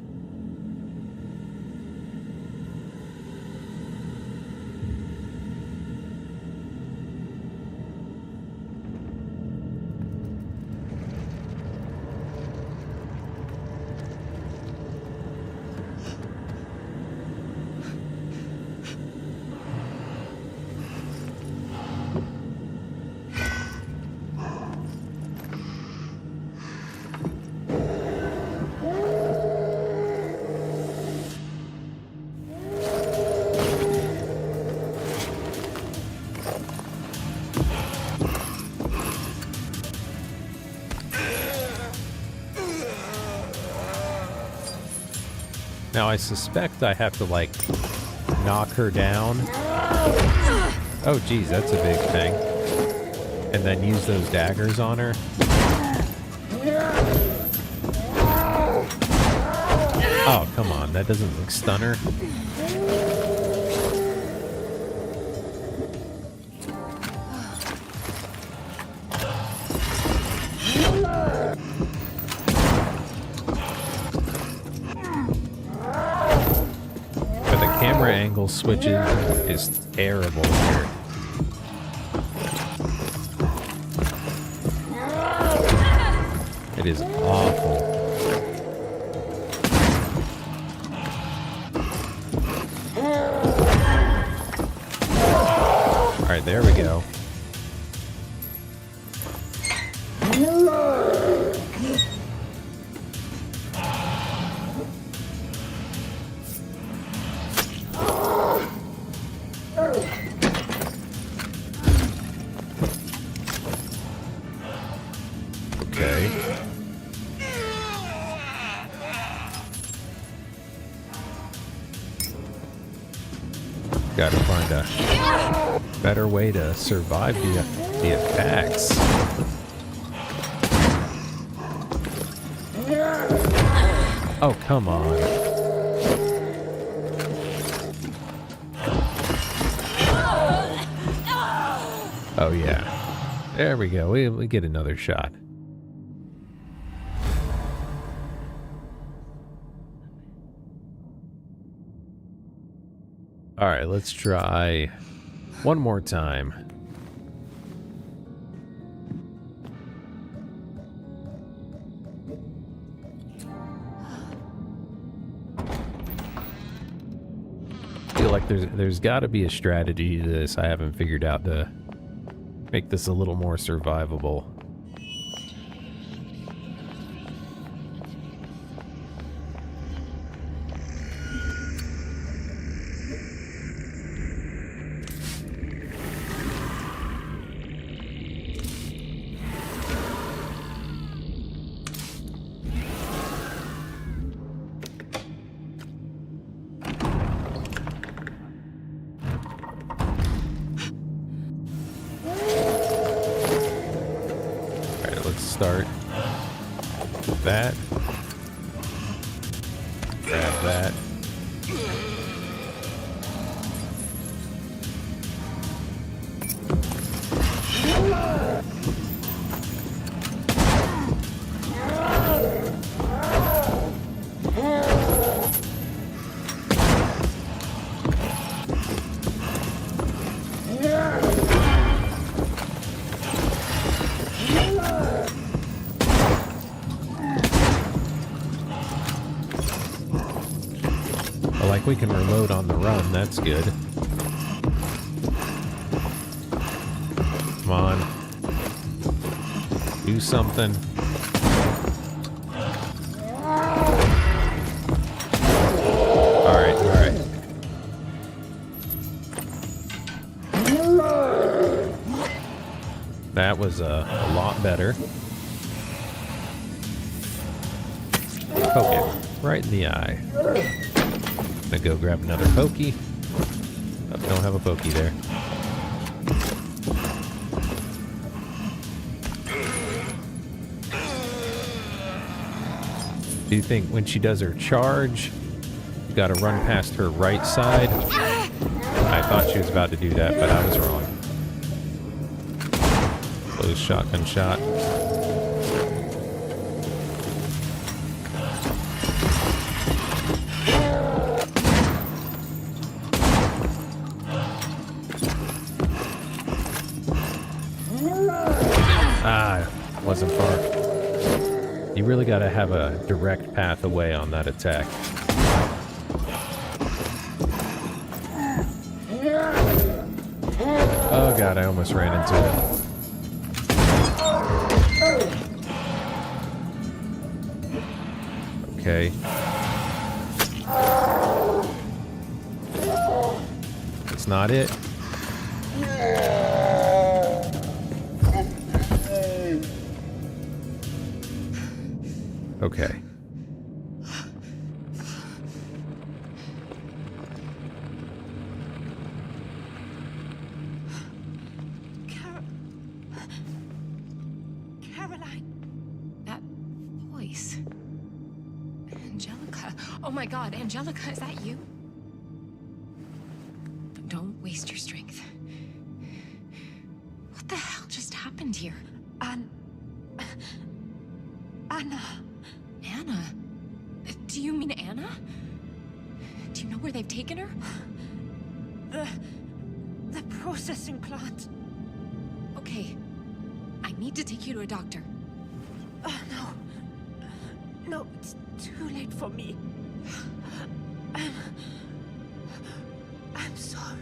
Now I suspect I have to, like, knock her down. Oh, geez, that's a big thing. And then use those daggers on her. Oh, come on, that doesn't, like, stun her. Angle switching is terrible here. It is awful. All right, there we go. Gotta find a better way to survive the attacks. Oh, come on. Oh, yeah. There we go. We get another shot. All right, let's try one more time. I feel like there's got to be a strategy to this I haven't figured out to make this a little more survivable. Start with that. Grab that. We can reload on the run, that's good. Come on. Do something. Alright, alright. That was a lot better. Poke it right in the eye. Gonna go grab another pokey. Oh, don't have a pokey there. Do you think when she does her charge, you gotta run past her right side? I thought she was about to do that, but I was wrong. Close shotgun shot. Wasn't far. You really gotta have a direct path away on that attack. Oh god, I almost ran into it. Okay. That's not it. Okay. Caroline. That voice. Angelica. Oh my god, Angelica, is that you? Don't waste your strength. What the hell just happened here? Anna. Anna? Do you mean Anna? Do you know where they've taken her? The processing plant. Okay. I need to take you to a doctor. No. No, it's too late for me. I'm sorry.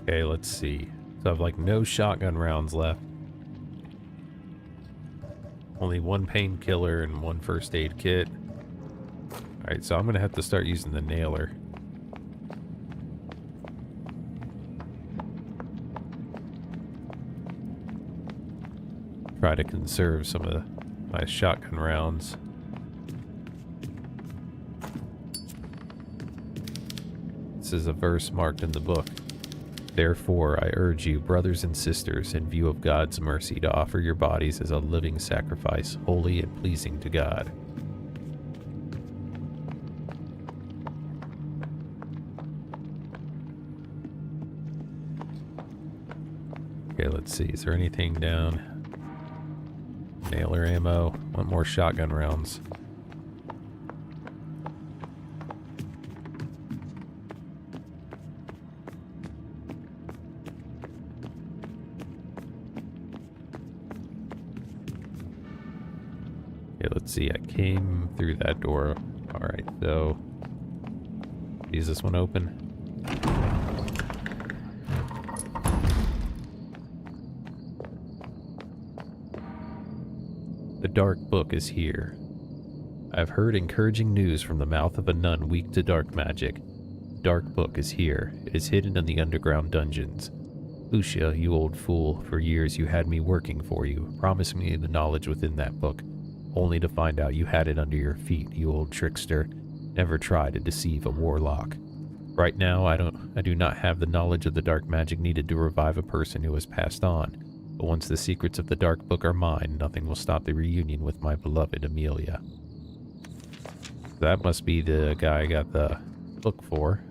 Okay, let's see. So I have like no shotgun rounds left. Only one painkiller and one first aid kit. Alright, so I'm gonna have to start using the nailer. Try to conserve some of my shotgun rounds. This is a verse marked in the book. Therefore, I urge you, brothers and sisters, in view of God's mercy, to offer your bodies as a living sacrifice, holy and pleasing to God. Okay, let's see. Is there anything down? Nailer ammo. Want more shotgun rounds. Okay, let's see. I came through that door. Alright, so... Is this one open? The dark book is here. I've heard encouraging news from the mouth of a nun weak to dark magic. Dark book is here. It is hidden in the underground dungeons. Lucia, you old fool, for years you had me working for you, promising me the knowledge within that book, only to find out you had it under your feet, you old trickster. Never try to deceive a warlock. Right now, I do not have the knowledge of the dark magic needed to revive a person who has passed on. But once the secrets of the dark book are mine, nothing will stop the reunion with my beloved Amelia. That must be the guy I got the book for.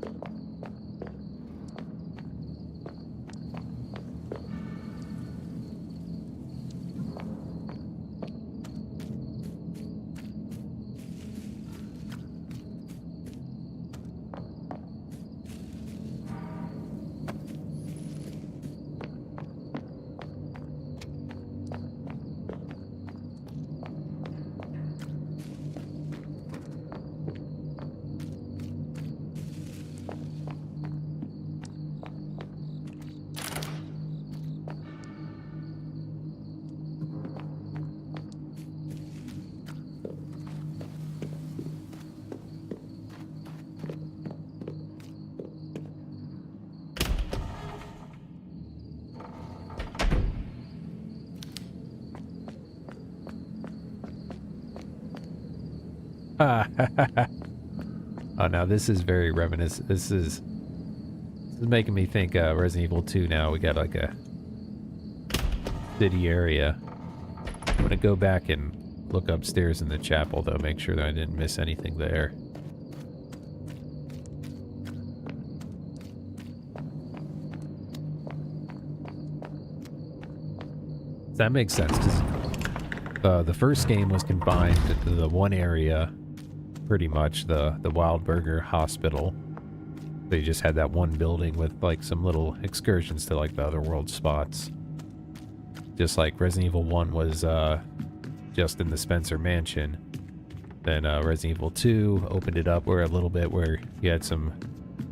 Oh, now this is very reminiscent. This is making me think Resident Evil 2 now. We got like a city area. I'm gonna go back and look upstairs in the chapel though, make sure that I didn't miss anything there. That makes sense, because the first game was confined to the one area, pretty much, the Wildberger Hospital. They just had that one building with like some little excursions to like the other world spots. Just like Resident Evil 1 was just in the Spencer Mansion. Then Resident Evil 2 opened it up where a little bit where you had some...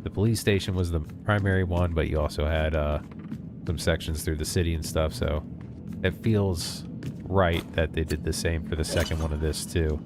The police station was the primary one, but you also had some sections through the city and stuff, so it feels right that they did the same for the second one of this too.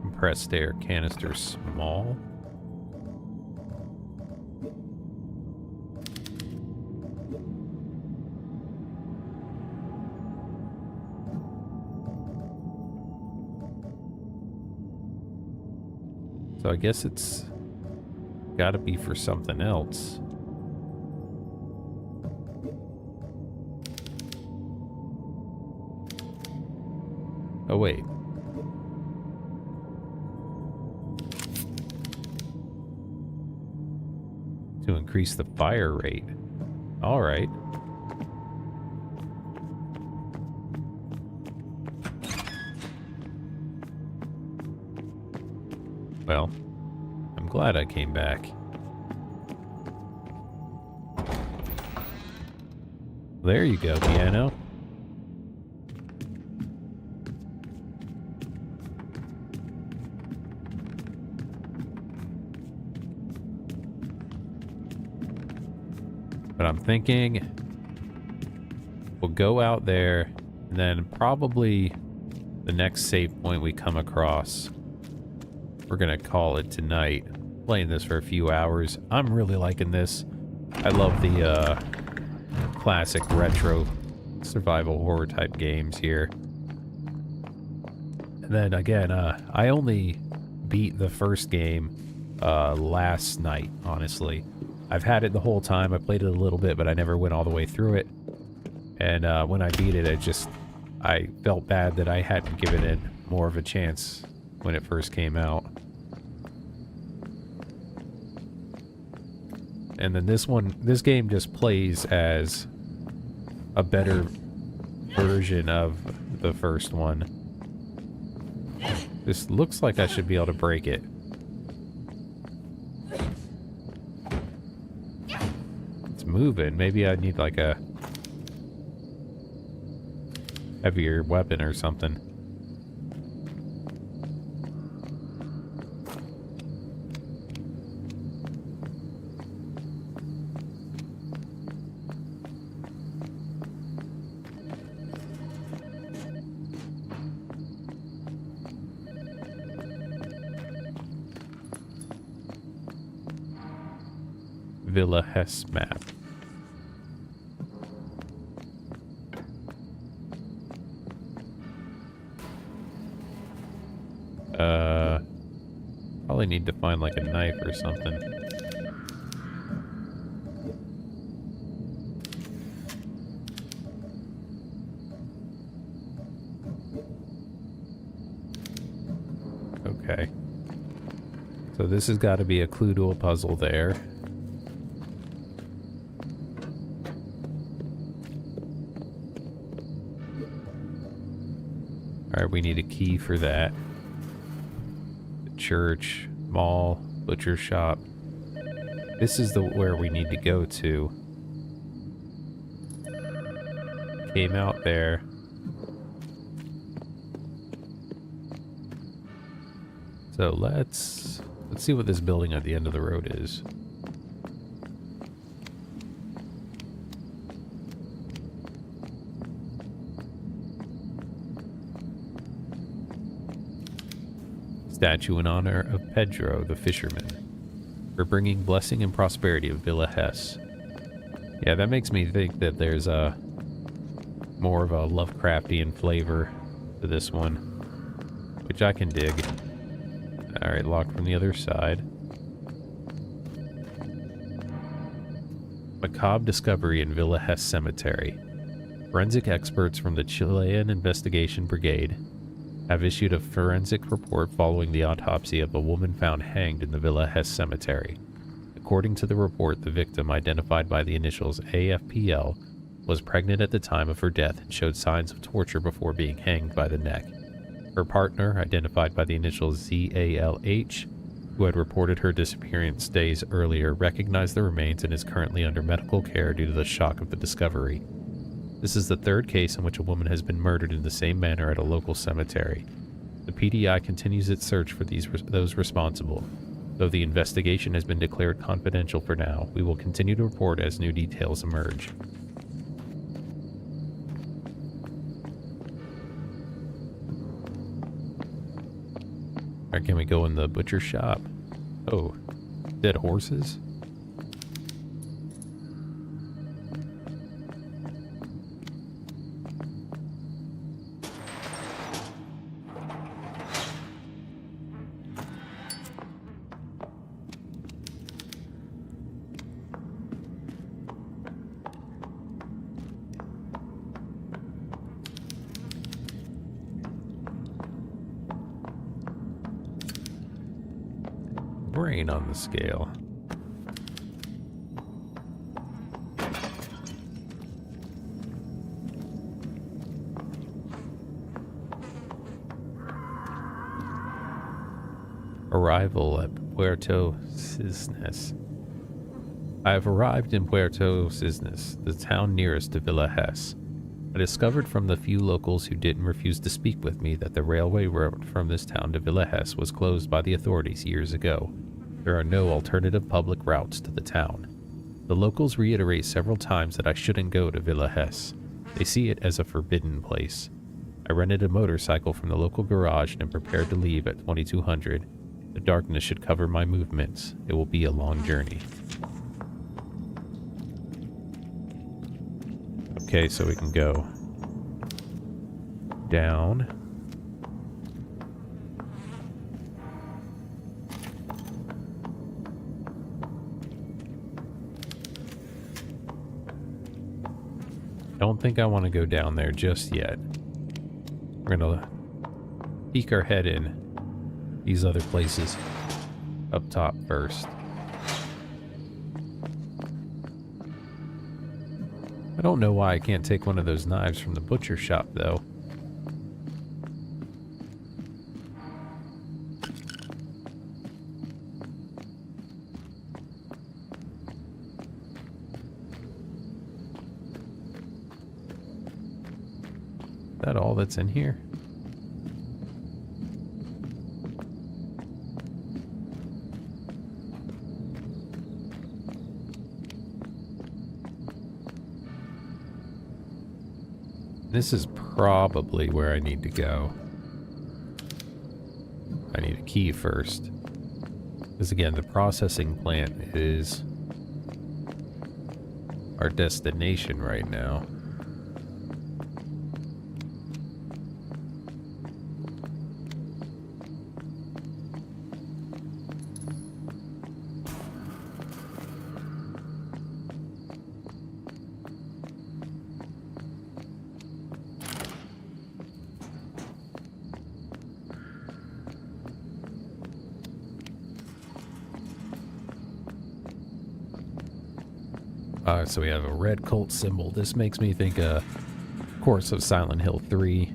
Compressed air canister small. So I guess it's gotta be for something else. Oh wait. To increase the fire rate. All right. Well, I'm glad I came back. There you go, piano. But I'm thinking we'll go out there and then probably the next save point we come across, we're gonna call it tonight. Playing this for a few hours. I'm really liking this. I love the classic retro survival horror type games here. And then again, I only beat the first game last night, honestly. I've had it the whole time. I played it a little bit, but I never went all the way through it. And when I beat it, I felt bad that I hadn't given it more of a chance when it first came out. And then this game just plays as a better version of the first one. This looks like I should be able to break it. It's moving. Maybe I need like a heavier weapon or something. Villa Hess map. Probably need to find like a knife or something. Okay. So this has got to be a clue to a puzzle there. Alright, we need a key for that. The church, mall, butcher shop. This is where we need to go to. Came out there. So let's see what this building at the end of the road is. Statue in honor of Pedro the fisherman for bringing blessing and prosperity of Villa Hess. Yeah, that makes me think that there's a more of a Lovecraftian flavor to this one, which I can dig. Alright, locked from the other side. Macabre discovery in Villa Hess Cemetery. Forensic experts from the Chilean Investigation Brigade have issued a forensic report following the autopsy of a woman found hanged in the Villa Hess Cemetery. According to the report, the victim, identified by the initials AFPL, was pregnant at the time of her death and showed signs of torture before being hanged by the neck. Her partner, identified by the initials ZALH, who had reported her disappearance days earlier, recognized the remains and is currently under medical care due to the shock of the discovery. This is the third case in which a woman has been murdered in the same manner at a local cemetery. The PDI continues its search for those responsible. Though the investigation has been declared confidential for now, we will continue to report as new details emerge. Alright, can we go in the butcher shop? Oh, dead horses? Brain on the scale. Arrival at Puerto Cisnes. I have arrived in Puerto Cisnes, the town nearest to Villa Hess. I discovered from the few locals who didn't refuse to speak with me that the railway route from this town to Villa Hess was closed by the authorities years ago. There are no alternative public routes to the town. The locals reiterate several times that I shouldn't go to Villa Hess. They see it as a forbidden place. I rented a motorcycle from the local garage and am prepared to leave at 2200. The darkness should cover my movements. It will be a long journey. Okay, so we can go down. Don't think I want to go down there just yet. We're gonna peek our head in these other places up top first. I don't know why I can't take one of those knives from the butcher shop, though. Is that all that's in here? This is probably where I need to go. I need a key first. Because again, the processing plant is our destination right now. So we have a red cult symbol. This makes me think, of course, of Silent Hill 3.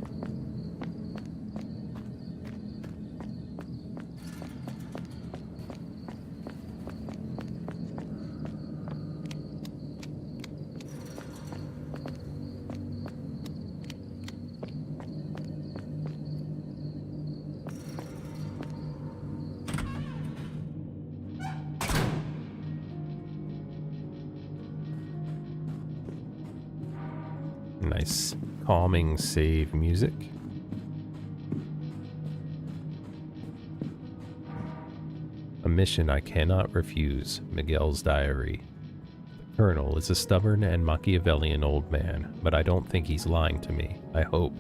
Nice, calming save music. A mission I cannot refuse, Miguel's diary. The Colonel is a stubborn and Machiavellian old man, but I don't think he's lying to me, I hope.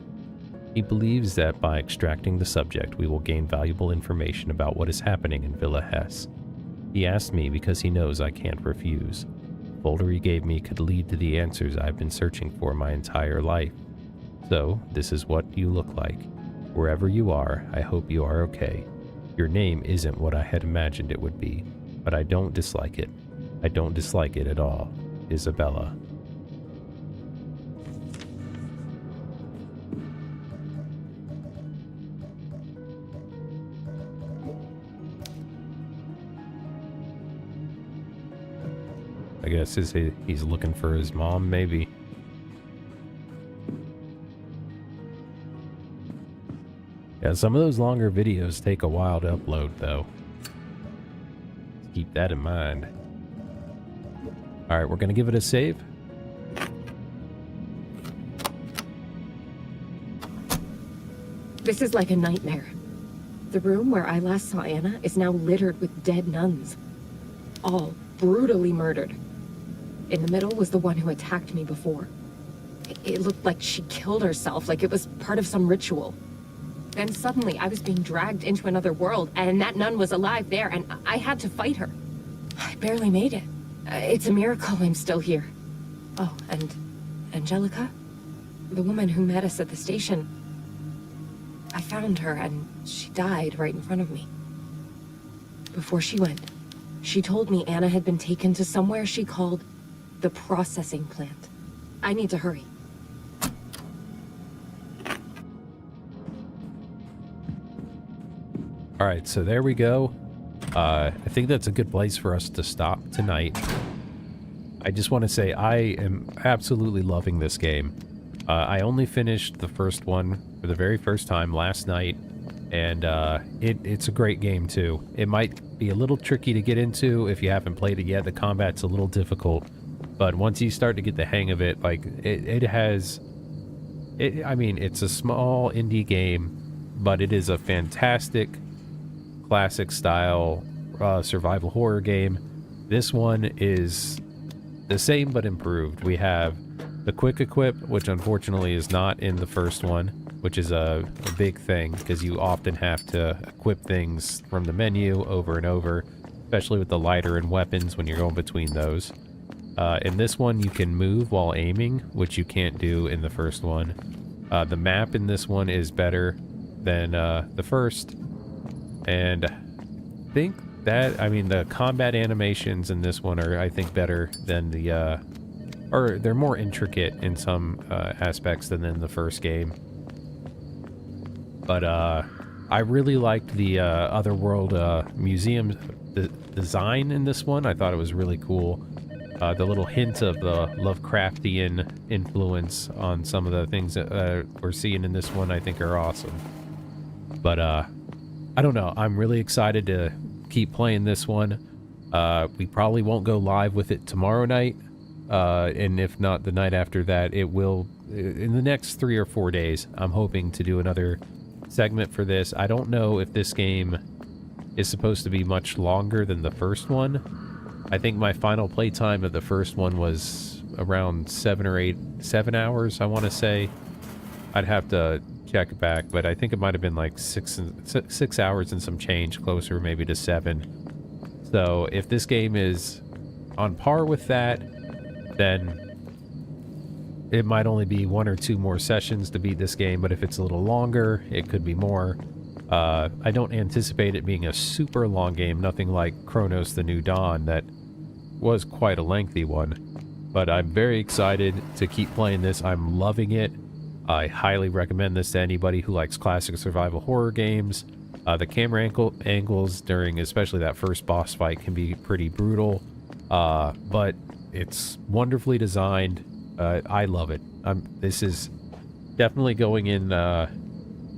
He believes that by extracting the subject we will gain valuable information about what is happening in Villa Hess. He asked me because he knows I can't refuse. The folder he gave me could lead to the answers I've been searching for my entire life. So, this is what you look like. Wherever you are, I hope you are okay. Your name isn't what I had imagined it would be, but I don't dislike it. I don't dislike it at all. Isabella. I guess he's looking for his mom, maybe. Yeah, some of those longer videos take a while to upload, though. Keep that in mind. Alright, we're gonna give it a save. This is like a nightmare. The room where I last saw Anna is now littered with dead nuns. All brutally murdered. In the middle was the one who attacked me before. It looked like she killed herself, like it was part of some ritual. Then suddenly I was being dragged into another world, and that nun was alive there, and I had to fight her. I barely made it. It's a miracle I'm still here. Oh, and Angelica? The woman who met us at the station. I found her, and she died right in front of me. Before she went, she told me Anna had been taken to somewhere she called the processing plant. I need to hurry. All right, so there we go. I think that's a good place for us to stop tonight. I just want to say I am absolutely loving this game. I only finished the first one for the very first time last night, and it's a great game too. It might be a little tricky to get into if you haven't played it yet. The combat's a little difficult, but once you start to get the hang of it, like I mean, it's a small indie game, but it is a fantastic classic style survival horror game. This one is the same but improved. We have the quick equip, which unfortunately is not in the first one, which is a big thing because you often have to equip things from the menu over and over, especially with the lighter and weapons when you're going between those. In this one, you can move while aiming, which you can't do in the first one. The map in this one is better than the first, and I think that, I mean, the combat animations in this one are, I think, better than the, or they're more intricate in some aspects than in the first game. But I really liked the Otherworld museum design in this one. I thought it was really cool. The little hint of the Lovecraftian influence on some of the things that we're seeing in this one, I think, are awesome. But I don't know. I'm really excited to keep playing this one. We probably won't go live with it tomorrow night. And if not the night after that, it will in the next 3 or 4 days. I'm hoping to do another segment for this. I don't know if this game is supposed to be much longer than the first one. I think my final playtime of the first one was around 7 hours, I want to say. I'd have to check back, but I think it might have been like 6 hours and some change, closer maybe to 7. So if this game is on par with that, then it might only be 1 or 2 more sessions to beat this game, but if it's a little longer, it could be more. I don't anticipate it being a super long game, nothing like Chronos: The New Dawn, that was quite a lengthy one. But I'm very excited to keep playing this. I'm loving it. I highly recommend this to anybody who likes classic survival horror games. The camera angles during especially that first boss fight can be pretty brutal, but it's wonderfully designed. I love it. This is definitely going in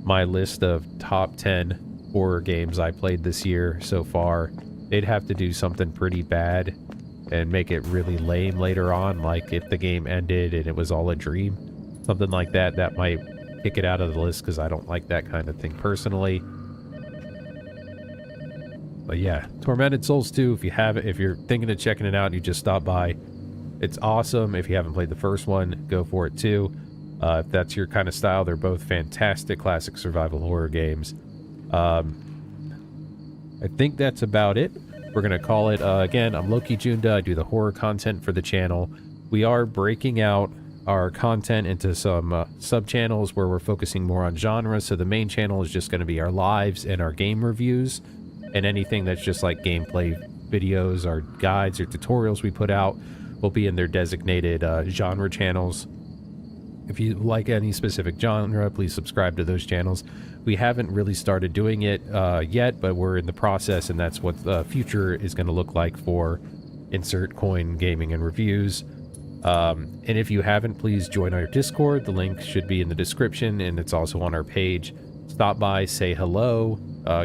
my list of top 10 horror games I played this year so far. They'd have to do something pretty bad and make it really lame later on, like if the game ended and it was all a dream. Something like that, that might kick it out of the list because I don't like that kind of thing personally. But yeah, Tormented Souls 2, if you have it, if you're thinking of checking it out and you just stop by, it's awesome. If you haven't played the first one, go for it too. If that's your kind of style, they're both fantastic classic survival horror games. I think that's about it. We're going to call it, again, I'm Loki Junda. I do the horror content for the channel. We are breaking out our content into some sub-channels where we're focusing more on genre. So the main channel is just going to be our lives and our game reviews, and anything that's just like gameplay videos or guides or tutorials we put out will be in their designated genre channels. If you like any specific genre, please subscribe to those channels. We haven't really started doing it yet, but we're in the process, and that's what the future is going to look like for Insert Coin Gaming and Reviews. And if you haven't, please join our Discord. The link should be in the description, and it's also on our page. Stop by, say hello,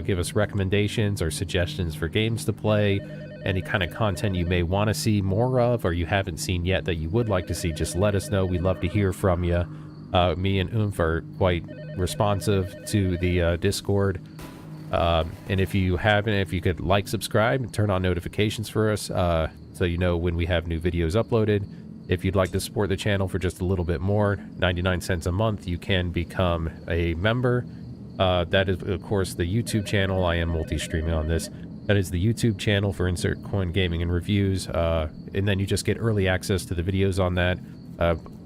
give us recommendations or suggestions for games to play. Any kind of content you may want to see more of or you haven't seen yet that you would like to see, just let us know. We'd love to hear from you. Me and Oomph are quite responsive to the Discord. And if you haven't, if you could like, subscribe, and turn on notifications for us so you know when we have new videos uploaded. If you'd like to support the channel for just a little bit more, 99 cents a month, you can become a member. That is, of course, the YouTube channel. I am multi-streaming on this. That is the YouTube channel for Insert Coin Gaming and Reviews. And then you just get early access to the videos on that.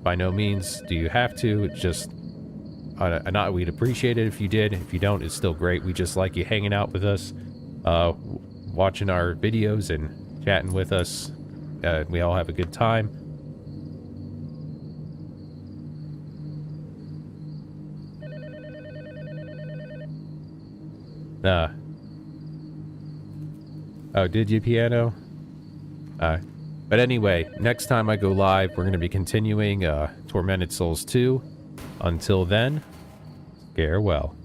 By no means do you have to. It's just, we'd appreciate it if you did. If you don't, it's still great. We just like you hanging out with us, watching our videos and chatting with us. We all have a good time. Oh, did you, Piano? But anyway, next time I go live, we're going to be continuing Tormented Souls 2. Until then, farewell.